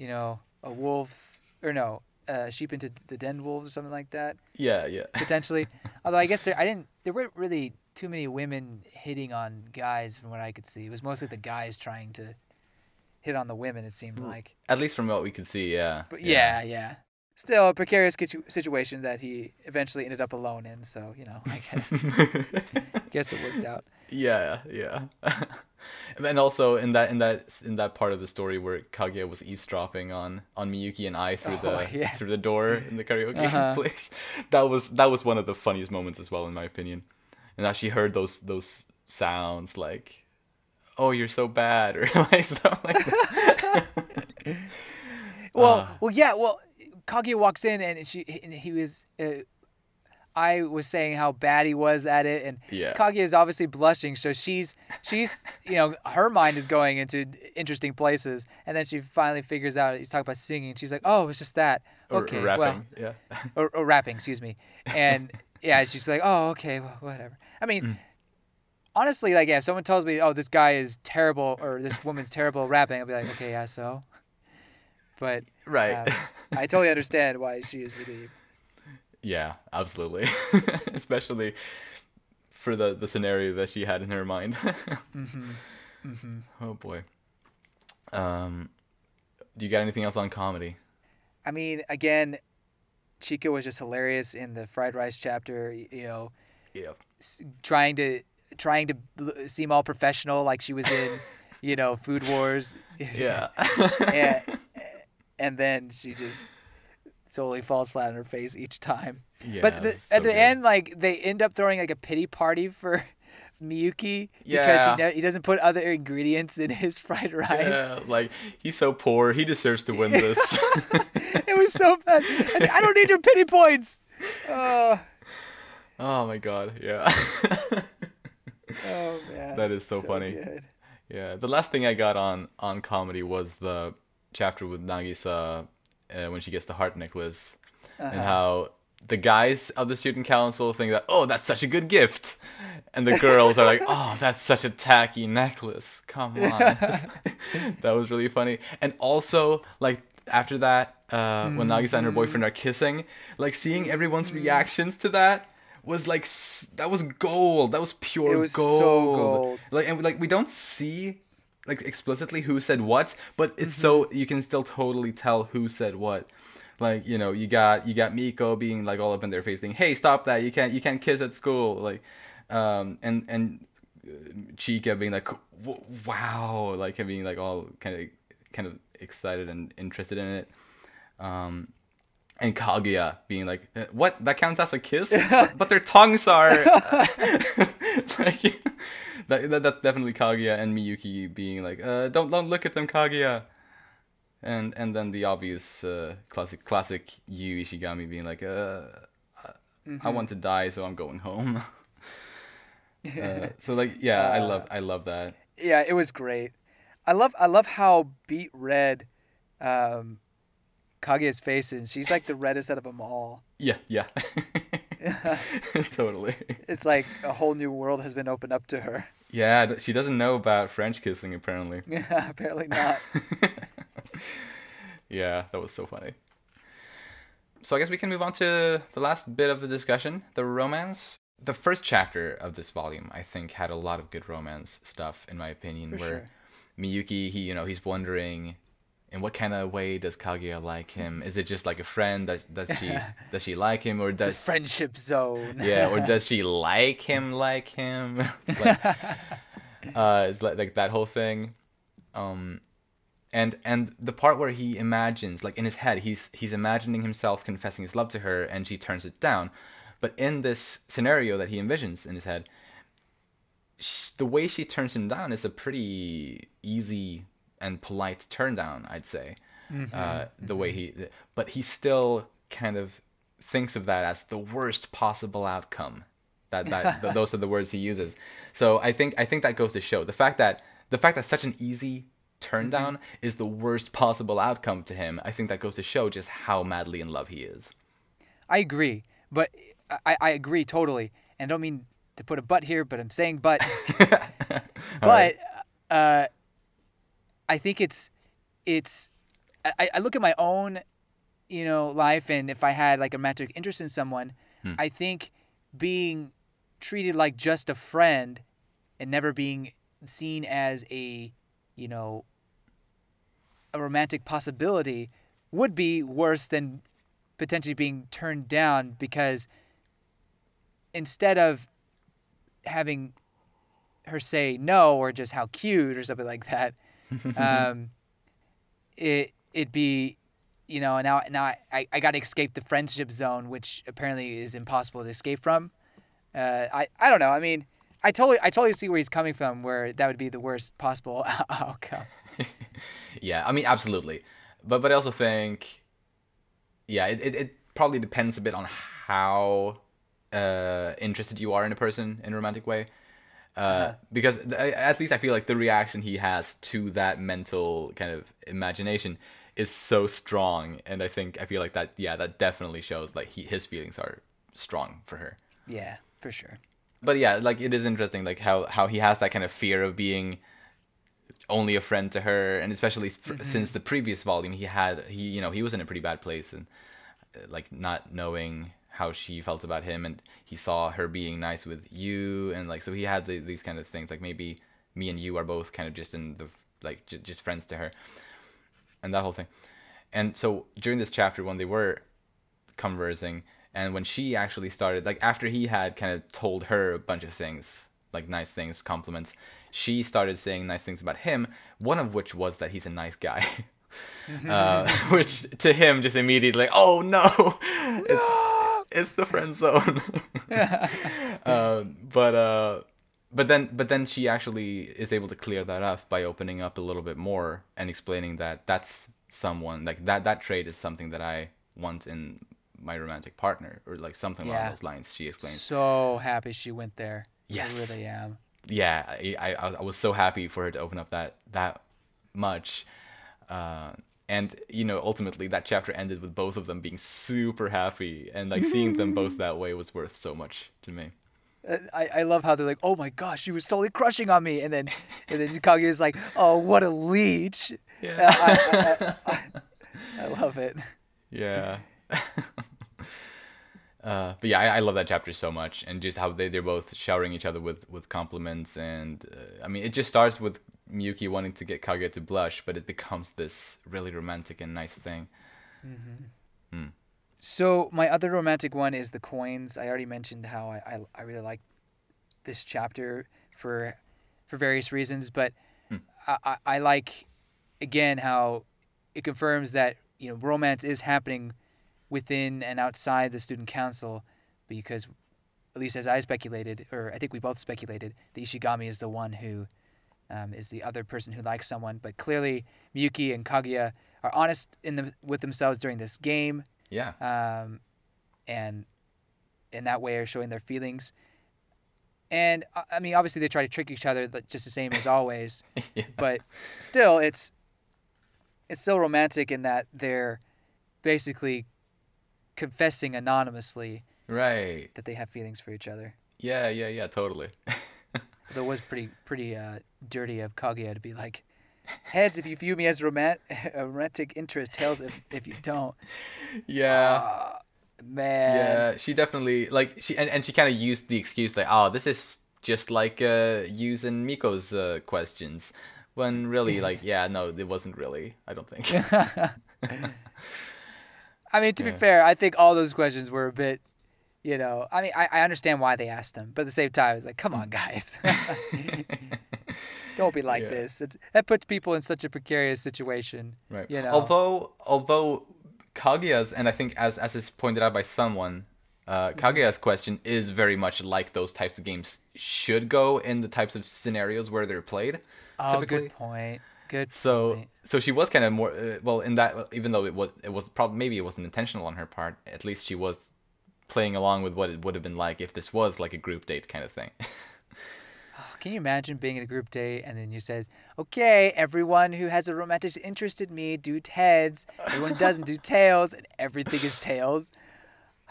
[SPEAKER 2] a wolf, or no, sheep into the den wolves or something like that.
[SPEAKER 1] Yeah.
[SPEAKER 2] Potentially. Although I guess there weren't really too many women hitting on guys from what I could see. It was mostly the guys trying to hit on the women, it seemed like.
[SPEAKER 1] At least from what we could see, yeah.
[SPEAKER 2] But yeah. Still a precarious situation that he eventually ended up alone in, so, I guess it worked out.
[SPEAKER 1] Yeah. And also in that part of the story where Kaguya was eavesdropping on Miyuki and I through the door in the karaoke place, that was one of the funniest moments as well, in my opinion. And that she heard those sounds like, oh, you're so bad, or like stuff like that.
[SPEAKER 2] Well, Kaguya walks in and he was. I was saying how bad he was at it, and Kaguya is obviously blushing. So she's her mind is going into interesting places, and then she finally figures out he's talking about singing. She's like, "Oh, it's just that." Okay,
[SPEAKER 1] or rapping,
[SPEAKER 2] or rapping, excuse me. And she's like, "Oh, okay, well, whatever." I mean, honestly, like, if someone tells me, "Oh, this guy is terrible," or "This woman's terrible at rapping," I'll be like, "Okay, yeah, so." But
[SPEAKER 1] right.
[SPEAKER 2] I totally understand why she is relieved.
[SPEAKER 1] Yeah, absolutely. Especially for the scenario that she had in her mind. Oh boy. Do you got anything else on comedy?
[SPEAKER 2] I mean, again, Chika was just hilarious in the fried rice chapter.
[SPEAKER 1] Yeah.
[SPEAKER 2] Trying to seem all professional, like she was in, Food Wars.
[SPEAKER 1] Yeah.
[SPEAKER 2] and then she just totally falls flat on her face each time.
[SPEAKER 1] Yeah,
[SPEAKER 2] But
[SPEAKER 1] so
[SPEAKER 2] at the
[SPEAKER 1] good.
[SPEAKER 2] end, like they end up throwing like a pity party for Miyuki
[SPEAKER 1] Yeah.
[SPEAKER 2] because he doesn't put other ingredients in his fried rice.
[SPEAKER 1] Yeah, like he's so poor, he deserves to win this.
[SPEAKER 2] It was so bad. I don't need your pity points. Oh
[SPEAKER 1] my god, yeah.
[SPEAKER 2] Oh man,
[SPEAKER 1] That is so funny.
[SPEAKER 2] Good.
[SPEAKER 1] Yeah, the last thing I got on comedy was the chapter with Nagisa when she gets the heart necklace, and how the guys of the student council think that, oh, that's such a good gift, and the girls are like, oh, that's such a tacky necklace. Come on. That was really funny. And also, like, after that, when Nagisa and her boyfriend are kissing, like seeing everyone's reactions to that was like, that was gold. That was pure
[SPEAKER 2] It was
[SPEAKER 1] gold.
[SPEAKER 2] so gold.
[SPEAKER 1] Like, and like we don't see like explicitly who said what, but it's so you can still totally tell who said what. Like, you got Miko being like all up in their face, being, "Hey, stop that! You can't kiss at school." Like, and Chika being like, "Wow!" Like, him being like all kind of excited and interested in it. And Kaguya being like, "What? That counts as a kiss?" but their tongues are like that's definitely Kaguya and Miyuki being like, "Don't look at them, Kaguya." And then the obvious classic Yu Ishigami being like, I want to die, so I'm going home. So like, yeah, I love that.
[SPEAKER 2] Yeah, it was great. I love how beet red Kaguya's face is. She's like the reddest out of them all.
[SPEAKER 1] Yeah. Totally.
[SPEAKER 2] It's like a whole new world has been opened up to her.
[SPEAKER 1] Yeah, she doesn't know about French kissing, apparently.
[SPEAKER 2] Yeah, apparently not.
[SPEAKER 1] Yeah, that was so funny. So I guess we can move on to the last bit of the discussion, the romance. The first chapter of this volume, I think, had a lot of good romance stuff, in my opinion,
[SPEAKER 2] For
[SPEAKER 1] where
[SPEAKER 2] sure.
[SPEAKER 1] Miyuki, he's wondering, in what kind of way does Kaguya like him? Is it just like a friend? Does she like him, or does
[SPEAKER 2] Friendship zone.
[SPEAKER 1] yeah, or does she like him? It's like that whole thing. And the part where he imagines, like in his head, he's imagining himself confessing his love to her, and she turns it down. But in this scenario that he envisions in his head, the way she turns him down is a pretty easy and polite turn down, I'd say. The way but he still kind of thinks of that as the worst possible outcome. Those are the words he uses. So I think that goes to show the fact that such an easy turn down is the worst possible outcome to him. I think that goes to show just how madly in love he is.
[SPEAKER 2] I agree, but I agree totally, and I don't mean to put a but here, but I'm saying but. But I think it's I look at my own life, and if I had like a romantic interest in someone, I think being treated like just a friend and never being seen as a romantic possibility would be worse than potentially being turned down, because instead of having her say no or just how cute or something like that, it'd be now I got to escape the friendship zone, which apparently is impossible to escape from. I don't know. I mean, I totally see where he's coming from, where that would be the worst possible outcome.
[SPEAKER 1] Yeah, I mean, absolutely. But I also think, yeah, it probably depends a bit on how interested you are in a person in a romantic way. Because at least I feel like the reaction he has to that mental kind of imagination is so strong, and I feel like that definitely shows like his feelings are strong for her.
[SPEAKER 2] Yeah, for sure.
[SPEAKER 1] But yeah, like it is interesting, like how he has that kind of fear of being only a friend to her, and especially since the previous volume he was in a pretty bad place, and like not knowing how she felt about him, and he saw her being nice with you, and like so he had these kind of things, like maybe me and you are both kind of just in the like just friends to her, and that whole thing. And so during this chapter, when they were conversing, and when she actually started, like after he had kind of told her a bunch of things, like nice things, compliments, she started saying nice things about him. One of which was that he's a nice guy, which to him just immediately like, oh no, it's the friend zone. But then she actually is able to clear that up by opening up a little bit more and explaining that that's someone like that trait is something that I want in my romantic partner, or like something along those lines. She explains.
[SPEAKER 2] So happy she went there.
[SPEAKER 1] Yes.
[SPEAKER 2] I really am.
[SPEAKER 1] Yeah, I was so happy for her to open up that much. And ultimately that chapter ended with both of them being super happy, and like seeing them both that way was worth so much to me.
[SPEAKER 2] I love how they're like, oh my gosh, she was totally crushing on me, and then Kaguya's like, oh, what a leech.
[SPEAKER 1] Yeah.
[SPEAKER 2] I love it.
[SPEAKER 1] Yeah. But yeah, I love that chapter so much, and just how they're both showering each other with compliments, and I mean, it just starts with Miyuki wanting to get Kaguya to blush, but it becomes this really romantic and nice thing.
[SPEAKER 2] So my other romantic one is the coins. I already mentioned how I really like this chapter for various reasons, but I like, again, how it confirms that romance is happening within and outside the student council, because at least as I speculated, or I think we both speculated, the Ishigami is the one who is the other person who likes someone. But clearly Miyuki and Kaguya are honest with themselves during this game.
[SPEAKER 1] Yeah.
[SPEAKER 2] And in that way are showing their feelings. And I mean, obviously they try to trick each other just the same as always.
[SPEAKER 1] Yeah.
[SPEAKER 2] But still, it's still romantic in that they're basically confessing anonymously,
[SPEAKER 1] right,
[SPEAKER 2] that they have feelings for each other.
[SPEAKER 1] Yeah, totally.
[SPEAKER 2] Though it was pretty dirty of Kaguya to be like, heads if you view me as a romantic interest, tails if you don't.
[SPEAKER 1] Yeah.
[SPEAKER 2] Man.
[SPEAKER 1] Yeah, she definitely and she kind of used the excuse like, oh, this is just like using Miko's questions, when really no, it wasn't really, I don't think.
[SPEAKER 2] I mean, to be fair, I think all those questions were a bit, I mean, I understand why they asked them, but at the same time, it's like, come on, guys. Don't be like this. That puts people in such a precarious situation.
[SPEAKER 1] Right.
[SPEAKER 2] You know?
[SPEAKER 1] Although Kaguya's, and I think as is pointed out by someone, Kaguya's question is very much like those types of games should go in the types of scenarios where they're played.
[SPEAKER 2] Oh,
[SPEAKER 1] typically.
[SPEAKER 2] Good point. Point.
[SPEAKER 1] So she was kind of more in that, even though it was probably, maybe it wasn't intentional on her part, at least she was playing along with what it would have been like if this was like a group date kind of thing.
[SPEAKER 2] Can you imagine being in a group date and then you said, okay, everyone who has a romantic interest in me, do heads. Everyone doesn't do tails, and everything is tails.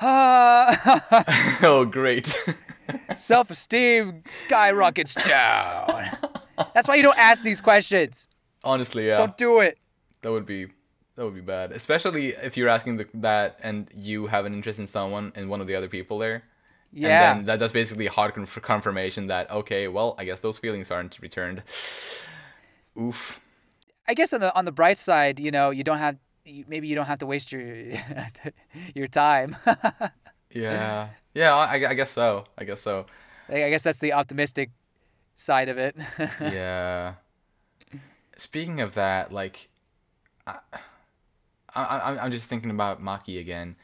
[SPEAKER 1] Oh, great.
[SPEAKER 2] Self-esteem skyrockets down. That's why you don't ask these questions.
[SPEAKER 1] Honestly, yeah.
[SPEAKER 2] Don't do it.
[SPEAKER 1] That would be bad, especially if you're asking that and you have an interest in someone and one of the other people there.
[SPEAKER 2] Yeah.
[SPEAKER 1] And then that's basically a hard confirmation that, okay, well, I guess those feelings aren't returned. Oof.
[SPEAKER 2] I guess on the bright side, you don't have to waste your time.
[SPEAKER 1] Yeah. I guess so. I guess
[SPEAKER 2] that's the optimistic side of it.
[SPEAKER 1] Yeah. Speaking of that, I'm just thinking about Maki again.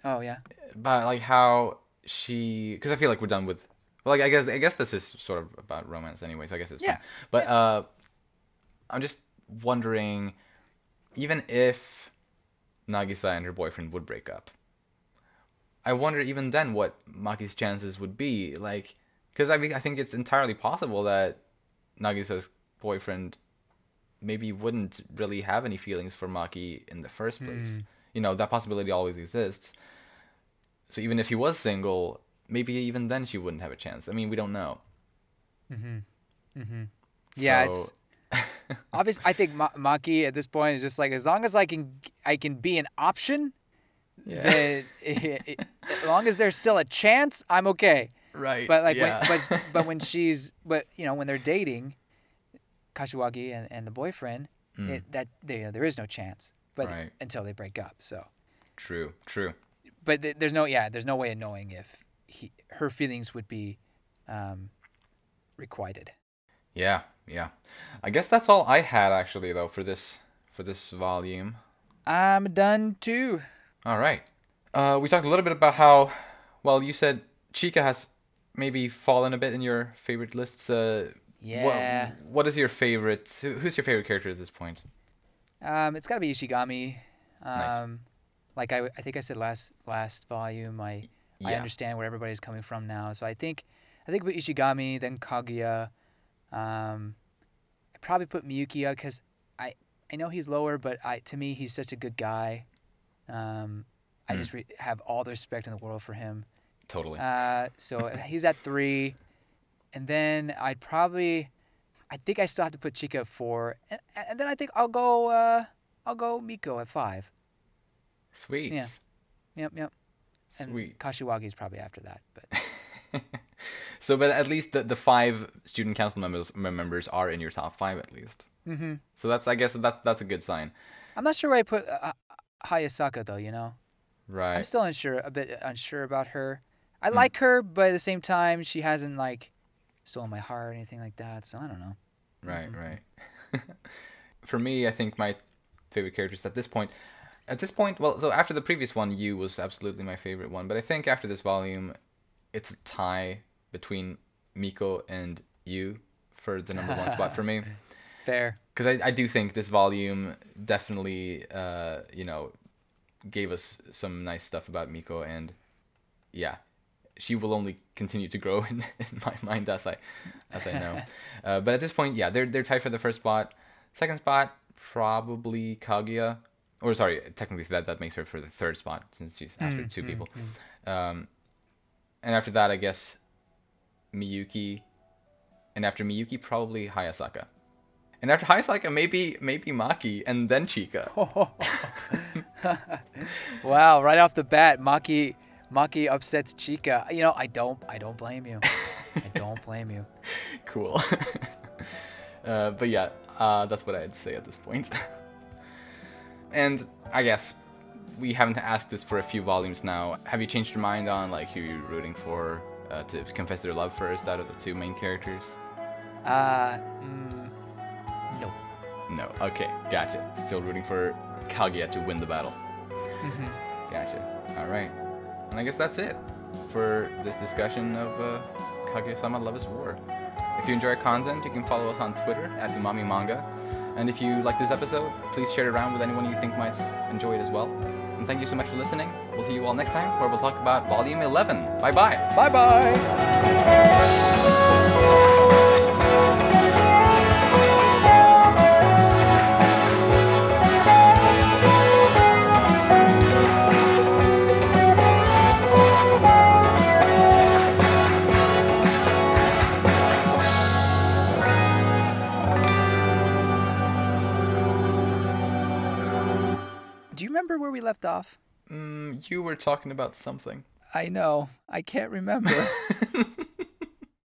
[SPEAKER 2] Oh yeah.
[SPEAKER 1] But how because I feel like we're done with. Well, I guess this is sort of about romance anyway, so I guess it's fun. But I'm just wondering, even if Nagisa and her boyfriend would break up, I wonder even then what Maki's chances would be. Because I think it's entirely possible that Nagisa's boyfriend maybe wouldn't really have any feelings for Maki in the first place. That possibility always exists. So even if he was single, maybe even then she wouldn't have a chance. I mean, we don't know.
[SPEAKER 2] Yeah, it's obvious. I think Maki at this point is just like, as long as I can be an option. Yeah. As long as there's still a chance, I'm okay.
[SPEAKER 1] Right.
[SPEAKER 2] But when when they're dating, Kashiwagi and the boyfriend, there is no chance. But until they break up, so.
[SPEAKER 1] True.
[SPEAKER 2] but there's no way of knowing if her feelings would be requited.
[SPEAKER 1] Yeah. I guess that's all I had actually though for this volume.
[SPEAKER 2] I'm done too.
[SPEAKER 1] All right. We talked a little bit about how, well, you said Chika has maybe fallen a bit in your favorite lists.
[SPEAKER 2] Yeah.
[SPEAKER 1] What is your favorite? Who's your favorite character at this point?
[SPEAKER 2] It's got to be Ishigami.
[SPEAKER 1] Nice.
[SPEAKER 2] Like I think I said last volume, I understand where everybody's coming from now. So I think with Ishigami, then Kaguya. I probably put Miyuki because I know he's lower, but to me he's such a good guy. I just have all the respect in the world for him.
[SPEAKER 1] Totally.
[SPEAKER 2] So he's at 3, and then I think I still have to put Chika at 4, and then I think I'll go Miko at 5.
[SPEAKER 1] Sweet.
[SPEAKER 2] Yeah. Yep. And
[SPEAKER 1] Sweet.
[SPEAKER 2] Kashiwagi is probably after that, but.
[SPEAKER 1] So, but at least the 5 student council members are in your top 5 at least.
[SPEAKER 2] Mm-hmm.
[SPEAKER 1] So I guess that's a good sign.
[SPEAKER 2] I'm not sure where I put Hayasaka though. You know.
[SPEAKER 1] Right.
[SPEAKER 2] I'm still a bit unsure about her. I like her, but at the same time, she hasn't like stolen my heart or anything like that. So I don't know.
[SPEAKER 1] Right. For me, I think my favorite characters at this point, well, so after the previous one, Yu was absolutely my favorite one. But I think after this volume, it's a tie between Miko and Yu for the number 1 spot for me.
[SPEAKER 2] Fair.
[SPEAKER 1] Because I do think this volume definitely, gave us some nice stuff about Miko, and yeah, she will only continue to grow in my mind as I know. But at this point, yeah, they're tied for the first spot. Second spot, probably Kaguya. Or sorry, technically that makes her for the third spot since she's after 2 people. And after that, I guess Miyuki. And after Miyuki, probably Hayasaka. And after Hayasaka, maybe Maki, and then Chika.
[SPEAKER 2] Wow! Right off the bat, Maki upsets Chika. You know, I don't blame you. I don't blame you.
[SPEAKER 1] Cool. But yeah, that's what I'd say at this point. And I guess we haven't asked this for a few volumes now. Have you changed your mind on like who you're rooting for to confess their love first out of the 2 main characters?
[SPEAKER 2] No.
[SPEAKER 1] No. Okay, gotcha. Still rooting for Kaguya to win the battle.
[SPEAKER 2] Mm-hmm.
[SPEAKER 1] Gotcha. All right. And I guess that's it for this discussion of Kaguya-sama Love is War. If you enjoy our content, you can follow us on Twitter at Umami Manga. And if you like this episode, please share it around with anyone you think might enjoy it as well. And thank you so much for listening. We'll see you all next time, where we'll talk about Volume 11. Bye-bye.
[SPEAKER 2] Bye-bye. Do you remember where we left off?
[SPEAKER 1] You were talking about something.
[SPEAKER 2] I know. I can't remember.